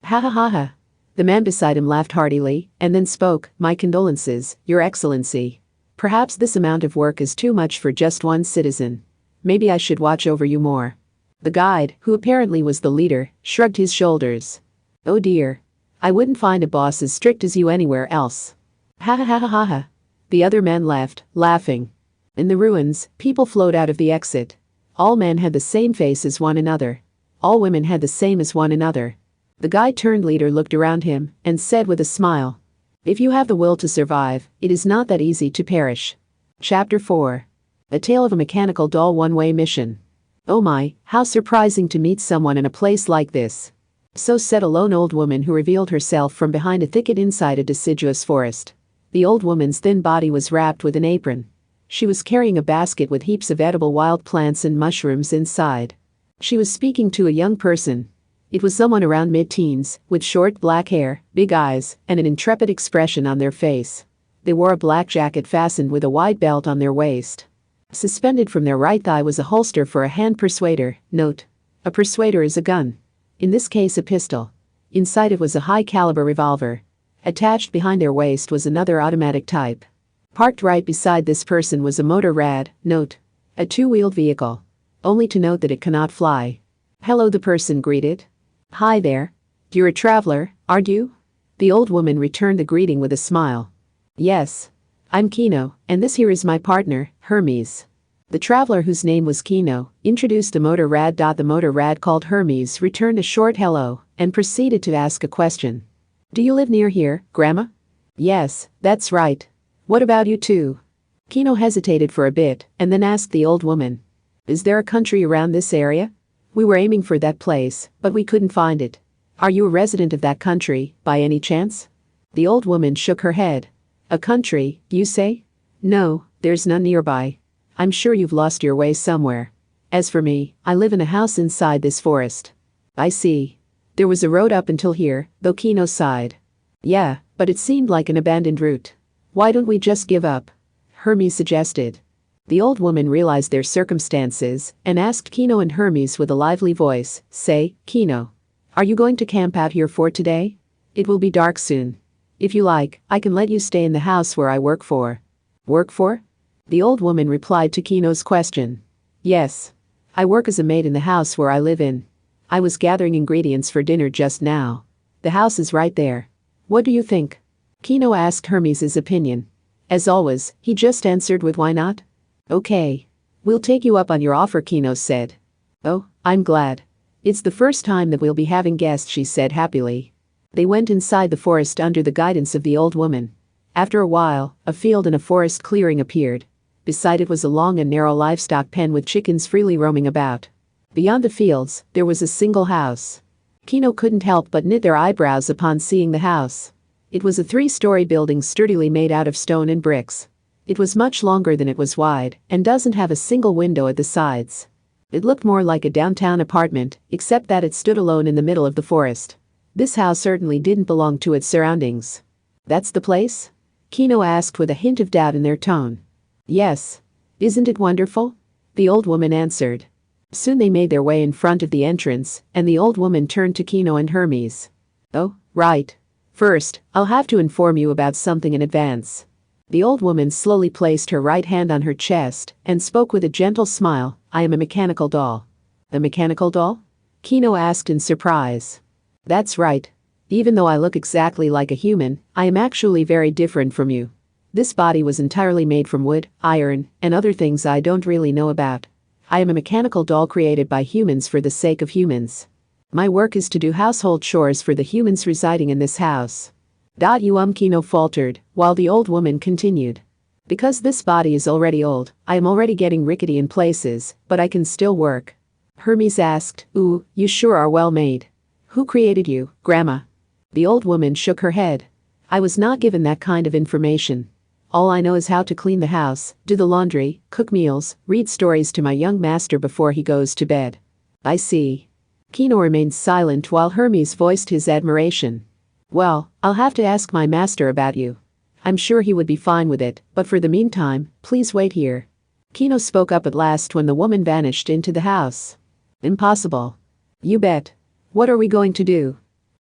Speaker 1: Ha ha ha ha. The man beside him laughed heartily, and then spoke, my condolences, Your Excellency. Perhaps this amount of work is too much for just one citizen. Maybe I should watch over you more. The guide, who apparently was the leader, shrugged his shoulders. Oh dear. I wouldn't find a boss as strict as you anywhere else. Ha ha ha ha ha ha. The other man laughed, laughing. In the ruins, people flowed out of the exit. All men had the same face as one another. All women had the same as one another. The guide-turned leader looked around him and said with a smile. If you have the will to survive, it is not that easy to perish. Chapter 4. A Tale of a Mechanical Doll One-Way Mission. Oh my, how surprising to meet someone in a place like this. So said a lone old woman who revealed herself from behind a thicket inside a deciduous forest. The old woman's thin body was wrapped with an apron. She was carrying a basket with heaps of edible wild plants and mushrooms inside. She was speaking to a young person. It was someone around mid-teens, with short black hair, big eyes, and an intrepid expression on their face. They wore a black jacket fastened with a wide belt on their waist. Suspended from their right thigh was a holster for a hand persuader. Note: a persuader is a gun. In this case a pistol. Inside it was a high-caliber revolver. Attached behind their waist was another automatic type. Parked right beside this person was a motor rad. Note: a two-wheeled vehicle. Only to note that it cannot fly. Hello, the person greeted. Hi there. You're a traveler, aren't you? The old woman returned the greeting with a smile. Yes. I'm Kino, and this here is my partner, Hermes. The traveler, whose name was Kino, introduced the motor rad. The motor rad, called Hermes, returned a short hello and proceeded to ask a question. Do you live near here, Grandma? Yes, that's right. What about you two? Kino hesitated for a bit and then asked the old woman. Is there a country around this area? We were aiming for that place, but we couldn't find it. Are you a resident of that country, by any chance? The old woman shook her head. A country, you say? No, there's none nearby. I'm sure you've lost your way somewhere. As for me, I live in a house inside this forest. I see. There was a road up until here, though Kino sighed. Yeah, but it seemed like an abandoned route. Why don't we just give up? Hermes suggested. The old woman realized their circumstances and asked Kino and Hermes with a lively voice, Say, Kino, are you going to camp out here for today? It will be dark soon. If you like, I can let you stay in the house where I work for. Work for? The old woman replied to Kino's question. Yes. I work as a maid in the house where I live in. I was gathering ingredients for dinner just now. The house is right there. What do you think? Kino asked Hermes' opinion. As always, he just answered with why not? Okay. We'll take you up on your offer, Kino said. Oh, I'm glad. It's the first time that we'll be having guests, she said happily. They went inside the forest under the guidance of the old woman. After a while, a field and a forest clearing appeared. Beside it was a long and narrow livestock pen with chickens freely roaming about. Beyond the fields, there was a single house. Kino couldn't help but knit their eyebrows upon seeing the house. It was a 3-story building sturdily made out of stone and bricks. It was much longer than it was wide, and doesn't have a single window at the sides. It looked more like a downtown apartment, except that it stood alone in the middle of the forest. This house certainly didn't belong to its surroundings. That's the place? Kino asked with a hint of doubt in their tone. Yes. Isn't it wonderful? the old woman answered. Soon they made their way in front of the entrance, and the old woman turned to Kino and Hermes. Oh, right. First, I'll have to inform you about something in advance. The old woman slowly placed her right hand on her chest and spoke with a gentle smile. I am a mechanical doll. A mechanical doll? Kino asked in surprise. That's right. Even though I look exactly like a human, I am actually very different from you. This body was entirely made from wood, iron, and other things I don't really know about. I am a mechanical doll created by humans for the sake of humans. My work is to do household chores for the humans residing in this house. Kino faltered, while the old woman continued. Because this body is already old, I am already getting rickety in places, but I can still work. Hermes asked, Ooh, you sure are well made. Who created you, Grandma? The old woman shook her head. I was not given that kind of information. All I know is how to clean the house, do the laundry, cook meals, read stories to my young master before he goes to bed. I see. Kino remained silent while Hermes voiced his admiration. Well, I'll have to ask my master about you. I'm sure he would be fine with it, but for the meantime, please wait here. Kino spoke up at last when the woman vanished into the house. Impossible. You bet. What are we going to do?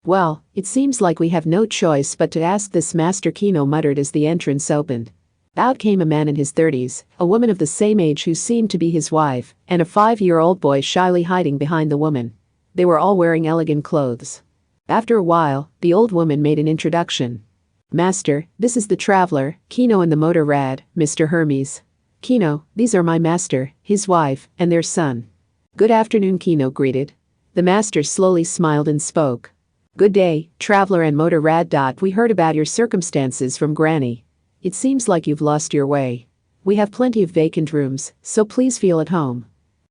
Speaker 1: Well, it seems like we have no choice but to ask this master, Kino muttered as the entrance opened. Out came a man in his 30s, a woman of the same age who seemed to be his wife, and a 5-year-old boy shyly hiding behind the woman. They were all wearing elegant clothes. After a while, the old woman made an introduction. Master, this is the traveler, Kino and the motor rad, Mr. Hermes. Kino, these are my master, his wife, and their son. Good afternoon, Kino greeted. The master slowly smiled and spoke. Good day, traveler and motor rad. We heard about your circumstances from Granny. It seems like you've lost your way. We have plenty of vacant rooms, so please feel at home.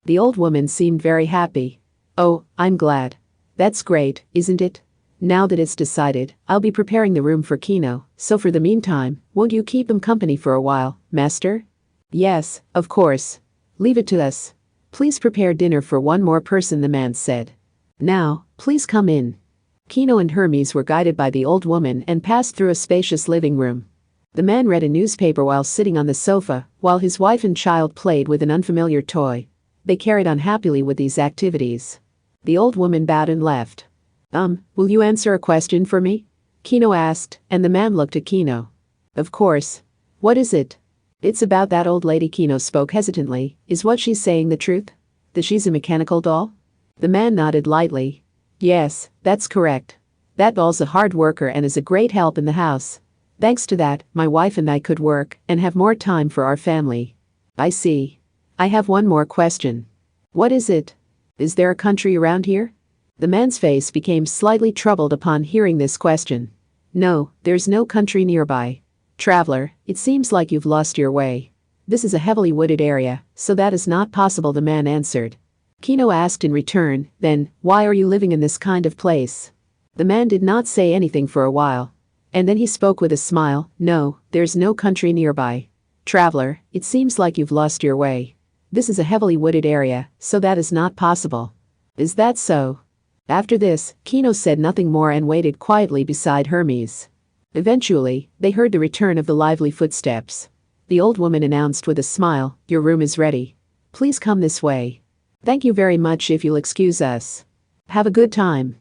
Speaker 1: The old woman seemed very happy. Oh, I'm glad. That's great, isn't it? Now that it's decided, I'll be preparing the room for Kino, so for the meantime, won't you keep him company for a while, master? Yes, of course. Leave it to us. Please prepare dinner for one more person, the man said. Now, please come in. Kino and Hermes were guided by the old woman and passed through a spacious living room. The man read a newspaper while sitting on the sofa, while his wife and child played with an unfamiliar toy. They carried on happily with these activities. The old woman bowed and left. Will you answer a question for me? Kino asked, and the man looked at Kino. Of course. What is it? It's about that old lady, Kino spoke hesitantly. Is what she's saying the truth? That she's a mechanical doll? The man nodded lightly. Yes, that's correct. That doll's a hard worker and is a great help in the house. Thanks to that, my wife and I could work and have more time for our family. I see. I have one more question. What is it? Is there a country around here? The man's face became slightly troubled upon hearing this question. No, there's no country nearby. Traveler, it seems like you've lost your way. This is a heavily wooded area, so that is not possible, the man answered. Kino asked in return, then, why are you living in this kind of place? The man did not say anything for a while. And then he spoke with a smile, no, there's no country nearby. Traveler, it seems like you've lost your way. This is a heavily wooded area, so that is not possible. Is that so? After this, Kino said nothing more and waited quietly beside Hermes. Eventually, they heard the return of the lively footsteps. The old woman announced with a smile, your room is ready. Please come this way. Thank you very much, if you'll excuse us. Have a good time.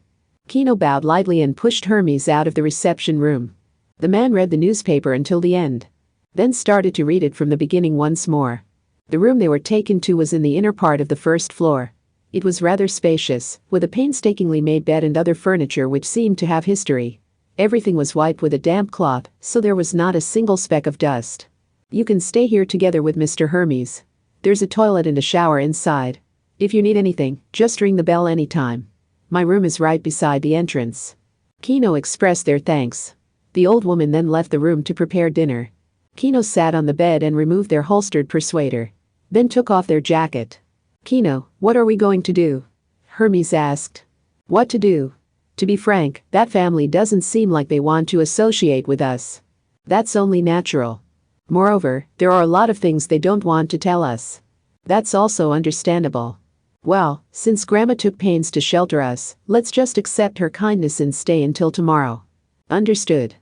Speaker 1: Kino bowed lightly and pushed Hermes out of the reception room. The man read the newspaper until the end. Then started to read it from the beginning once more. The room they were taken to was in the inner part of the first floor. It was rather spacious, with a painstakingly made bed and other furniture which seemed to have history. Everything was wiped with a damp cloth, so there was not a single speck of dust. You can stay here together with Mr. Hermes. There's a toilet and a shower inside. If you need anything, just ring the bell anytime. My room is right beside the entrance. Kino expressed their thanks. The old woman then left the room to prepare dinner. Kino sat on the bed and removed their holstered persuader. Then took off their jacket. Kino, what are we going to do? Hermes asked. What to do? To be frank, that family doesn't seem like they want to associate with us. That's only natural. Moreover, there are a lot of things they don't want to tell us. That's also understandable. Well, since Grandma took pains to shelter us, let's just accept her kindness and stay until tomorrow. Understood.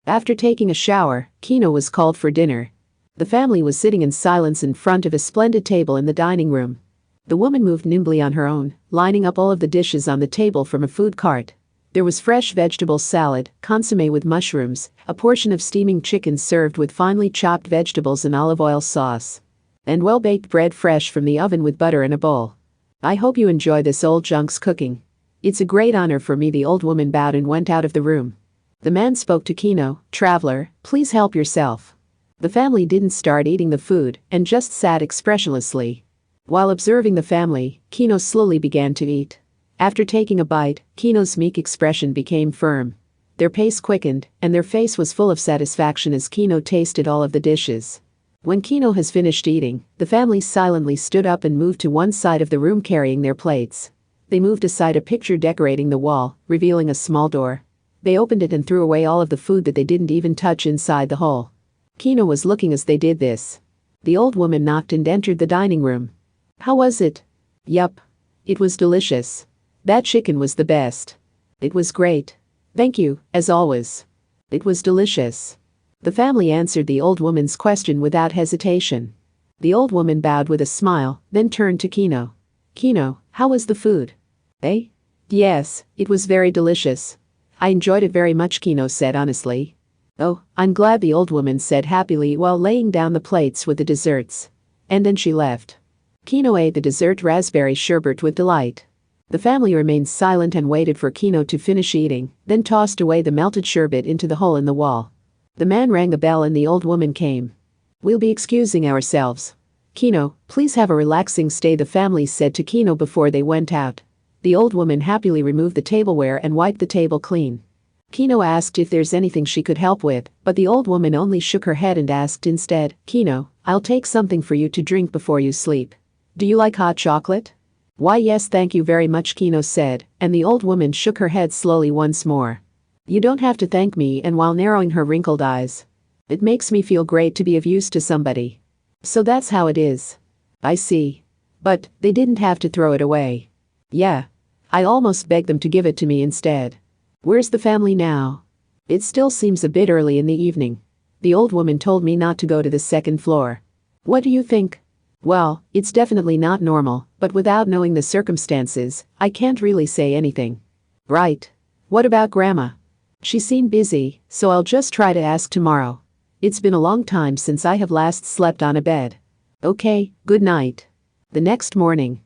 Speaker 1: After taking a shower, Kino was called for dinner. The family was sitting in silence in front of a splendid table in the dining room. The woman moved nimbly on her own, lining up all of the dishes on the table from a food cart. There was fresh vegetable salad, consommé with mushrooms, a portion of steaming chicken served with finely chopped vegetables and olive oil sauce, and well-baked bread fresh from the oven with butter in a bowl. "I hope you enjoy this old junk's cooking. It's a great honor for me." The old woman bowed and went out of the room. The man spoke to Kino. "Traveler, please help yourself." The family didn't start eating the food and just sat expressionlessly. While observing the family, Kino slowly began to eat. After taking a bite, Kino's meek expression became firm. Their pace quickened, and their face was full of satisfaction as Kino tasted all of the dishes. When Kino has finished eating, the family silently stood up and moved to one side of the room carrying their plates. They moved aside a picture decorating the wall, revealing a small door. They opened it and threw away all of the food that they didn't even touch inside the hole. Kino was looking as they did this. The old woman knocked and entered the dining room. "How was it?" "Yup. It was delicious. That chicken was the best." "It was great. Thank you, as always." "It was delicious." The family answered the old woman's question without hesitation. The old woman bowed with a smile, then turned to Kino. "Kino, how was the food?" "Eh? Yes, it was very delicious. I enjoyed it very much," Kino said honestly. "Oh, I'm glad," the old woman said happily while laying down the plates with the desserts. And then she left. Kino ate the dessert raspberry sherbet with delight. The family remained silent and waited for Kino to finish eating, then tossed away the melted sherbet into the hole in the wall. The man rang the bell and the old woman came. "We'll be excusing ourselves. Kino, please have a relaxing stay," the family said to Kino before they went out. The old woman happily removed the tableware and wiped the table clean. Kino asked if there's anything she could help with, but the old woman only shook her head and asked instead, "Kino, I'll take something for you to drink before you sleep. Do you like hot chocolate?" "Why yes, thank you very much," Kino said, and the old woman shook her head slowly once more. "You don't have to thank me," and while narrowing her wrinkled eyes. "It makes me feel great to be of use to somebody." "So that's how it is." "I see. But they didn't have to throw it away." "Yeah. I almost begged them to give it to me instead." "Where's the family now?" "It still seems a bit early in the evening. The old woman told me not to go to the second floor." "What do you think?" "Well, it's definitely not normal, but without knowing the circumstances, I can't really say anything." "Right. What about Grandma?" "She seemed busy, so I'll just try to ask tomorrow. It's been a long time since I have last slept on a bed." "Okay, good night." The next morning,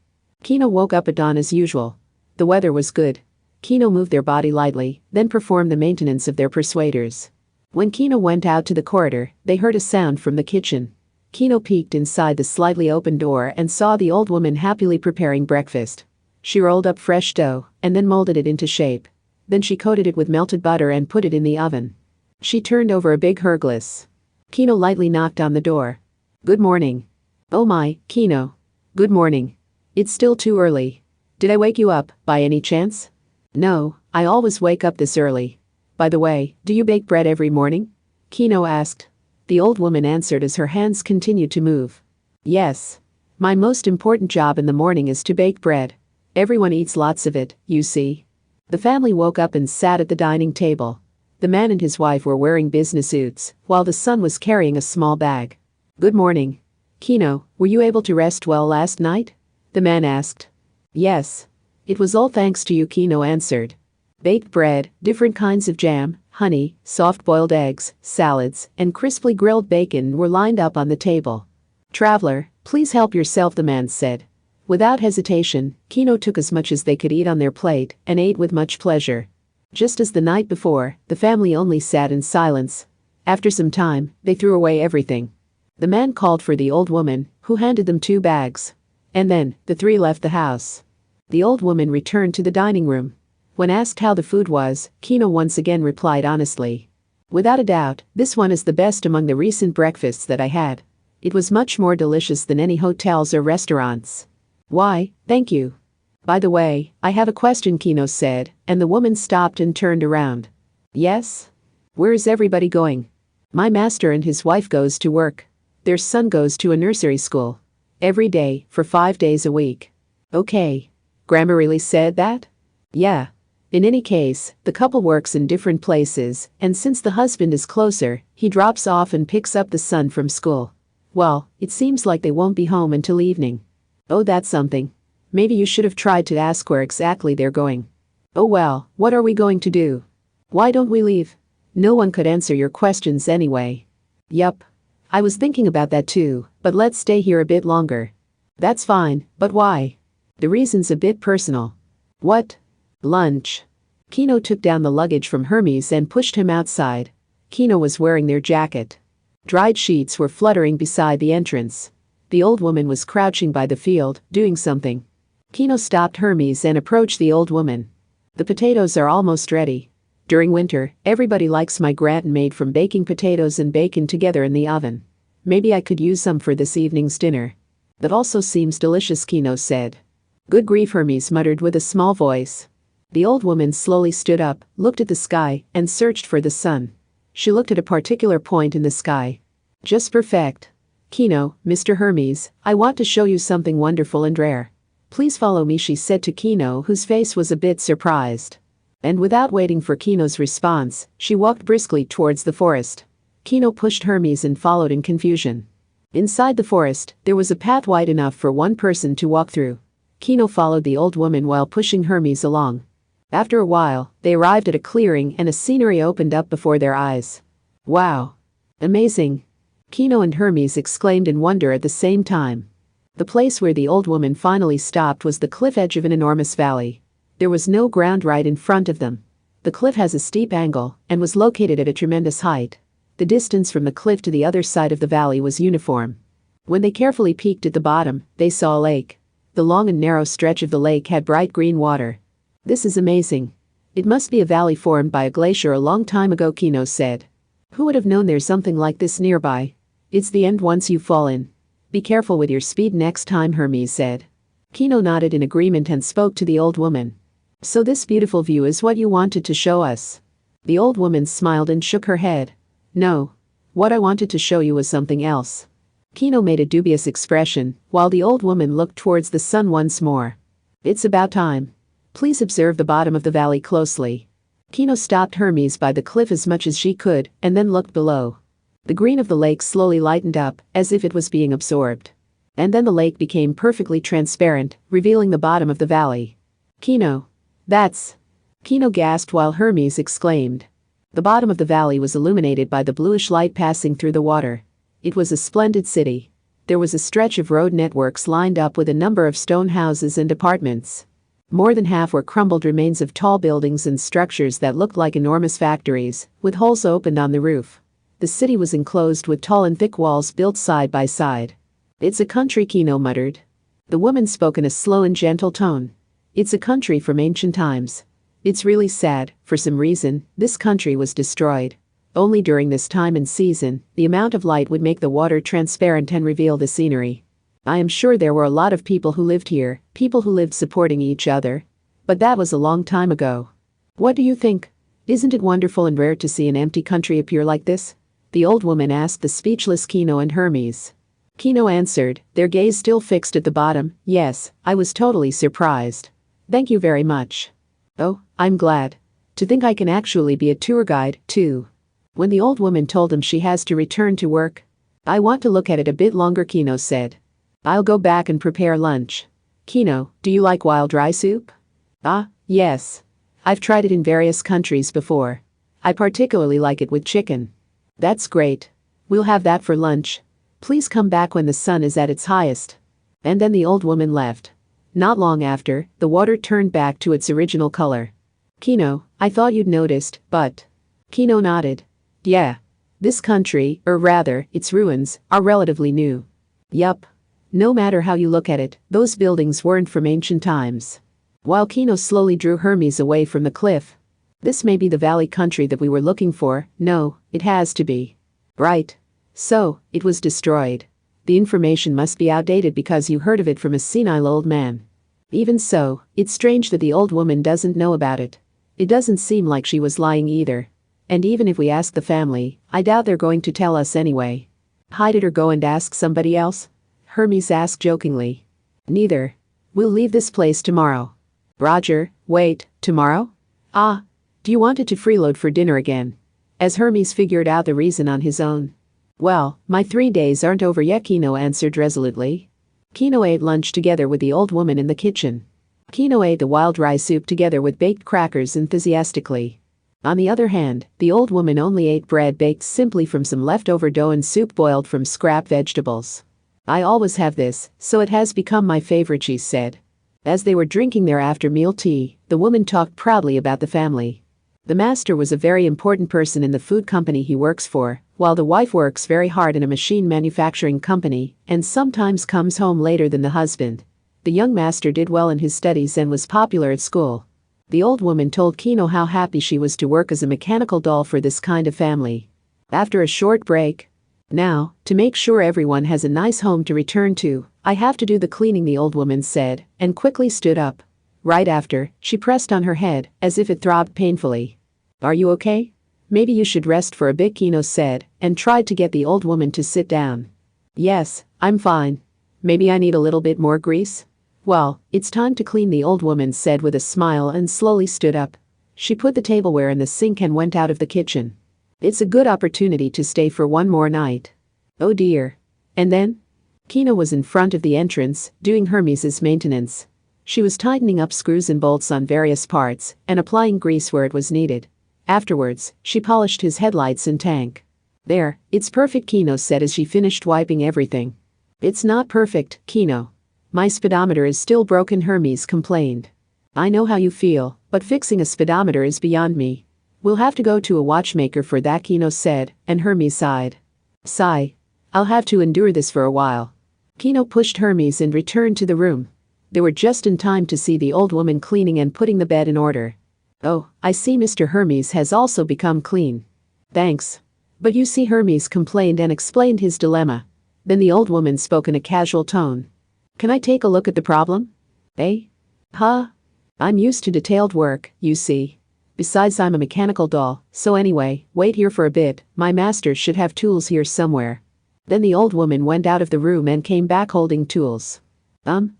Speaker 1: Kino woke up at dawn as usual. The weather was good. Kino moved their body lightly, then performed the maintenance of their persuaders. When Kino went out to the corridor, they heard a sound from the kitchen. Kino peeked inside the slightly open door and saw the old woman happily preparing breakfast. She rolled up fresh dough and then molded it into shape. Then she coated it with melted butter and put it in the oven. She turned over a big herglas. Kino lightly knocked on the door. "Good morning." "Oh my, Kino. Good morning. It's still too early. Did I wake you up, by any chance?" "No, I always wake up this early. By the way, do you bake bread every morning?" Kino asked. The old woman answered as her hands continued to move. "Yes. My most important job in the morning is to bake bread. Everyone eats lots of it, you see." The family woke up and sat at the dining table. The man and his wife were wearing business suits, while the son was carrying a small bag. "Good morning. Kino, were you able to rest well last night?" the man asked. "Yes. It was all thanks to you," Kino answered. Baked bread, different kinds of jam, honey, soft-boiled eggs, salads, and crisply grilled bacon were lined up on the table. "Traveler, please help yourself," the man said. Without hesitation, Kino took as much as they could eat on their plate and ate with much pleasure. Just as the night before, the family only sat in silence. After some time, they threw away everything. The man called for the old woman, who handed them 2 bags. And then, the 3 left the house. The old woman returned to the dining room. When asked how the food was, Kino once again replied honestly. "Without a doubt, this one is the best among the recent breakfasts that I had. It was much more delicious than any hotels or restaurants." "Why, thank you. By the way, I have a question," Kino said, and the woman stopped and turned around. "Yes? Where is everybody going?" "My master and his wife goes to work. Their son goes to a nursery school. Every day, for 5 days a week." "Okay. Grandma really said that?" "Yeah. In any case, the couple works in different places, and since the husband is closer, he drops off and picks up the son from school. Well, it seems like they won't be home until evening. Oh, that's something. Maybe you should have tried to ask where exactly they're going. Oh well, what are we going to do? Why don't we leave? No one could answer your questions anyway. Yup. I was thinking about that too, but let's stay here a bit longer. That's fine, but why? The reason's a bit personal. What? Lunch. Kino took down the luggage from Hermes and pushed him outside. Kino was wearing their jacket. Dried sheets were fluttering beside the entrance. The old woman was crouching by the field, doing something. Kino stopped Hermes and approached the old woman. The potatoes are almost ready. During winter, everybody likes my gratin made from baking potatoes and bacon together in the oven. Maybe I could use some for this evening's dinner. That also seems delicious, Kino said. Good grief, Hermes muttered with a small voice. The old woman slowly stood up, looked at the sky, and searched for the sun. She looked at a particular point in the sky. Just perfect. Kino, Mr. Hermes, I want to show you something wonderful and rare. Please follow me, she said to Kino, whose face was a bit surprised. And without waiting for Kino's response, she walked briskly towards the forest. Kino pushed Hermes and followed in confusion. Inside the forest, there was a path wide enough for one person to walk through. Kino followed the old woman while pushing Hermes along. After a while, they arrived at a clearing and a scenery opened up before their eyes. Wow! Amazing! Kino and Hermes exclaimed in wonder at the same time. The place where the old woman finally stopped was the cliff edge of an enormous valley. There was no ground right in front of them. The cliff has a steep angle and was located at a tremendous height. The distance from the cliff to the other side of the valley was uniform. When they carefully peeked at the bottom, they saw a lake. The long and narrow stretch of the lake had bright green water. This is amazing. It must be a valley formed by a glacier a long time ago, Kino said. Who would have known there's something like this nearby? It's the end once you fall in. Be careful with your speed next time, Hermes said. Kino nodded in agreement and spoke to the old woman. So this beautiful view is what you wanted to show us? The old woman smiled and shook her head. No. What I wanted to show you was something else. Kino made a dubious expression, while the old woman looked towards the sun once more. It's about time. Please observe the bottom of the valley closely. Kino stopped Hermes by the cliff as much as she could, and then looked below. The green of the lake slowly lightened up, as if it was being absorbed. And then the lake became perfectly transparent, revealing the bottom of the valley. Kino. That's... Kino gasped while Hermes exclaimed. The bottom of the valley was illuminated by the bluish light passing through the water. It was a splendid city. There was a stretch of road networks lined up with a number of stone houses and apartments. More than half were crumbled remains of tall buildings and structures that looked like enormous factories, with holes opened on the roof. The city was enclosed with tall and thick walls built side by side. It's a country, Kino muttered. The woman spoke in a slow and gentle tone. It's a country from ancient times. It's really sad, for some reason, this country was destroyed. Only during this time and season, the amount of light would make the water transparent and reveal the scenery. I am sure there were a lot of people who lived here, people who lived supporting each other. But that was a long time ago. What do you think? Isn't it wonderful and rare to see an empty country appear like this? The old woman asked the speechless Kino and Hermes. Kino answered, their gaze still fixed at the bottom. Yes, I was totally surprised. Thank you very much. Oh, I'm glad. To think I can actually be a tour guide, too. When the old woman told him she has to return to work. I want to look at it a bit longer, Kino said. I'll go back and prepare lunch. Kino, do you like wild rice soup? Ah, yes. I've tried it in various countries before. I particularly like it with chicken. That's great. We'll have that for lunch. Please come back when the sun is at its highest. And then the old woman left. Not long after, the water turned back to its original color. Kino, I thought you'd noticed, but... Kino nodded. Yeah. This country, or rather, its ruins, are relatively new. Yup. No matter how you look at it, those buildings weren't from ancient times. While Kino slowly drew Hermes away from the cliff. This may be the valley country that we were looking for. No, it has to be. Right. So, it was destroyed. The information must be outdated because you heard of it from a senile old man. Even so, it's strange that the old woman doesn't know about it. It doesn't seem like she was lying either. And even if we ask the family, I doubt they're going to tell us anyway. Hide it or go and ask somebody else? Hermes asked jokingly. Neither. We'll leave this place tomorrow. Roger, wait, tomorrow? Ah, do you want it to freeload for dinner again? As Hermes figured out the reason on his own. Well, my 3 days aren't over yet, Kino answered resolutely. Kino ate lunch together with the old woman in the kitchen. Kino ate the wild rice soup together with baked crackers enthusiastically. On the other hand, the old woman only ate bread baked simply from some leftover dough and soup boiled from scrap vegetables. I always have this, so it has become my favorite, she said. As they were drinking their after-meal tea, the woman talked proudly about the family. The master was a very important person in the food company he works for, while the wife works very hard in a machine manufacturing company and sometimes comes home later than the husband. The young master did well in his studies and was popular at school. The old woman told Kino how happy she was to work as a mechanical doll for this kind of family. After a short break, now, to make sure everyone has a nice home to return to, I have to do the cleaning, the old woman said, and quickly stood up. Right after, she pressed on her head, as if it throbbed painfully. Are you okay? Maybe you should rest for a bit, Kino said, and tried to get the old woman to sit down. Yes, I'm fine. Maybe I need a little bit more grease? Well, it's time to clean, the old woman said with a smile and slowly stood up. She put the tableware in the sink and went out of the kitchen. It's a good opportunity to stay for one more night. Oh dear. And then? Kino was in front of the entrance, doing Hermes's maintenance. She was tightening up screws and bolts on various parts and applying grease where it was needed. Afterwards, she polished his headlights and tank. There, it's perfect, Kino said as she finished wiping everything. It's not perfect, Kino. My speedometer is still broken, Hermes complained. I know how you feel, but fixing a speedometer is beyond me. We'll have to go to a watchmaker for that, Kino said, and Hermes sighed. Sigh. I'll have to endure this for a while. Kino pushed Hermes and returned to the room. They were just in time to see the old woman cleaning and putting the bed in order. Oh, I see Mr. Hermes has also become clean. Thanks. But you see, Hermes complained and explained his dilemma. Then the old woman spoke in a casual tone. Can I take a look at the problem? Eh? Huh? I'm used to detailed work, you see. Besides, I'm a mechanical doll, so anyway, wait here for a bit, my master should have tools here somewhere. Then the old woman went out of the room and came back holding tools.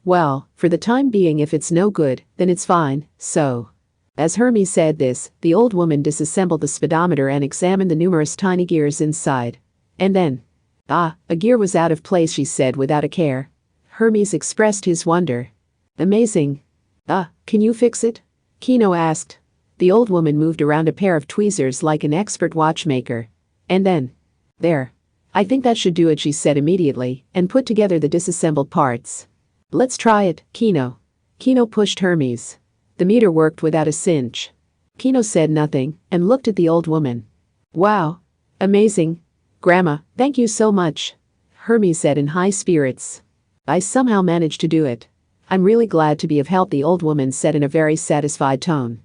Speaker 1: Well, for the time being, if it's no good, then it's fine, so. As Hermes said this, the old woman disassembled the speedometer and examined the numerous tiny gears inside. And then, a gear was out of place, she said without a care. Hermes expressed his wonder. Amazing. Can you fix it? Kino asked. The old woman moved around a pair of tweezers like an expert watchmaker. And then, there. I think that should do it, she said immediately, and put together the disassembled parts. Let's try it, Kino. Kino pushed Hermes. The meter worked without a cinch. Kino said nothing and looked at the old woman. Wow. Amazing. Grandma, thank you so much. Hermes said in high spirits. I somehow managed to do it. I'm really glad to be of help, the old woman said in a very satisfied tone.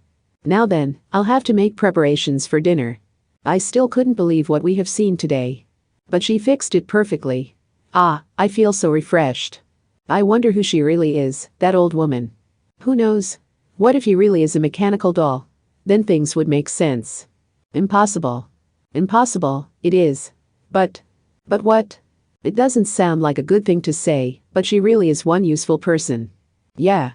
Speaker 1: Now then, I'll have to make preparations for dinner. I still couldn't believe what we have seen today. But she fixed it perfectly. I feel so refreshed. I wonder who she really is, that old woman. Who knows? What if he really is a mechanical doll? Then things would make sense. Impossible. Impossible, it is. But what? It doesn't sound like a good thing to say, but she really is one useful person. Yeah.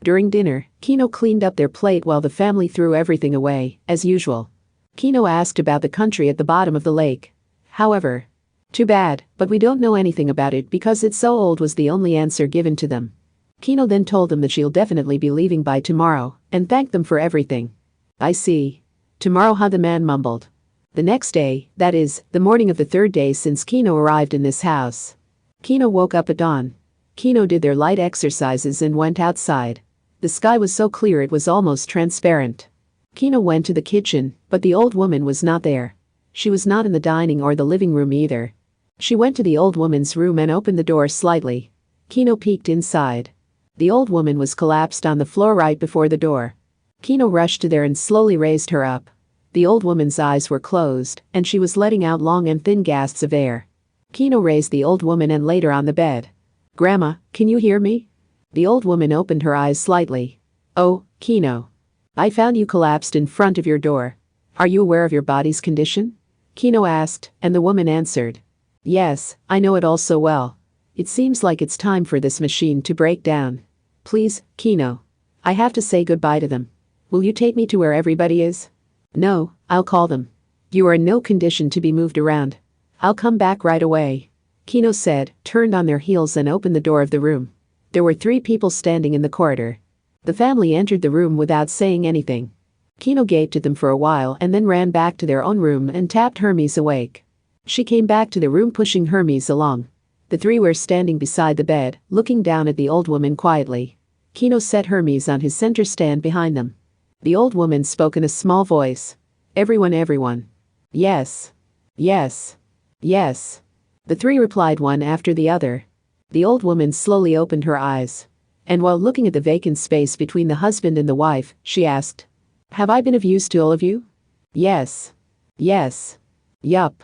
Speaker 1: During dinner, Kino cleaned up their plate while the family threw everything away, as usual. Kino asked about the country at the bottom of the lake. However, too bad, but we don't know anything about it because it's so old, was the only answer given to them. Kino then told them that she'll definitely be leaving by tomorrow, and thanked them for everything. I see. Tomorrow, huh, the man mumbled. The next day, that is, the morning of the third day since Kino arrived in this house. Kino woke up at dawn. Kino did their light exercises and went outside. The sky was so clear it was almost transparent. Kino went to the kitchen, but the old woman was not there. She was not in the dining or the living room either. She went to the old woman's room and opened the door slightly. Kino peeked inside. The old woman was collapsed on the floor right before the door. Kino rushed to there and slowly raised her up. The old woman's eyes were closed, and she was letting out long and thin gasps of air. Kino raised the old woman and laid her on the bed. Grandma, can you hear me? The old woman opened her eyes slightly. Oh, Kino. I found you collapsed in front of your door. Are you aware of your body's condition? Kino asked, and the woman answered. Yes, I know it all so well. It seems like it's time for this machine to break down. Please, Kino. I have to say goodbye to them. Will you take me to where everybody is? No, I'll call them. You are in no condition to be moved around. I'll come back right away. Kino said, turned on their heels and opened the door of the room. There were 3 people standing in the corridor. The family entered the room without saying anything. Kino gaped at them for a while and then ran back to their own room and tapped Hermes awake. She came back to the room pushing Hermes along. The 3 were standing beside the bed, looking down at the old woman quietly. Kino set Hermes on his center stand behind them. The old woman spoke in a small voice. Everyone. Yes. Yes. Yes. The 3 replied one after the other. The old woman slowly opened her eyes. And while looking at the vacant space between the husband and the wife, she asked, "Have I been of use to all of you?" Yes. Yes. Yup.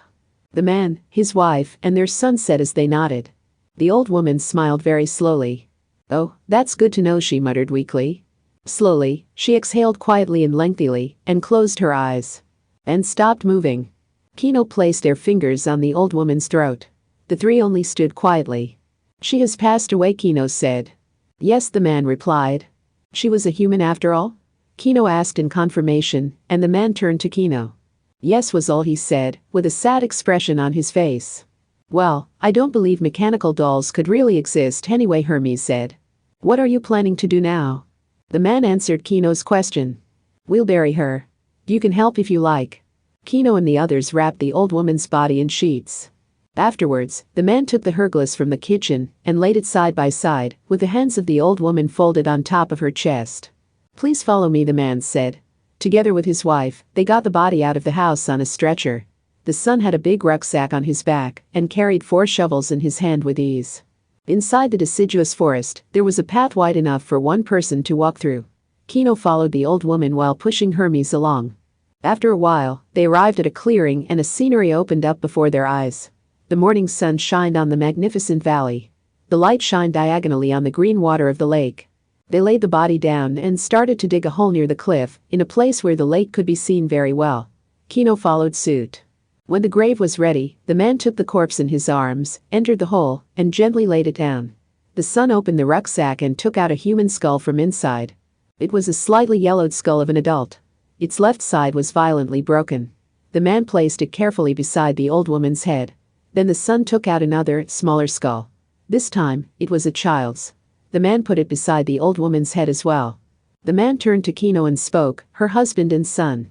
Speaker 1: The man, his wife, and their son said as they nodded. The old woman smiled very slowly. "Oh, that's good to know," she muttered weakly. Slowly, she exhaled quietly and lengthily, and closed her eyes. And stopped moving. Kino placed their fingers on the old woman's throat. The 3 only stood quietly. "She has passed away," Kino said. "Yes," the man replied. "She was a human after all?" Kino asked in confirmation, and the man turned to Kino. "Yes," was all he said, with a sad expression on his face. "Well, I don't believe mechanical dolls could really exist anyway," Hermes said. "What are you planning to do now?" The man answered Kino's question. "We'll bury her. You can help if you like." Kino and the others wrapped the old woman's body in sheets. Afterwards, the man took the Hercules from the kitchen and laid it side by side, with the hands of the old woman folded on top of her chest. "Please follow me," the man said. Together with his wife, they got the body out of the house on a stretcher. The son had a big rucksack on his back and carried 4 shovels in his hand with ease. Inside the deciduous forest, there was a path wide enough for one person to walk through. Kino followed the old woman while pushing Hermes along. After a while, they arrived at a clearing and a scenery opened up before their eyes. The morning sun shined on the magnificent valley. The light shined diagonally on the green water of the lake. They laid the body down and started to dig a hole near the cliff, in a place where the lake could be seen very well. Kino followed suit. When the grave was ready, the man took the corpse in his arms, entered the hole, and gently laid it down. The son opened the rucksack and took out a human skull from inside. It was a slightly yellowed skull of an adult. Its left side was violently broken. The man placed it carefully beside the old woman's head. Then the son took out another, smaller skull. This time, it was a child's. The man put it beside the old woman's head as well. The man turned to Kino and spoke, "Her husband and son."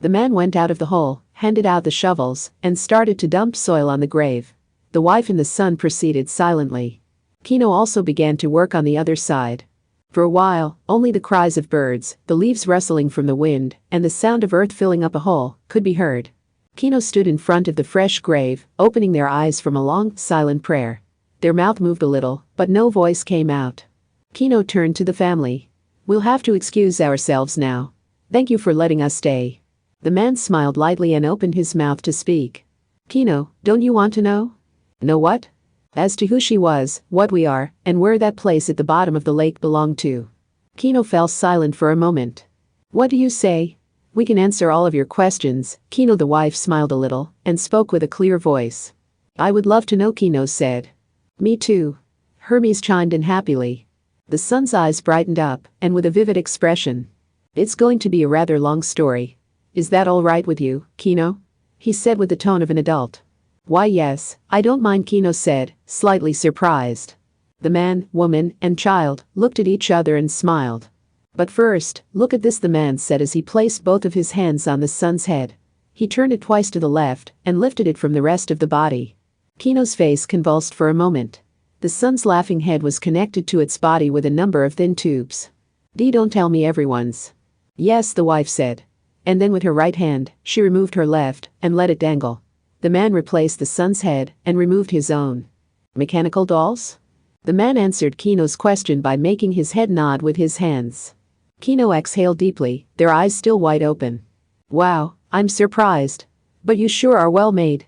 Speaker 1: The man went out of the hole, handed out the shovels, and started to dump soil on the grave. The wife and the son proceeded silently. Kino also began to work on the other side. For a while, only the cries of birds, the leaves rustling from the wind, and the sound of earth filling up a hole, could be heard. Kino stood in front of the fresh grave, opening their eyes from a long, silent prayer. Their mouth moved a little, but no voice came out. Kino turned to the family. "We'll have to excuse ourselves now. Thank you for letting us stay." The man smiled lightly and opened his mouth to speak. "Kino, don't you want to know?" "Know what?" "As to who she was, what we are, and where that place at the bottom of the lake belonged to." Kino fell silent for a moment. "What do you say?" "We can answer all of your questions." Kino, the wife, smiled a little and spoke with a clear voice. "I would love to know," Kino said. "Me too." Hermes chimed in happily. The son's eyes brightened up, and with a vivid expression. "It's going to be a rather long story. Is that all right with you, Kino?" he said with the tone of an adult. "Why, yes, I don't mind," Kino said, slightly surprised. The man, woman, and child looked at each other and smiled. "But first, look at this," the man said as he placed both of his hands on the son's head. He turned it twice to the left and lifted it from the rest of the body. Kino's face convulsed for a moment. The son's laughing head was connected to its body with a number of thin tubes. Don't tell me everyone's." "Yes," the wife said. And then with her right hand, she removed her left and let it dangle. The man replaced the son's head and removed his own. "Mechanical dolls?" The man answered Kino's question by making his head nod with his hands. Kino exhaled deeply, their eyes still wide open. "Wow, I'm surprised. But you sure are well made,"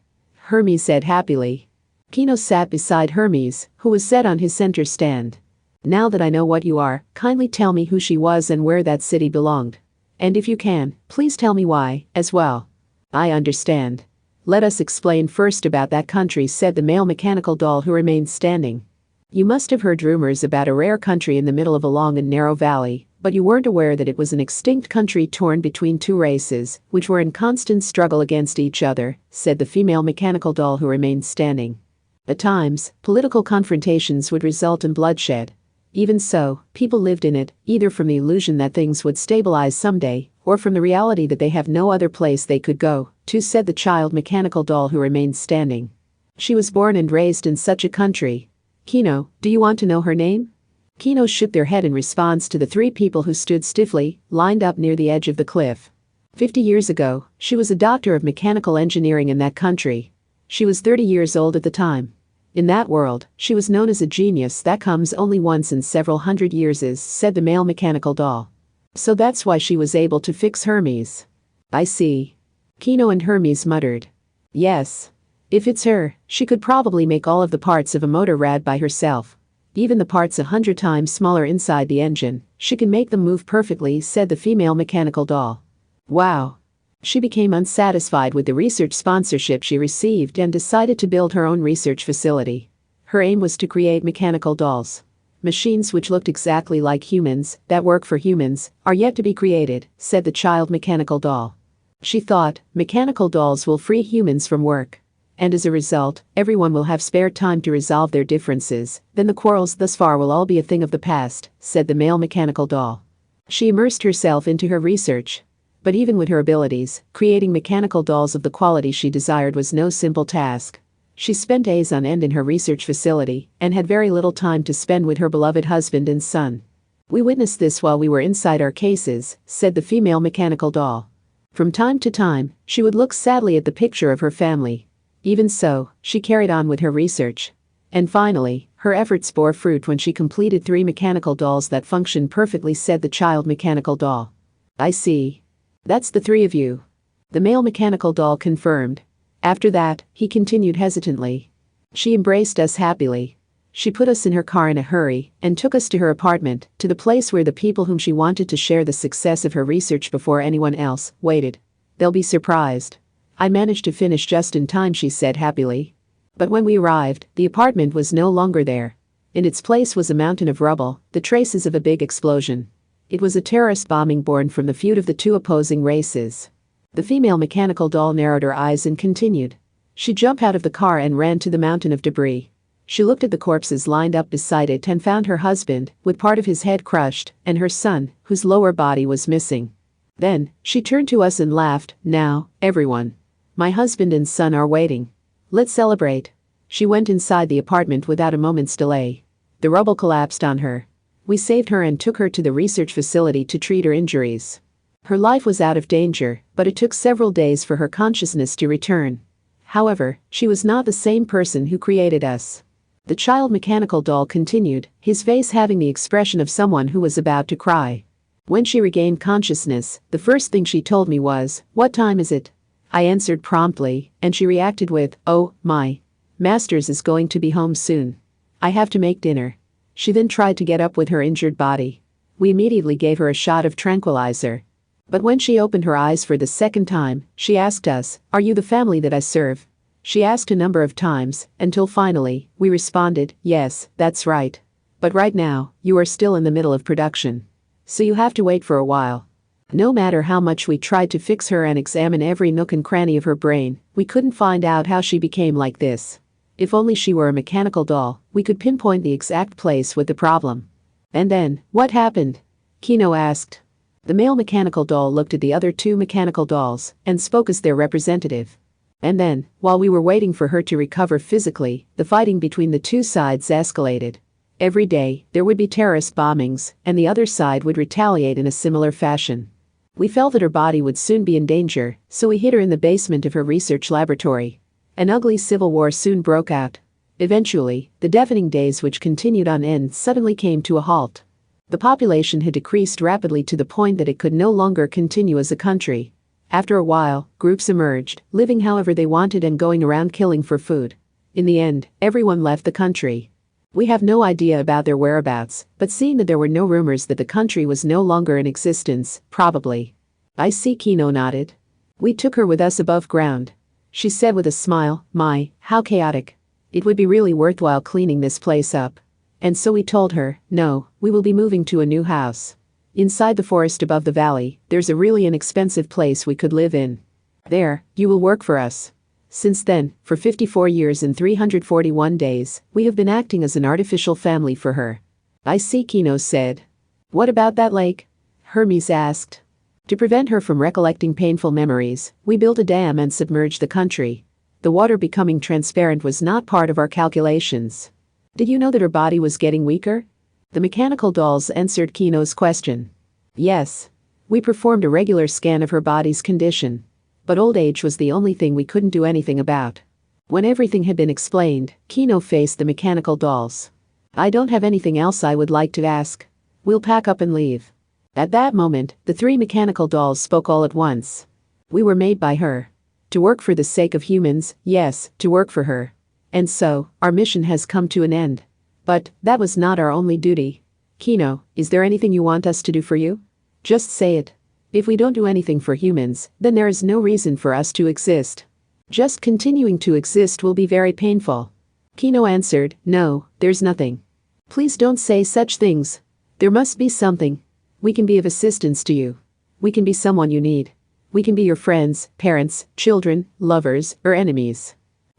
Speaker 1: Hermes said happily. Kino sat beside Hermes, who was set on his center stand. "Now that I know what you are, kindly tell me who she was and where that city belonged. And if you can, please tell me why, as well." "I understand. Let us explain first about that country," said the male mechanical doll who remained standing. "You must have heard rumors about a rare country in the middle of a long and narrow valley, But you weren't aware that it was an extinct country torn between two races, which were in constant struggle against each other, said the female mechanical doll who remained standing. At times, political confrontations would result in bloodshed. Even so, people lived in it, either from the illusion that things would stabilize someday, or from the reality that they have no other place they could go to, said the child mechanical doll who remained standing. She was born and raised in such a country. Kino, do you want to know her name? Kino shook their head in response to the three people who stood stiffly, lined up near the edge of the cliff. 50 years ago, she was a doctor of mechanical engineering in that country. She was 30 years old at the time. In that world, she was known as a genius that comes only once in several hundred years, said the male mechanical doll. So that's why she was able to fix Hermes. I see. Kino and Hermes muttered. Yes. If it's her, she could probably make all of the parts of a motor rad by herself. Even the parts 100 times smaller inside the engine, she can make them move perfectly, said the female mechanical doll. Wow. She became unsatisfied with the research sponsorship she received and decided to build her own research facility. Her aim was to create mechanical dolls. Machines which looked exactly like humans, that work for humans, are yet to be created, said the child mechanical doll. She thought, mechanical dolls will free humans from work. And as a result, everyone will have spare time to resolve their differences, then the quarrels thus far will all be a thing of the past, said the male mechanical doll. She immersed herself into her research. But even with her abilities, creating mechanical dolls of the quality she desired was no simple task. She spent days on end in her research facility and had very little time to spend with her beloved husband and son. We witnessed this while we were inside our cases, said the female mechanical doll. From time to time, she would look sadly at the picture of her family. Even so, she carried on with her research. And finally, her efforts bore fruit when she completed 3 mechanical dolls that functioned perfectly, said the child mechanical doll. I see. That's the 3 of you. The male mechanical doll confirmed. After that, he continued hesitantly. She embraced us happily. She put us in her car in a hurry and took us to her apartment, to the place where the people whom she wanted to share the success of her research before anyone else waited. They'll be surprised. I managed to finish just in time, she said happily. But when we arrived, the apartment was no longer there. In its place was a mountain of rubble, the traces of a big explosion. It was a terrorist bombing born from the feud of the 2 opposing races. The female mechanical doll narrowed her eyes and continued. She jumped out of the car and ran to the mountain of debris. She looked at the corpses lined up beside it and found her husband, with part of his head crushed, and her son, whose lower body was missing. Then, she turned to us and laughed. Now, everyone. My husband and son are waiting. Let's celebrate. She went inside the apartment without a moment's delay. The rubble collapsed on her. We saved her and took her to the research facility to treat her injuries. Her life was out of danger, but it took several days for her consciousness to return. However, she was not the same person who created us. The child mechanical doll continued, his face having the expression of someone who was about to cry. When she regained consciousness, the first thing she told me was, "What time is it?" I answered promptly, and she reacted with, "Oh, my. Masters is going to be home soon. I have to make dinner." She then tried to get up with her injured body. We immediately gave her a shot of tranquilizer. But when she opened her eyes for the second time, she asked us, "Are you the family that I serve?" She asked a number of times, until finally, we responded, "Yes, that's right. But right now, you are still in the middle of production. So you have to wait for a while." No matter how much we tried to fix her and examine every nook and cranny of her brain, we couldn't find out how she became like this. If only she were a mechanical doll, we could pinpoint the exact place with the problem. And then, what happened? Kino asked. The male mechanical doll looked at the other 2 mechanical dolls and spoke as their representative. And then, while we were waiting for her to recover physically, the fighting between the 2 sides escalated. Every day, there would be terrorist bombings, and the other side would retaliate in a similar fashion. We felt that her body would soon be in danger, so we hid her in the basement of her research laboratory. An ugly civil war soon broke out. Eventually, the deafening days which continued on end suddenly came to a halt. The population had decreased rapidly to the point that it could no longer continue as a country. After a while, groups emerged, living however they wanted and going around killing for food. In the end, everyone left the country. We have no idea about their whereabouts, but seeing that there were no rumors that the country was no longer in existence, probably. I see, Kino nodded. We took her with us above ground. She said with a smile, "My, how chaotic. It would be really worthwhile cleaning this place up." And so we told her, "No, we will be moving to a new house." Inside the forest above the valley, there's a really inexpensive place we could live in. There, you will work for us. Since then, for 54 years and 341 days, we have been acting as an artificial family for her. I see, Kino said. What about that lake? Hermes asked. To prevent her from recollecting painful memories, we built a dam and submerged the country. The water becoming transparent was not part of our calculations. Did you know that her body was getting weaker? The mechanical dolls answered Kino's question. Yes. We performed a regular scan of her body's condition. But old age was the only thing we couldn't do anything about. When everything had been explained, Kino faced the mechanical dolls. I don't have anything else I would like to ask. We'll pack up and leave. At that moment, the three mechanical dolls spoke all at once. We were made by her. To work for the sake of humans, yes, to work for her. And so, our mission has come to an end. But, that was not our only duty. Kino, is there anything you want us to do for you? Just say it. If we don't do anything for humans, then there is no reason for us to exist. Just continuing to exist will be very painful. Kino answered, no, there's nothing. Please don't say such things. There must be something. We can be of assistance to you. We can be someone you need. We can be your friends, parents, children, lovers, or enemies.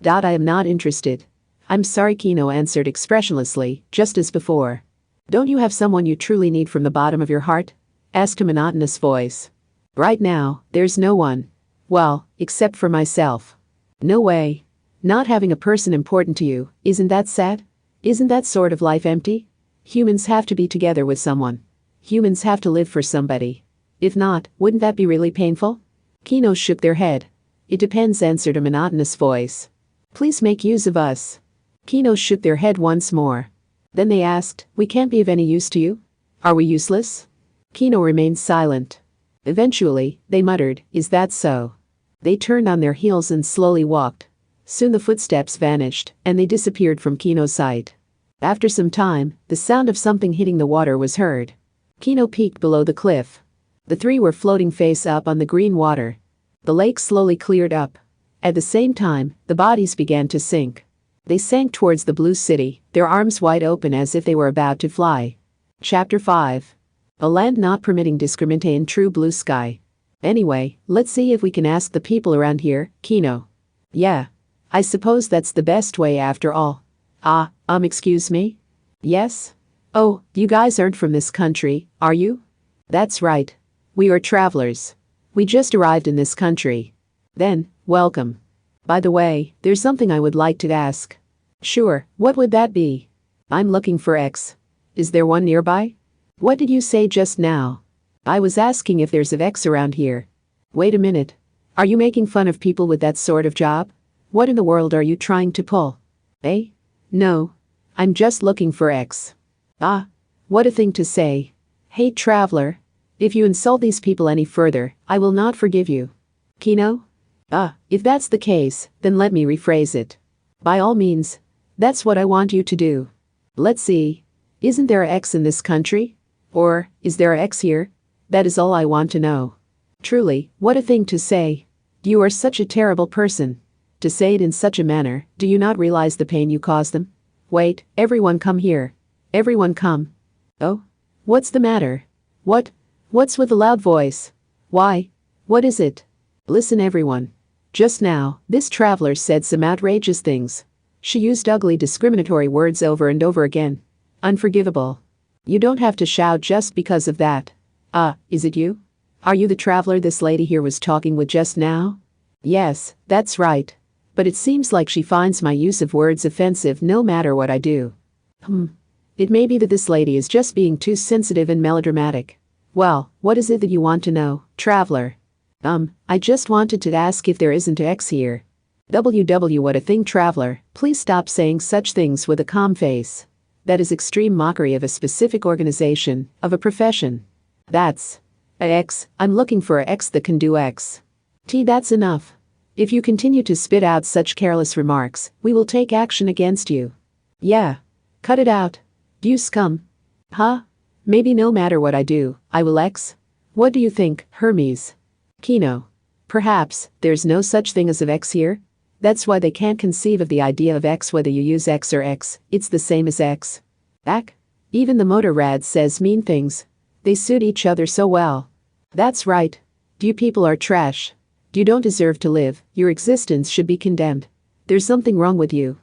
Speaker 1: I am not interested. I'm sorry, Kino answered expressionlessly, just as before. Don't you have someone you truly need from the bottom of your heart? Asked a monotonous voice. Right now, there's no one. Well, except for myself. No way. Not having a person important to you, isn't that sad? Isn't that sort of life empty? Humans have to be together with someone. Humans have to live for somebody. If not, wouldn't that be really painful? Kino shook their head. It depends, answered a monotonous voice. Please make use of us. Kino shook their head once more. Then they asked, we can't be of any use to you? Are we useless? Kino remained silent. Eventually, they muttered, is that so? They turned on their heels and slowly walked. Soon the footsteps vanished, and they disappeared from Kino's sight. After some time, the sound of something hitting the water was heard. Kino peeked below the cliff. The three were floating face up on the green water. The lake slowly cleared up. At the same time, the bodies began to sink. They sank towards the blue city, their arms wide open as if they were about to fly. Chapter 5. A land not permitting discriminate in true blue sky. Anyway, let's see if we can ask the people around here, Kino. Yeah. I suppose that's the best way after all. Excuse me? Yes? Oh, you guys aren't from this country, are you? That's right. We are travelers. We just arrived in this country. Then, welcome. By the way, there's something I would like to ask. Sure, what would that be? I'm looking for X. Is there one nearby? What did you say just now? I was asking if there's a X around here. Wait a minute. Are you making fun of people with that sort of job? What in the world are you trying to pull? Eh? No. I'm just looking for X. What a thing to say. Hey, traveler. If you insult these people any further, I will not forgive you. Kino? If that's the case, then let me rephrase it. By all means. That's what I want you to do. Let's see. Isn't there a X in this country? Or, is there a X here? That is all I want to know. Truly, what a thing to say. You are such a terrible person. To say it in such a manner, do you not realize the pain you cause them? Wait, everyone come here. Everyone come. Oh? What's the matter? What's with the loud voice? Why? What is it? Listen, everyone. Just now, this traveler said some outrageous things. She used ugly discriminatory words over and over again. Unforgivable. You don't have to shout just because of that. Is it you? Are you the traveler this lady here was talking with just now? Yes, that's right. But it seems like she finds my use of words offensive no matter what I do. It may be that this lady is just being too sensitive and melodramatic. Well, what is it that you want to know, traveler? I just wanted to ask if there isn't a X here. What a thing, traveler. Please stop saying such things with a calm face. That is extreme mockery of a specific organization, of a profession. That's a X. I'm looking for a X that can do X. That's enough. If you continue to spit out such careless remarks, we will take action against you. Yeah. Cut it out. You scum. Maybe no matter what I do, I will X. What do you think, Hermes? Kino. Perhaps, there's no such thing as of X here? That's why they can't conceive of the idea of X whether you use X or X, it's the same as X. Even the motor rad says mean things. They suit each other so well. That's right. You people are trash. You don't deserve to live, your existence should be condemned. There's something wrong with you.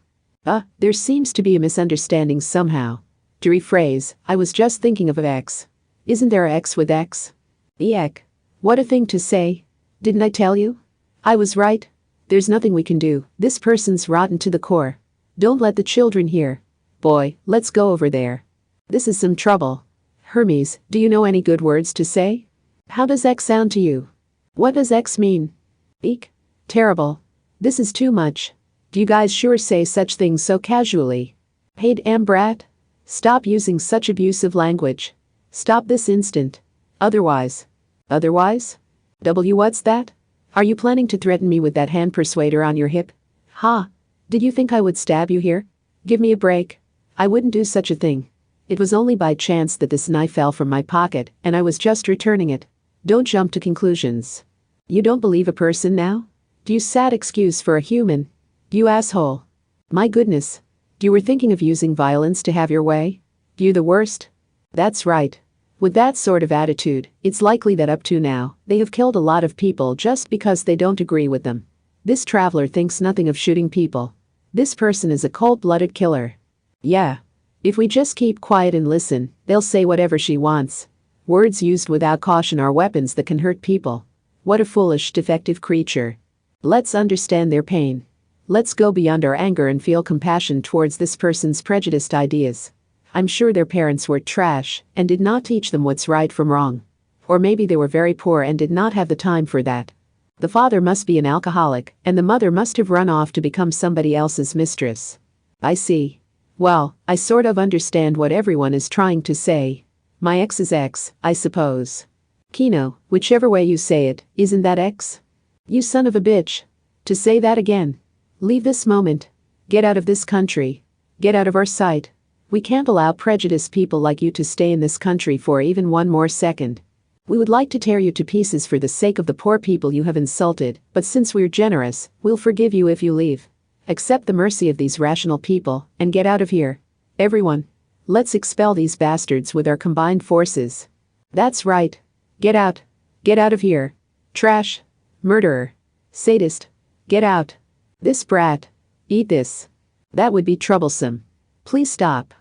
Speaker 1: There seems to be a misunderstanding somehow. To rephrase, I was just thinking of X. Isn't there a X with X? Eek. What a thing to say. Didn't I tell you? I was right. There's nothing we can do, this person's rotten to the core. Don't let the children hear. Boy, let's go over there. This is some trouble. Hermes, do you know any good words to say? How does X sound to you? What does X mean? Eek. Terrible. This is too much. Do you guys sure say such things so casually? Hey brat. Stop using such abusive language. Stop this instant. Otherwise. Otherwise? What's that? Are you planning to threaten me with that hand persuader on your hip? Ha! Did you think I would stab you here? Give me a break. I wouldn't do such a thing. It was only by chance that this knife fell from my pocket and I was just returning it. Don't jump to conclusions. You don't believe a person now? Do you sad excuse for a human? You asshole. My goodness. You were thinking of using violence to have your way? You the worst? That's right. With that sort of attitude, it's likely that up to now, they have killed a lot of people just because they don't agree with them. This traveler thinks nothing of shooting people. This person is a cold-blooded killer. Yeah. If we just keep quiet and listen, they'll say whatever she wants. Words used without caution are weapons that can hurt people. What a foolish, defective creature. Let's understand their pain. Let's go beyond our anger and feel compassion towards this person's prejudiced ideas. I'm sure their parents were trash and did not teach them what's right from wrong. Or maybe they were very poor and did not have the time for that. The father must be an alcoholic and the mother must have run off to become somebody else's mistress. I see. Well, I sort of understand what everyone is trying to say. My ex is X, I suppose. Kino, whichever way you say it, isn't that X? You son of a bitch. To say that again. Leave this moment. Get out of this country. Get out of our sight. We can't allow prejudiced people like you to stay in this country for even one more second. We would like to tear you to pieces for the sake of the poor people you have insulted, but since we're generous, we'll forgive you if you leave. Accept the mercy of these rational people and get out of here. Everyone. Let's expel these bastards with our combined forces. That's right. Get out. Get out of here. Trash. Murderer. Sadist. Get out. This brat. Eat this. That would be troublesome. Please stop.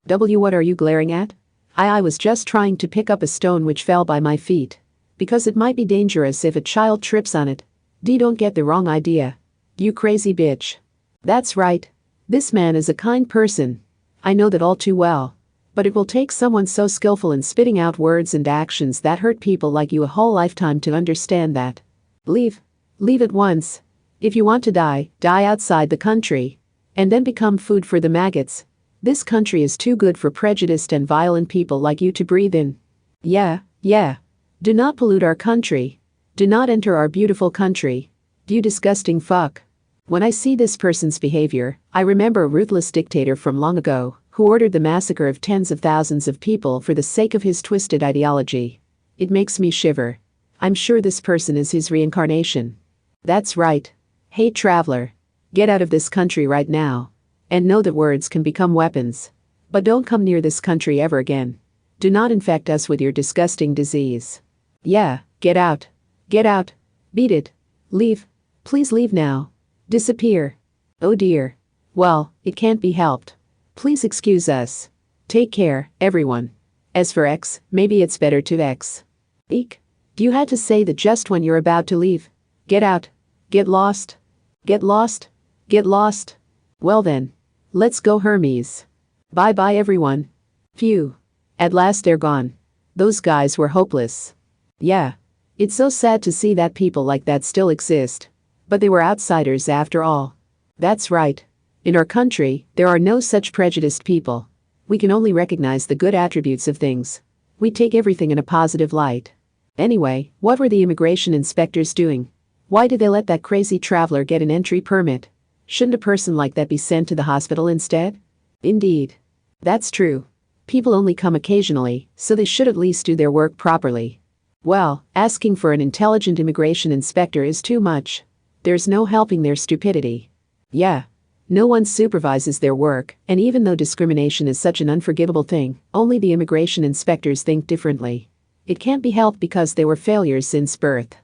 Speaker 1: What are you glaring at? I was just trying to pick up a stone which fell by my feet. Because it might be dangerous if a child trips on it. Don't get the wrong idea. You crazy bitch. That's right. This man is a kind person. I know that all too well. But it will take someone so skillful in spitting out words and actions that hurt people like you a whole lifetime to understand that. Leave. Leave at once. If you want to die, die outside the country. And then become food for the maggots. This country is too good for prejudiced and violent people like you to breathe in. Yeah. Do not pollute our country. Do not enter our beautiful country. You disgusting fuck. When I see this person's behavior, I remember a ruthless dictator from long ago who ordered the massacre of tens of thousands of people for the sake of his twisted ideology. It makes me shiver. I'm sure this person is his reincarnation. That's right. Hey traveler. Get out of this country right now. And know that words can become weapons. But don't come near this country ever again. Do not infect us with your disgusting disease. Yeah, get out. Get out. Beat it. Leave. Please leave now. Disappear. Oh dear. Well, it can't be helped. Please excuse us. Take care, everyone. As for X, maybe it's better to X. Eek. You had to say that just when you're about to leave. Get out. Get lost. Get lost. Get lost. Well then. Let's go Hermes. Bye everyone. Phew. At last they're gone. Those guys were hopeless. Yeah. It's so sad to see that people like that still exist. But they were outsiders after all. That's right. In our country, there are no such prejudiced people. We can only recognize the good attributes of things. We take everything in a positive light. Anyway, what were the immigration inspectors doing? Why did they let that crazy traveler get an entry permit? Shouldn't a person like that be sent to the hospital instead? Indeed. That's true. People only come occasionally, so they should at least do their work properly. Well, asking for an intelligent immigration inspector is too much. There's no helping their stupidity. Yeah. No one supervises their work, and even though discrimination is such an unforgivable thing, only the immigration inspectors think differently. It can't be helped because they were failures since birth.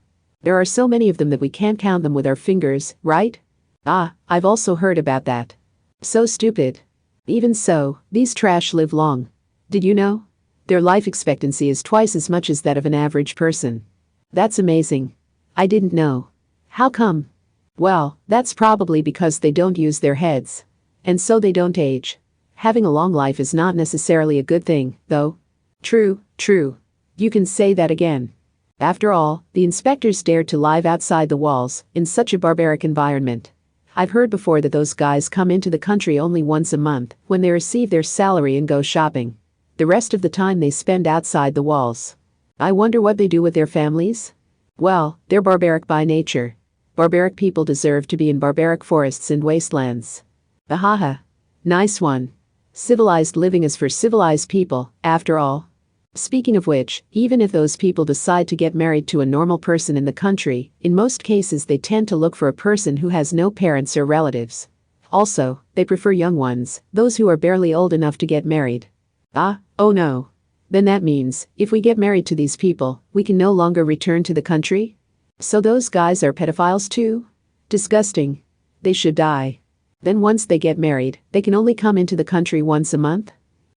Speaker 1: There are so many of them that we can't count them with our fingers, right? Ah, I've also heard about that. So stupid. Even so, these trash live long. Did you know? Their life expectancy is twice as much as that of an average person. That's amazing. I didn't know. How come? Well, that's probably because they don't use their heads. And so they don't age. Having a long life is not necessarily a good thing, though. True, true. You can say that again. After all, the inspectors dared to live outside the walls, in such a barbaric environment. I've heard before that those guys come into the country only once a month, when they receive their salary and go shopping. The rest of the time they spend outside the walls. I wonder what they do with their families? Well, they're barbaric by nature. Barbaric people deserve to be in barbaric forests and wastelands. Ahaha. Nice one. Civilized living is for civilized people, after all. Speaking of which, even if those people decide to get married to a normal person in the country, in most cases they tend to look for a person who has no parents or relatives. Also, they prefer young ones, those who are barely old enough to get married. Ah, oh no. Then that means, if we get married to these people, we can no longer return to the country? So those guys are pedophiles too? Disgusting. They should die. Then once they get married, they can only come into the country once a month?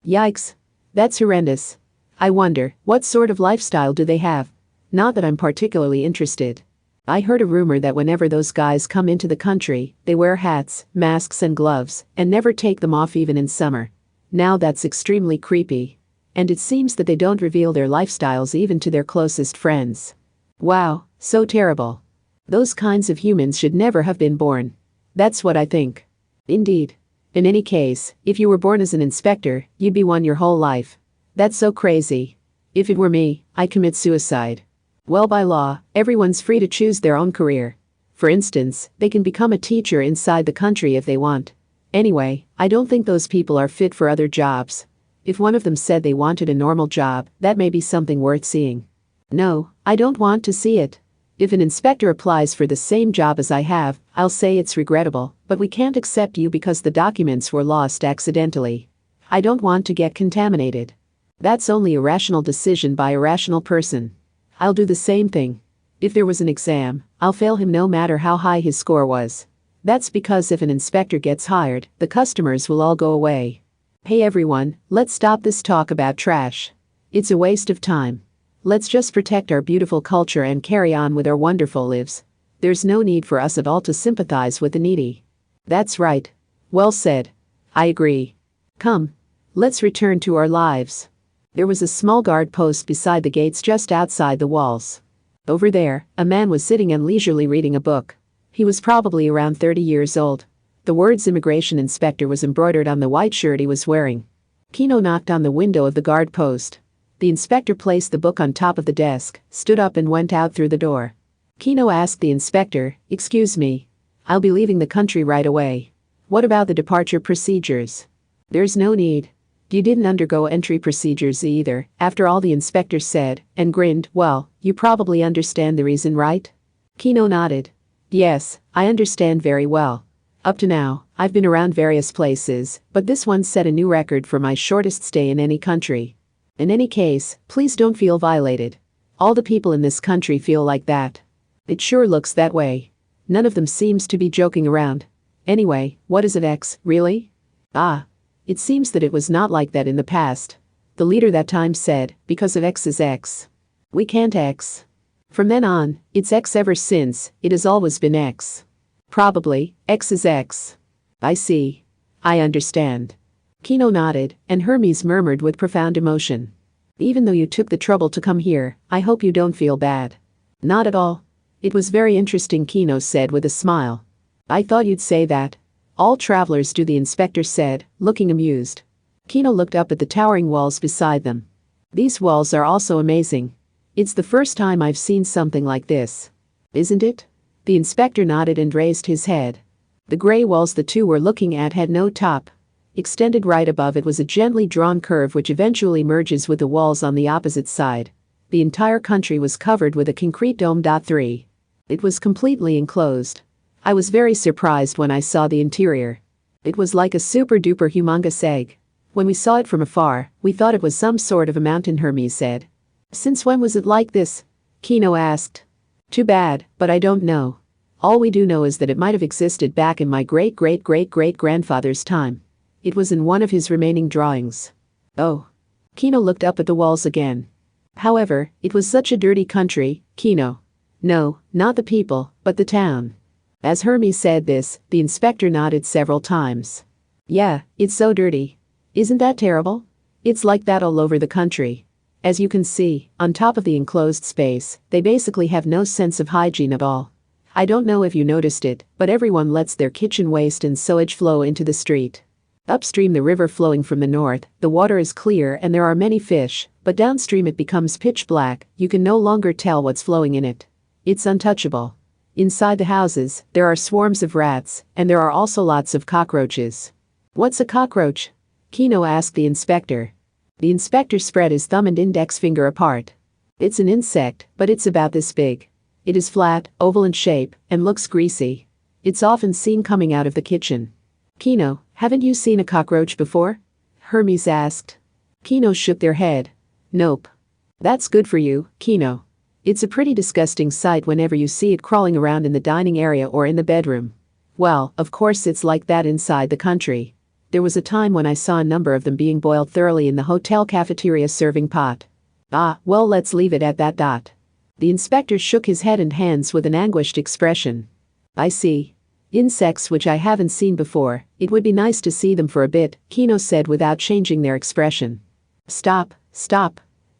Speaker 1: Yikes. That's horrendous. I wonder, what sort of lifestyle do they have? Not that I'm particularly interested. I heard a rumor that whenever those guys come into the country, they wear hats, masks and gloves, and never take them off even in summer. Now that's extremely creepy. And it seems that they don't reveal their lifestyles even to their closest friends. Wow, so terrible. Those kinds of humans should never have been born. That's what I think. Indeed. In any case, if you were born as an inspector, you'd be one your whole life. That's so crazy. If it were me, I'd commit suicide. Well, by law, everyone's free to choose their own career. For instance, they can become a teacher inside the country if they want. Anyway, I don't think those people are fit for other jobs. If one of them said they wanted a normal job, that may be something worth seeing. No, I don't want to see it. If an inspector applies for the same job as I have, I'll say it's regrettable, but we can't accept you because the documents were lost accidentally. I don't want to get contaminated. That's only a rational decision by a rational person. I'll do the same thing. If there was an exam, I'll fail him no matter how high his score was. That's because if an inspector gets hired, the customers will all go away. Hey everyone, let's stop this talk about trash. It's a waste of time. Let's just protect our beautiful culture and carry on with our wonderful lives. There's no need for us at all to sympathize with the needy. That's right. Well said. I agree. Come. Let's return to our lives. There was a small guard post beside the gates just outside the walls. Over there, a man was sitting and leisurely reading a book. He was probably around 30 years old. The words Immigration Inspector was embroidered on the white shirt he was wearing. Kino knocked on the window of the guard post. The inspector placed the book on top of the desk, stood up and went out through the door. Kino asked the inspector, "Excuse me. I'll be leaving the country right away. What about the departure procedures?" "There's no need. You didn't undergo entry procedures either," after all, the inspector said, and grinned. "Well, you probably understand the reason, right?" Kino nodded. "Yes, I understand very well. Up to now, I've been around various places, but this one set a new record for my shortest stay in any country. In any case, please don't feel violated. All the people in this country feel like that. It sure looks that way. None of them seems to be joking around. Anyway, what is it, X, really?" "Ah. It seems that it was not like that in the past. The leader that time said, because of X is X. We can't X. From then on, it's X ever since, it has always been X. Probably, X is X. I see. I understand." Kino nodded, and Hermes murmured with profound emotion. "Even though you took the trouble to come here, I hope you don't feel bad." "Not at all. It was very interesting," Kino said with a smile. "I thought you'd say that. All travelers do," the inspector said, looking amused. Kino looked up at the towering walls beside them. "These walls are also amazing. It's the first time I've seen something like this. Isn't it?" The inspector nodded and raised his head. The gray walls the two were looking at had no top. Extended right above it was a gently drawn curve which eventually merges with the walls on the opposite side. The entire country was covered with a concrete dome. 3. It was completely enclosed. I was very surprised when I saw the interior. It was like a super-duper humongous egg. When we saw it from afar, we thought it was some sort of a mountain, Hermes said. Since when was it like this? Kino asked. Too bad, but I don't know. All we do know is that it might have existed back in my great-great-great-great-grandfather's time. It was in one of his remaining drawings. Oh. Kino looked up at the walls again. However, it was such a dirty country, Kino. No, not the people, but the town. As Hermes said this, the inspector nodded several times. Yeah, it's so dirty. Isn't that terrible? It's like that all over the country. As you can see, on top of the enclosed space, they basically have no sense of hygiene at all. I don't know if you noticed it, but everyone lets their kitchen waste and sewage flow into the street. Upstream, the river flowing from the north, the water is clear and there are many fish, but downstream it becomes pitch black, you can no longer tell what's flowing in it. It's untouchable. Inside the houses, there are swarms of rats, and there are also lots of cockroaches. What's a cockroach? Kino asked the inspector. The inspector spread his thumb and index finger apart. It's an insect, but it's about this big. It is flat, oval in shape, and looks greasy. It's often seen coming out of the kitchen. Kino, haven't you seen a cockroach before? Hermes asked. Kino shook their head. Nope. That's good for you, Kino. It's a pretty disgusting sight whenever you see it crawling around in the dining area or in the bedroom. Well, of course it's like that inside the country. There was a time when I saw a number of them being boiled thoroughly in the hotel cafeteria serving pot. Ah, well, let's leave it at that. The inspector shook his head and hands with an anguished expression. I see. Insects which I haven't seen before, it would be nice to see them for a bit, Kino said without changing their expression. Stop.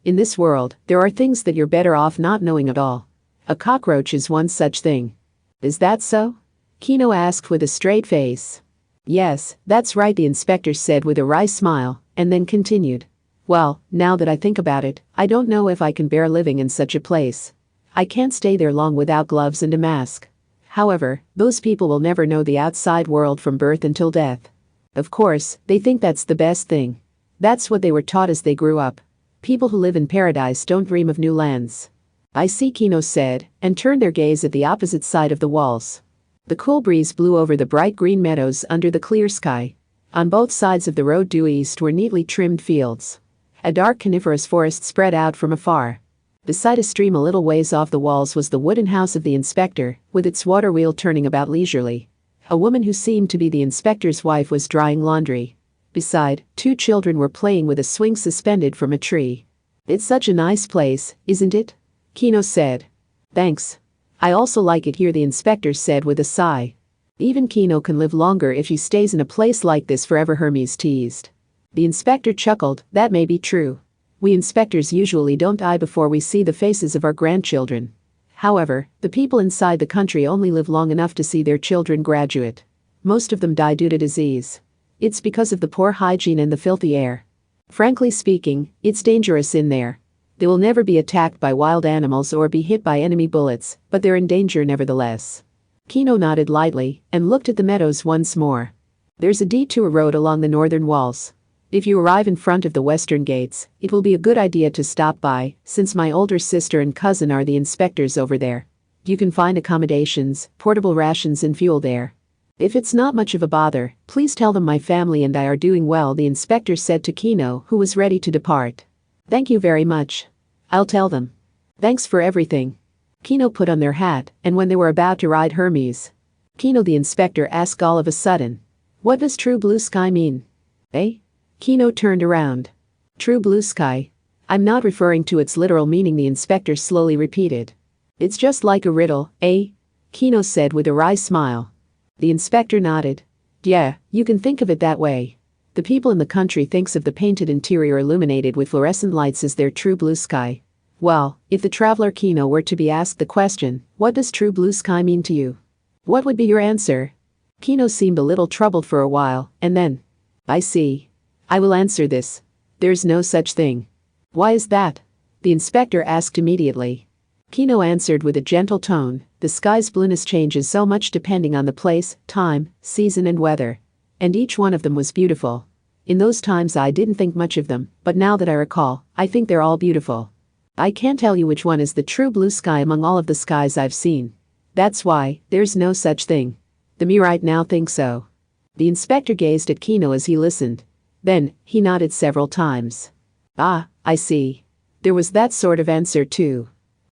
Speaker 1: In this world, there are things that you're better off not knowing at all. A cockroach is one such thing. Is that so? Kino asked with a straight face. Yes, that's right, the inspector said with a wry smile, and then continued. Well, now that I think about it, I don't know if I can bear living in such a place. I can't stay there long without gloves and a mask. However, those people will never know the outside world from birth until death. Of course, they think that's the best thing. That's what they were taught as they grew up. People who live in paradise don't dream of new lands. I see, Kino said, and turned their gaze at the opposite side of the walls. The cool breeze blew over the bright green meadows under the clear sky. On both sides of the road due east were neatly trimmed fields. A dark coniferous forest spread out from afar. Beside a stream a little ways off the walls was the wooden house of the inspector, with its water wheel turning about leisurely. A woman who seemed to be the inspector's wife was drying laundry. Beside, 2 children were playing with a swing suspended from a tree. It's such a nice place, isn't it? Kino said. Thanks. I also like it here, the inspector said with a sigh. Even Kino can live longer if she stays in a place like this forever, Hermes teased. The inspector chuckled. That may be true. We inspectors usually don't die before we see the faces of our grandchildren. However, the people inside the country only live long enough to see their children graduate. Most of them die due to disease. It's because of the poor hygiene and the filthy air. Frankly speaking, it's dangerous in there. They will never be attacked by wild animals or be hit by enemy bullets, but they're in danger nevertheless. Kino nodded lightly and looked at the meadows once more. There's a detour road along the northern walls. If you arrive in front of the western gates, it will be a good idea to stop by, since my older sister and cousin are the inspectors over there. You can find accommodations, portable rations and fuel there. If it's not much of a bother, please tell them my family and I are doing well, the inspector said to Kino, who was ready to depart. Thank you very much. I'll tell them. Thanks for everything. Kino put on their hat, and when they were about to ride Hermes, Kino the inspector asked all of a sudden. What does true blue sky mean? Eh? Kino turned around. True blue sky? I'm not referring to its literal meaning, the inspector slowly repeated. It's just like a riddle, eh? Kino said with a wry smile. The inspector nodded. Yeah, you can think of it that way. The people in the country thinks of the painted interior illuminated with fluorescent lights as their true blue sky. Well, if the traveler Kino were to be asked the question, what does true blue sky mean to you? What would be your answer? Kino seemed a little troubled for a while, and then. I see. I will answer this. There's no such thing. Why is that? The inspector asked immediately. Kino answered with a gentle tone. The sky's blueness changes so much depending on the place, time, season and weather. And each one of them was beautiful. In those times I didn't think much of them, but now that I recall, I think they're all beautiful. I can't tell you which one is the true blue sky among all of the skies I've seen. That's why, there's no such thing. The me right now thinks so. The inspector gazed at Kino as he listened. Then, he nodded several times. Ah, I see. There was that sort of answer too.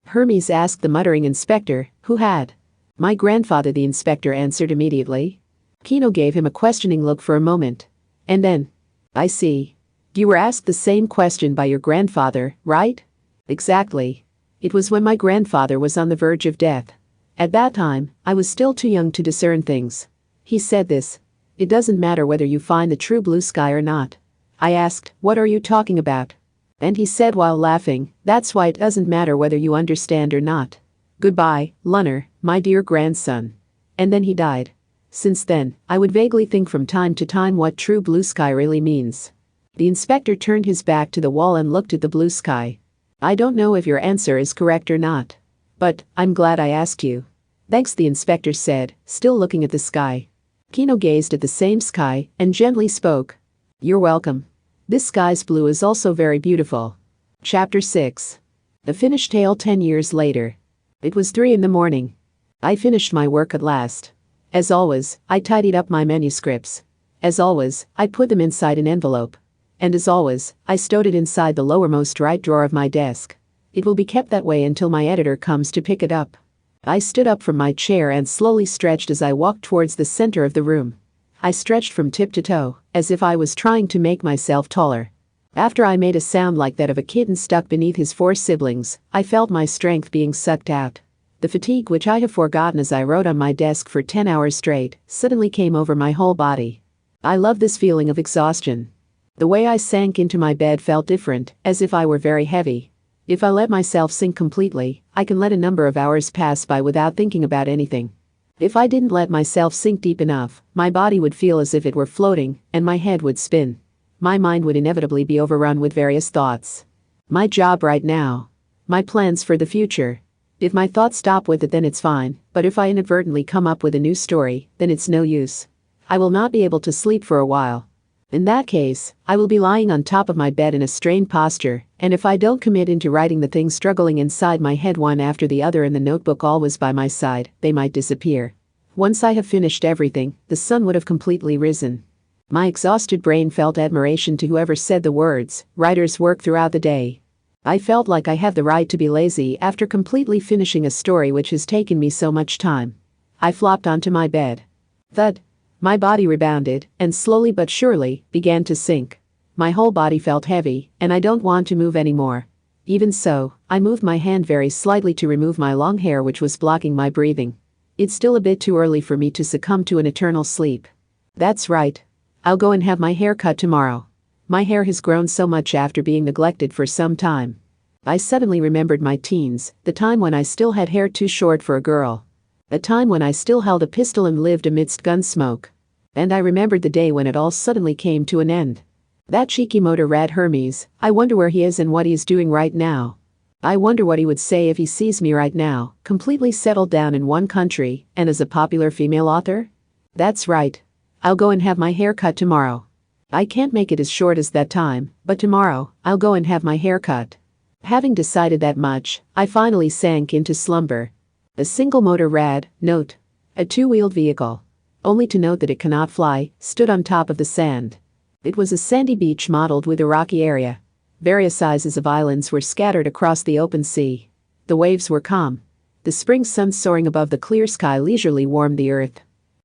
Speaker 1: Hermes asked the muttering inspector, who had? My grandfather, the inspector answered immediately. Kino gave him a questioning look for a moment. And then, I see. You were asked the same question by your grandfather, right? Exactly. It was when my grandfather was on the verge of death. At that time, I was still too young to discern things. He said this. It doesn't matter whether you find the true blue sky or not. I asked, what are you talking about? And he said while laughing, that's why it doesn't matter whether you understand or not. Goodbye, Lunner, my dear grandson. And then he died. Since then, I would vaguely think from time to time what true blue sky really means. The inspector turned his back to the wall and looked at the blue sky. I don't know if your answer is correct or not. But, I'm glad I asked you. Thanks, the inspector said, still looking at the sky. Kino gazed at the same sky and gently spoke. You're welcome. This sky's blue is also very beautiful. Chapter 6. The finished tale 10 years later. It was 3 a.m. I finished my work at last. As always, I tidied up my manuscripts. As always, I put them inside an envelope. And as always, I stowed it inside the lowermost right drawer of my desk. It will be kept that way until my editor comes to pick it up. I stood up from my chair and slowly stretched as I walked towards the center of the room. I stretched from tip to toe, as if I was trying to make myself taller. After I made a sound like that of a kitten stuck beneath his 4 siblings, I felt my strength being sucked out. The fatigue which I have forgotten as I wrote on my desk for 10 hours straight suddenly came over my whole body. I love this feeling of exhaustion. The way I sank into my bed felt different, as if I were very heavy. If I let myself sink completely, I can let a number of hours pass by without thinking about anything. If I didn't let myself sink deep enough, my body would feel as if it were floating, and my head would spin. My mind would inevitably be overrun with various thoughts. My job right now. My plans for the future. If my thoughts stop with it, then it's fine, but if I inadvertently come up with a new story, then it's no use. I will not be able to sleep for a while. In that case, I will be lying on top of my bed in a strained posture, and if I don't commit into writing the things struggling inside my head one after the other in the notebook always by my side, they might disappear. Once I have finished everything, the sun would have completely risen. My exhausted brain felt admiration to whoever said the words, writers work throughout the day. I felt like I have the right to be lazy after completely finishing a story which has taken me so much time. I flopped onto my bed. Thud. My body rebounded, and slowly but surely, began to sink. My whole body felt heavy, and I don't want to move anymore. Even so, I moved my hand very slightly to remove my long hair which was blocking my breathing. It's still a bit too early for me to succumb to an eternal sleep. That's right. I'll go and have my hair cut tomorrow. My hair has grown so much after being neglected for some time. I suddenly remembered my teens, the time when I still had hair too short for a girl. A time when I still held a pistol and lived amidst gun smoke. And I remembered the day when it all suddenly came to an end. That cheeky motor rat Hermes, I wonder where he is and what he is doing right now. I wonder what he would say if he sees me right now, completely settled down in one country, and as a popular female author? That's right. I'll go and have my hair cut tomorrow. I can't make it as short as that time, but tomorrow, I'll go and have my hair cut. Having decided that much, I finally sank into slumber. A single motor rad, note. A 2-wheeled vehicle. Only to note that it cannot fly, stood on top of the sand. It was a sandy beach mottled with a rocky area. Various sizes of islands were scattered across the open sea. The waves were calm. The spring sun soaring above the clear sky leisurely warmed the earth.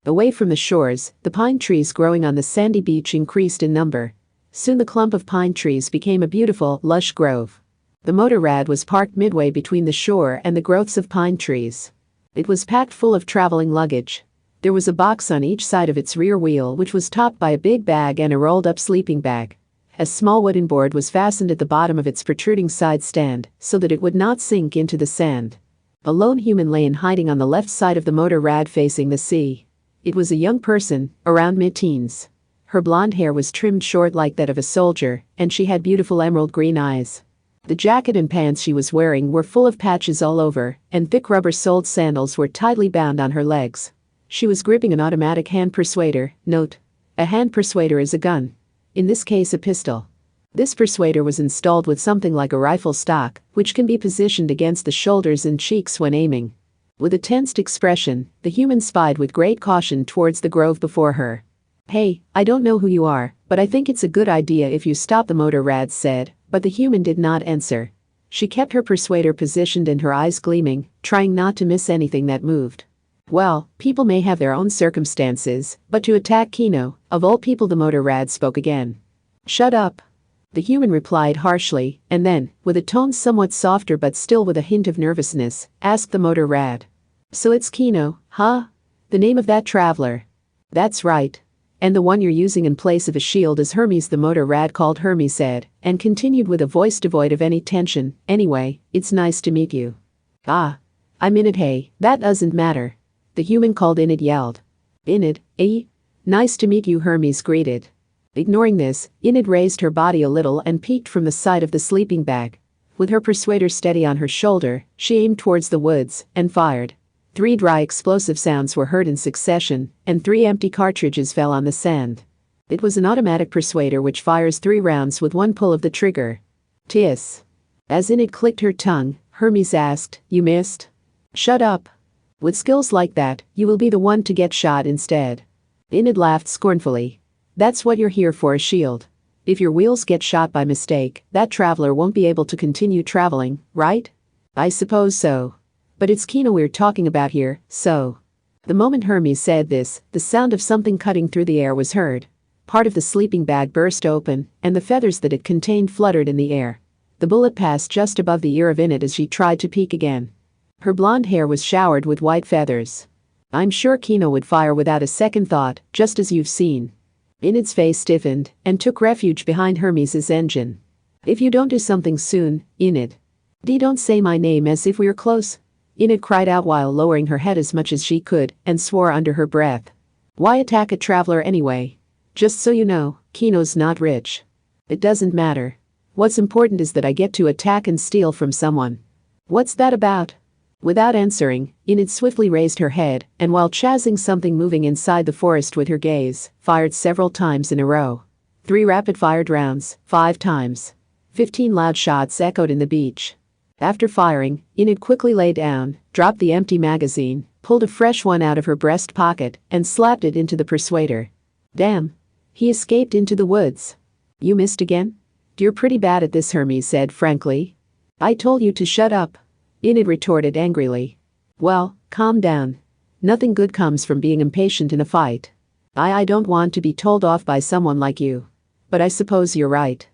Speaker 1: Away from the shores, the pine trees growing on the sandy beach increased in number. Soon the clump of pine trees became a beautiful, lush grove. The motor rad was parked midway between the shore and the growths of pine trees. It was packed full of traveling luggage. There was a box on each side of its rear wheel which was topped by a big bag and a rolled-up sleeping bag. A small wooden board was fastened at the bottom of its protruding side stand so that it would not sink into the sand. A lone human lay in hiding on the left side of the motor rad facing the sea. It was a young person, around mid-teens. Her blonde hair was trimmed short like that of a soldier, and she had beautiful emerald green eyes. The jacket and pants she was wearing were full of patches all over, and thick rubber-soled sandals were tightly bound on her legs. She was gripping an automatic hand persuader, note. A hand persuader is a gun. In this case a pistol. This persuader was installed with something like a rifle stock, which can be positioned against the shoulders and cheeks when aiming. With a tensed expression, the human spied with great caution towards the grove before her. Hey, I don't know who you are, but I think it's a good idea if you stop, the motor rad said, but the human did not answer. She kept her persuader positioned and her eyes gleaming, trying not to miss anything that moved. Well, people may have their own circumstances, but to attack Kino, of all people, the motor rad spoke again. Shut up. The human replied harshly, and then, with a tone somewhat softer but still with a hint of nervousness, asked the motor rad. So it's Kino, huh? The name of that traveler. That's right. And the one you're using in place of a shield is Hermes, the motor rad called Hermes said, and continued with a voice devoid of any tension. Anyway, it's nice to meet you. Ah. I'm Inid. Hey, that doesn't matter. The human called Inid yelled. Inid, eh? Nice to meet you, Hermes greeted. Ignoring this, Inid raised her body a little and peeked from the side of the sleeping bag. With her persuader steady on her shoulder, she aimed towards the woods and fired. 3 dry explosive sounds were heard in succession, and 3 empty cartridges fell on the sand. It was an automatic persuader which fires 3 rounds with 1 pull of the trigger. Tis. As Inid clicked her tongue, Hermes asked, You missed? Shut up. With skills like that, you will be the one to get shot instead. Inid laughed scornfully. That's what you're here for, a shield. If your wheels get shot by mistake, that traveler won't be able to continue traveling, right? I suppose so. But it's Kino we're talking about here, so. The moment Hermes said this, the sound of something cutting through the air was heard. Part of the sleeping bag burst open, and the feathers that it contained fluttered in the air. The bullet passed just above the ear of Inid as she tried to peek again. Her blonde hair was showered with white feathers. I'm sure Kino would fire without a second thought, just as you've seen. Inid's face stiffened and took refuge behind Hermes's engine. If you don't do something soon, Inid. Don't say my name as if we're close. Inid cried out while lowering her head as much as she could and swore under her breath. Why attack a traveler anyway? Just so you know, Kino's not rich. It doesn't matter. What's important is that I get to attack and steal from someone. What's that about? Without answering, Inid swiftly raised her head and while chasing something moving inside the forest with her gaze, fired several times in a row. 3 rapid-fired rounds, 5 times. 15 loud shots echoed in the beach. After firing, Inid quickly lay down, dropped the empty magazine, pulled a fresh one out of her breast pocket, and slapped it into the persuader. Damn. He escaped into the woods. You missed again? You're pretty bad at this, Hermes said frankly. I told you to shut up. Inid retorted angrily. Well, calm down. Nothing good comes from being impatient in a fight. I don't want to be told off by someone like you. But I suppose you're right.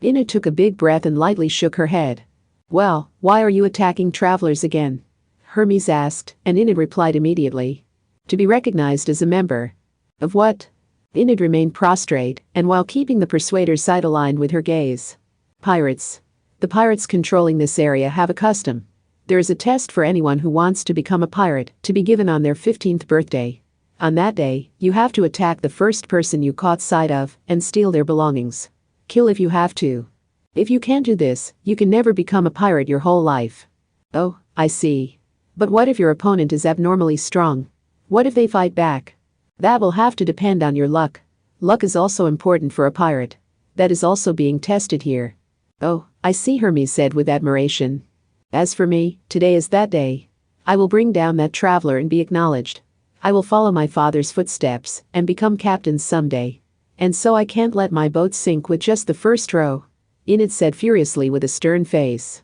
Speaker 1: Inid took a big breath and lightly shook her head. Well, why are you attacking travelers again? Hermes asked, and Inid replied immediately. To be recognized as a member. Of what? Inid remained prostrate, and while keeping the persuader side-aligned with her gaze. Pirates. The pirates controlling this area have a custom. There is a test for anyone who wants to become a pirate, to be given on their 15th birthday. On that day, you have to attack the first person you caught sight of and steal their belongings. Kill if you have to. If you can't do this, you can never become a pirate your whole life. Oh, I see. But what if your opponent is abnormally strong? What if they fight back? That will have to depend on your luck. Luck is also important for a pirate. That is also being tested here. Oh, I see, Hermes said with admiration. As for me, today is that day. I will bring down that traveler and be acknowledged. I will follow my father's footsteps and become captain someday. And so I can't let my boat sink with just the first row. Inid said furiously with a stern face.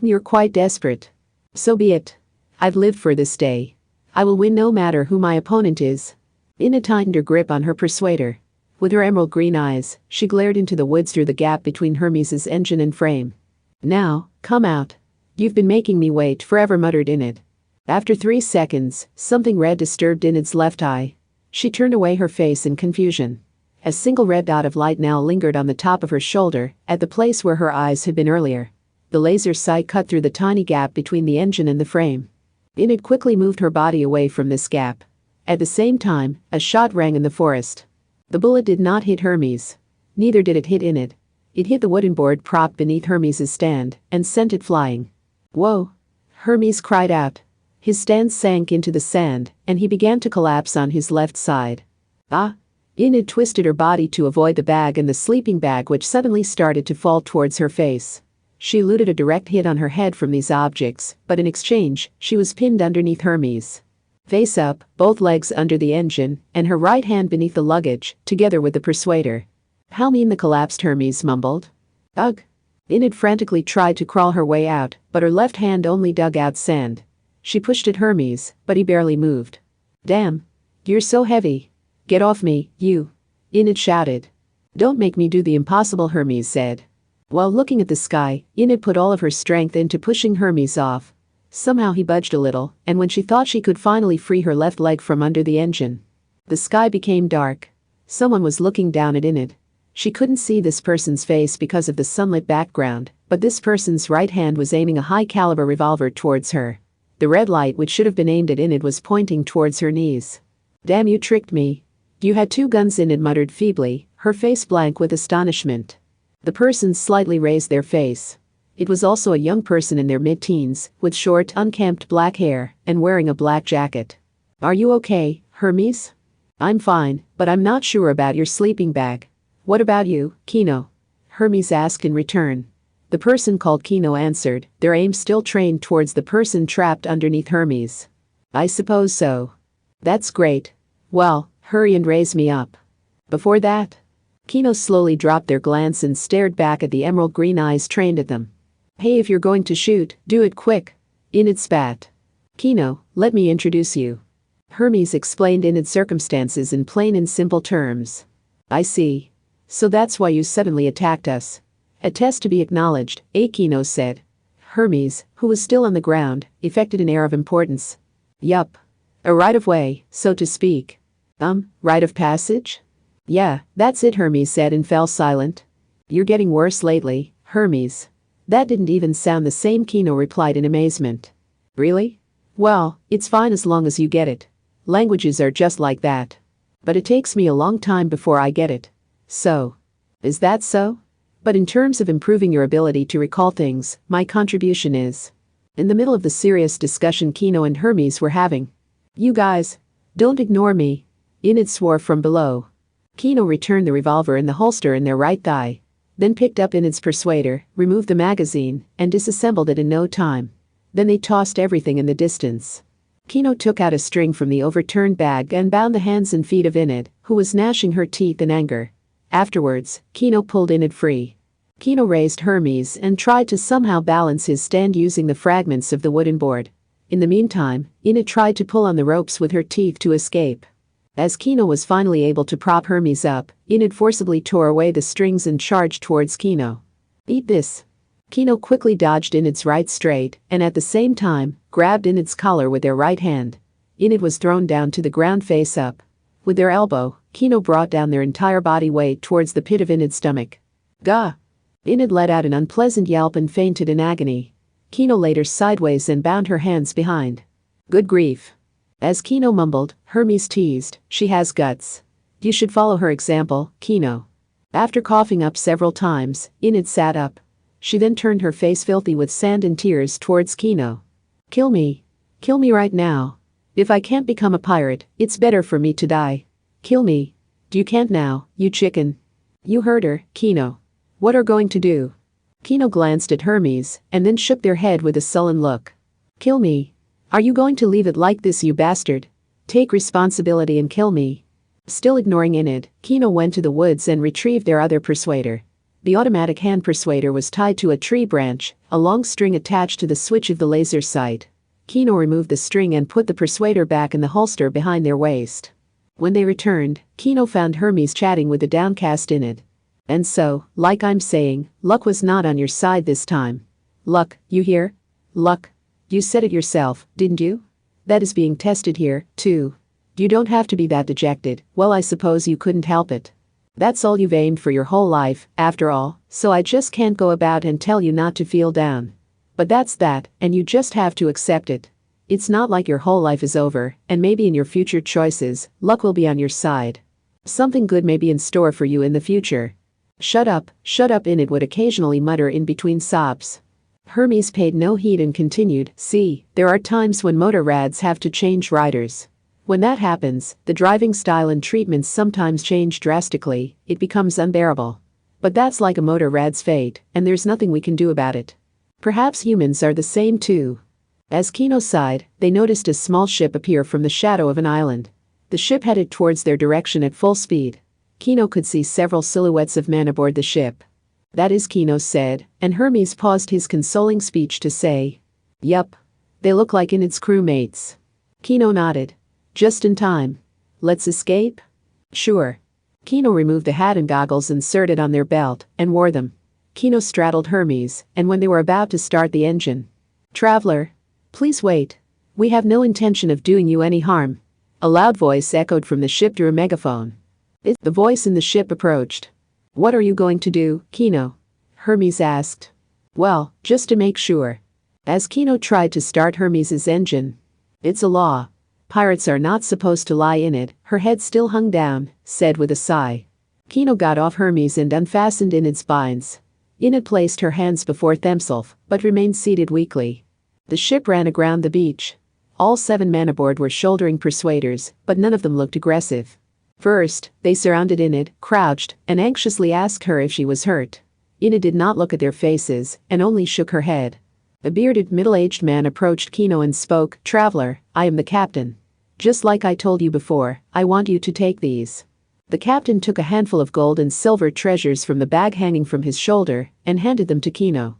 Speaker 1: You're quite desperate. So be it. I've lived for this day. I will win no matter who my opponent is. Inid tightened her grip on her persuader. With her emerald green eyes, she glared into the woods through the gap between Hermes's engine and frame. Now, come out. You've been making me wait forever, muttered Inid. After 3 seconds, something red disturbed Inid's left eye. She turned away her face in confusion. A single red dot of light now lingered on the top of her shoulder, at the place where her eyes had been earlier. The laser sight cut through the tiny gap between the engine and the frame. Inid quickly moved her body away from this gap. At the same time, a shot rang in the forest. The bullet did not hit Hermes. Neither did it hit Inid. It hit the wooden board propped beneath Hermes's stand and sent it flying. Whoa! Hermes cried out. His stand sank into the sand, and he began to collapse on his left side. Ah! Inid twisted her body to avoid the bag and the sleeping bag which suddenly started to fall towards her face. She eluded a direct hit on her head from these objects, but in exchange, she was pinned underneath Hermes. Face up, both legs under the engine, and her right hand beneath the luggage, together with the persuader. How mean, the collapsed Hermes mumbled. Ugh! Enid frantically tried to crawl her way out, but her left hand only dug out sand. She pushed at Hermes, but he barely moved. Damn. You're so heavy. Get off me, you. Enid shouted. Don't make me do the impossible, Hermes said. While looking at the sky, Enid put all of her strength into pushing Hermes off. Somehow he budged a little, and when she thought she could finally free her left leg from under the engine, the sky became dark. Someone was looking down at Enid. She couldn't see this person's face because of the sunlit background, but this person's right hand was aiming a high-caliber revolver towards her. The red light, which should have been aimed at Enid, was pointing towards her knees. Damn, you tricked me. You had two guns, Enid muttered feebly, her face blank with astonishment. The person slightly raised their face. It was also a young person in their mid-teens, with short, unkempt black hair, and wearing a black jacket. Are you okay, Hermes? I'm fine, but I'm not sure about your sleeping bag. What about you, Kino? Hermes asked in return. The person called Kino answered, their aim still trained towards the person trapped underneath Hermes. I suppose so. That's great. Well, hurry and raise me up. Before that, Kino slowly dropped their glance and stared back at the emerald green eyes trained at them. Hey, if you're going to shoot, do it quick. Enid spat. Kino, let me introduce you. Hermes explained Enid's circumstances in plain and simple terms. I see. So that's why you suddenly attacked us. A test to be acknowledged, Kino said. Hermes, who was still on the ground, effected an air of importance. Yup. A right of way, so to speak. Rite of passage? Yeah, that's it, Hermes said and fell silent. You're getting worse lately, Hermes. That didn't even sound the same, Kino replied in amazement. Really? Well, it's fine as long as you get it. Languages are just like that. But it takes me a long time before I get it. So. Is that so? But in terms of improving your ability to recall things, my contribution is. In the middle of the serious discussion Kino and Hermes were having. You guys. Don't ignore me. Enid swore from below. Kino returned the revolver in the holster in their right thigh. Then picked up Enid's persuader, removed the magazine, and disassembled it in no time. Then they tossed everything in the distance. Kino took out a string from the overturned bag and bound the hands and feet of Enid, who was gnashing her teeth in anger. Afterwards, Kino pulled Enid free. Kino raised Hermes and tried to somehow balance his stand using the fragments of the wooden board. In the meantime, Enid tried to pull on the ropes with her teeth to escape. As Kino was finally able to prop Hermes up, Enid forcibly tore away the strings and charged towards Kino. Eat this. Kino quickly dodged Enid's right straight and at the same time, grabbed Enid's collar with their right hand. Enid was thrown down to the ground face up. With their elbow, Kino brought down their entire body weight towards the pit of Enid's stomach. Gah! Enid let out an unpleasant yelp and fainted in agony. Kino laid her sideways and bound her hands behind. Good grief. As Kino mumbled, Hermes teased, she has guts. You should follow her example, Kino. After coughing up several times, Enid sat up. She then turned her face filthy with sand and tears towards Kino. Kill me. Kill me right now. If I can't become a pirate, it's better for me to die. Kill me. You can't now, you chicken. You heard her, Kino. What are going to do? Kino glanced at Hermes and then shook their head with a sullen look. Kill me. Are you going to leave it like this, you bastard? Take responsibility and kill me. Still ignoring Enid, Kino went to the woods and retrieved their other persuader. The automatic hand persuader was tied to a tree branch, a long string attached to the switch of the laser sight. Kino removed the string and put the persuader back in the holster behind their waist. When they returned, Kino found Hermes chatting with the downcast Enid. And so, like I'm saying, luck was not on your side this time. Luck, you hear? Luck. You said it yourself, didn't you? That is being tested here, too. You don't have to be that dejected, well I suppose you couldn't help it. That's all you've aimed for your whole life, after all, so I just can't go about and tell you not to feel down. But that's that, and you just have to accept it. It's not like your whole life is over, and maybe in your future choices, luck will be on your side. Something good may be in store for you in the future. Shut up, Enid would occasionally mutter in between sobs. Hermes paid no heed and continued, see, there are times when motor rads have to change riders. When that happens, the driving style and treatments sometimes change drastically, it becomes unbearable. But that's like a motor rad's fate, and there's nothing we can do about it. Perhaps humans are the same too. As Kino sighed, they noticed a small ship appear from the shadow of an island. The ship headed towards their direction at full speed. Kino could see several silhouettes of men aboard the ship. That is, Kino said, and Hermes paused his consoling speech to say, "Yup. They look like Enid's crewmates." Kino nodded. "Just in time. Let's escape?" "Sure." Kino removed the hat and goggles inserted on their belt and wore them. Kino straddled Hermes, and when they were about to start the engine, "Traveler, please wait. We have no intention of doing you any harm." A loud voice echoed from the ship through a megaphone. The voice in the ship approached. "What are you going to do, Kino?" Hermes asked. "Well, just to make sure." As Kino tried to start Hermes's engine. "It's a law. Pirates are not supposed to lie in it," her head still hung down, said with a sigh. Kino got off Hermes and unfastened Enid's binds. Enid placed her hands before themselves, but remained seated weakly. The ship ran aground the beach. All 7 men aboard were shouldering persuaders, but none of them looked aggressive. First, they surrounded Enid, crouched, and anxiously asked her if she was hurt. Enid did not look at their faces, and only shook her head. A bearded middle-aged man approached Kino and spoke, "Traveler, I am the captain. Just like I told you before, I want you to take these." The captain took a handful of gold and silver treasures from the bag hanging from his shoulder and handed them to Kino.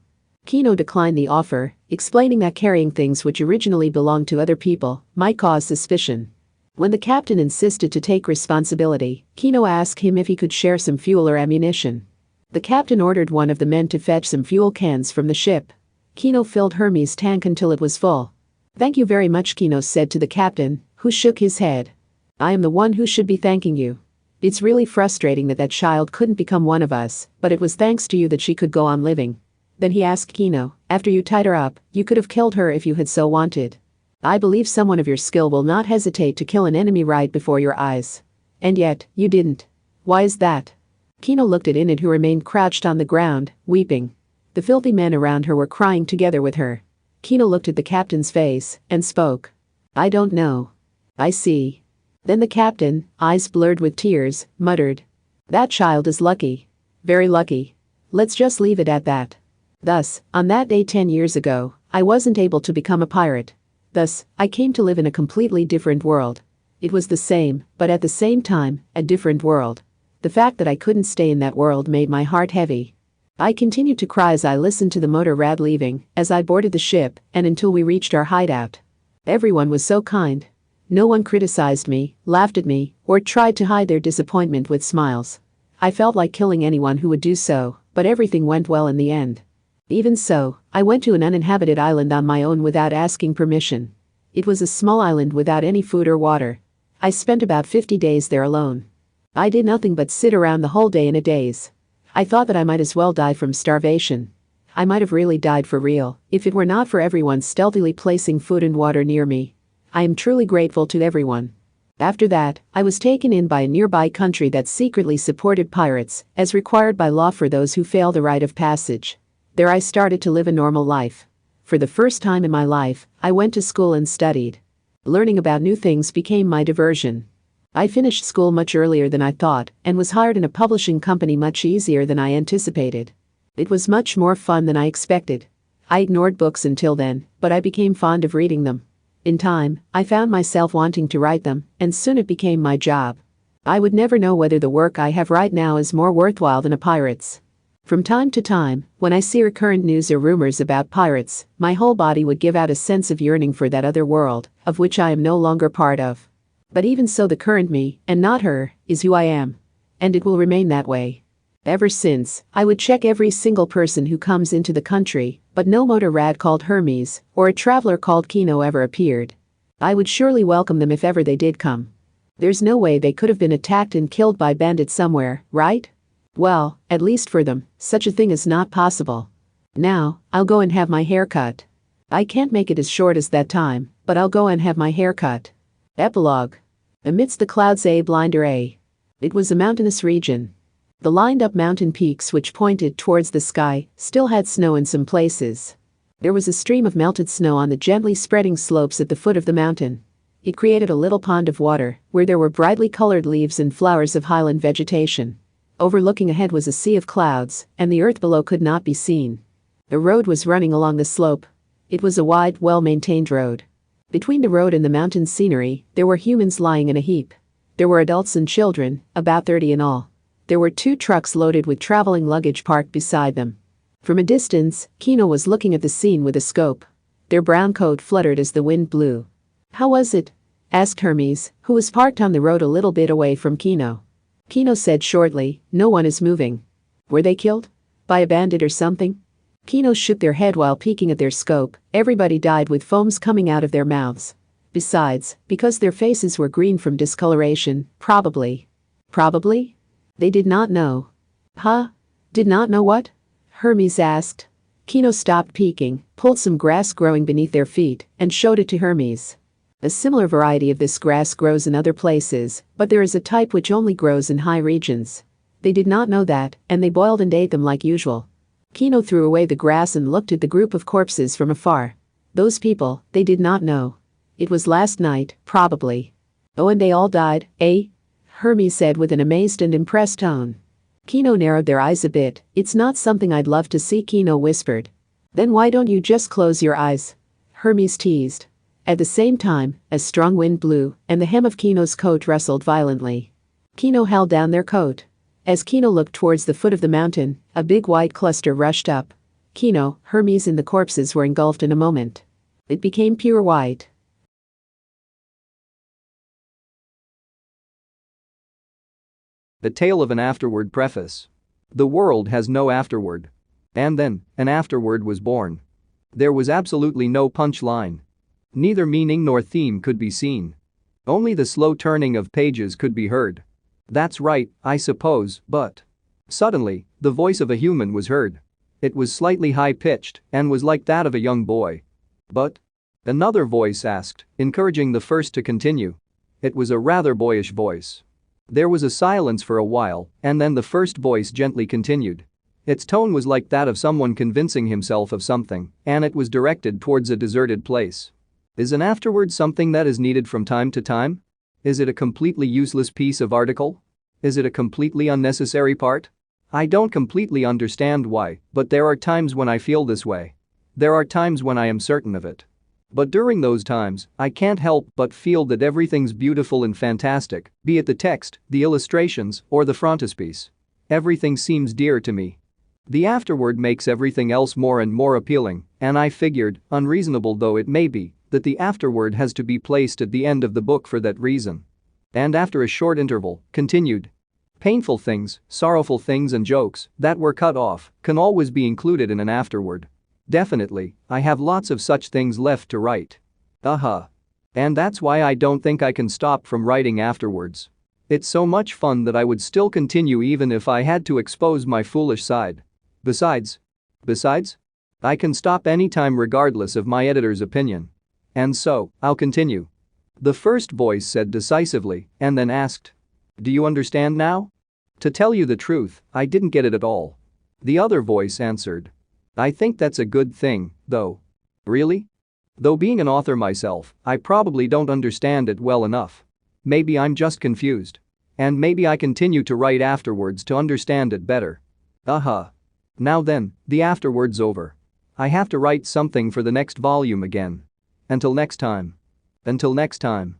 Speaker 1: Kino declined the offer, explaining that carrying things which originally belonged to other people might cause suspicion. When the captain insisted to take responsibility, Kino asked him if he could share some fuel or ammunition. The captain ordered one of the men to fetch some fuel cans from the ship. Kino filled Hermes' tank until it was full. "Thank you very much," Kino said to the captain, who shook his head. "I am the one who should be thanking you. It's really frustrating that child couldn't become one of us, but it was thanks to you that she could go on living." Then he asked Kino, "After you tied her up, you could have killed her if you had so wanted. I believe someone of your skill will not hesitate to kill an enemy right before your eyes. And yet, you didn't. Why is that?" Kino looked at Enid, who remained crouched on the ground, weeping. The filthy men around her were crying together with her. Kino looked at the captain's face and spoke. "I don't know." "I see." Then the captain, eyes blurred with tears, muttered, "That child is lucky. Very lucky. Let's just leave it at that." Thus, on that day 10 years ago, I wasn't able to become a pirate. Thus, I came to live in a completely different world. It was the same, but at the same time, a different world. The fact that I couldn't stay in that world made my heart heavy. I continued to cry as I listened to the motor rad leaving, as I boarded the ship, and until we reached our hideout. Everyone was so kind. No one criticized me, laughed at me, or tried to hide their disappointment with smiles. I felt like killing anyone who would do so, but everything went well in the end. Even so, I went to an uninhabited island on my own without asking permission. It was a small island without any food or water. I spent about 50 days there alone. I did nothing but sit around the whole day in a daze. I thought that I might as well die from starvation. I might have really died for real, if it were not for everyone stealthily placing food and water near me. I am truly grateful to everyone. After that, I was taken in by a nearby country that secretly supported pirates, as required by law for those who fail the rite of passage. There I started to live a normal life. For the first time in my life, I went to school and studied. Learning about new things became my diversion. I finished school much earlier than I thought, and was hired in a publishing company much easier than I anticipated. It was much more fun than I expected. I ignored books until then, but I became fond of reading them. In time, I found myself wanting to write them, and soon it became my job. I would never know whether the work I have right now is more worthwhile than a pirate's. From time to time, when I see recurrent news or rumors about pirates, my whole body would give out a sense of yearning for that other world, of which I am no longer part of. But even so, the current me, and not her, is who I am. And it will remain that way. Ever since, I would check every single person who comes into the country, but no motor rad called Hermes, or a traveler called Kino ever appeared. I would surely welcome them if ever they did come. There's no way they could have been attacked and killed by bandits somewhere, right? Well, at least for them, such a thing is not possible. Now, I'll go and have my hair cut. I can't make it as short as that time, but I'll go and have my hair cut. Epilogue. Amidst the clouds, a blinder a. It was a mountainous region. The lined-up mountain peaks which pointed towards the sky still had snow in some places. There was a stream of melted snow on the gently spreading slopes at the foot of the mountain. It created a little pond of water, where there were brightly colored leaves and flowers of highland vegetation. Overlooking ahead was a sea of clouds, and the earth below could not be seen. A road was running along the slope. It was a wide, well-maintained road. Between the road and the mountain scenery, there were humans lying in a heap. There were adults and children, about 30 in all. There were 2 trucks loaded with traveling luggage parked beside them. From a distance, Kino was looking at the scene with a scope. Their brown coat fluttered as the wind blew. "How was it?" asked Hermes, who was parked on the road a little bit away from Kino. Kino said shortly, "No one is moving." "Were they killed? By a bandit or something?" Kino shook their head while peeking at their scope. "Everybody died with foams coming out of their mouths. Besides, because their faces were green from discoloration, probably." "Probably?" They did not know. "Huh? Did not know what?" Hermes asked. Kino stopped peeking, pulled some grass growing beneath their feet, and showed it to Hermes. A similar variety of this grass grows in other places, but there is a type which only grows in high regions. They did not know that, and they boiled and ate them like usual. Kino threw away the grass and looked at the group of corpses from afar. Those people, they did not know. It was last night, probably. "Oh, and they all died, eh?" Hermes said with an amazed and impressed tone. Kino narrowed their eyes a bit. "It's not something I'd love to see," Kino whispered. "Then why don't you just close your eyes?" Hermes teased. At the same time, a strong wind blew, and the hem of Kino's coat rustled violently. Kino held down their coat. As Kino looked towards the foot of the mountain, a big white cluster rushed up. Kino, Hermes and the corpses were engulfed in a moment. It became pure white.
Speaker 2: The Tale of an Afterward Preface. The world has no afterward. And then, an afterward was born. There was absolutely no punchline. Neither meaning nor theme could be seen. Only the slow turning of pages could be heard. That's right, I suppose, but… Suddenly, the voice of a human was heard. It was slightly high-pitched and was like that of a young boy. "But?" another voice asked, encouraging the first to continue. It was a rather boyish voice. There was a silence for a while, and then the first voice gently continued. Its tone was like that of someone convincing himself of something, and it was directed towards a deserted place. Is an afterward something that is needed from time to time? Is it a completely useless piece of article? Is it a completely unnecessary part? I don't completely understand why, but there are times when I feel this way. There are times when I am certain of it. But during those times, I can't help but feel that everything's beautiful and fantastic, be it the text, the illustrations, or the frontispiece. Everything seems dear to me. The afterword makes everything else more and more appealing, and I figured, unreasonable though it may be, that the afterword has to be placed at the end of the book for that reason." And after a short interval, continued. "Painful things, sorrowful things and jokes that were cut off can always be included in an afterword. Definitely, I have lots of such things left to write. And that's why I don't think I can stop from writing afterwards. It's so much fun that I would still continue even if I had to expose my foolish side. Besides, I can stop anytime regardless of my editor's opinion. And so, I'll continue." The first voice said decisively and then asked, "Do you understand now?" "To tell you the truth, I didn't get it at all." The other voice answered. "I think that's a good thing, though." "Really?" "Though being an author myself, I probably don't understand it well enough. Maybe I'm just confused. And maybe I continue to write afterwards to understand it better." Now then, the afterward's over. I have to write something for the next volume again. Until next time. Until next time.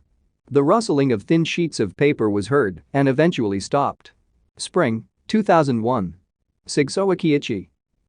Speaker 2: The rustling of thin sheets of paper was heard and eventually stopped. Spring, 2001. Sigsawa Keiichi.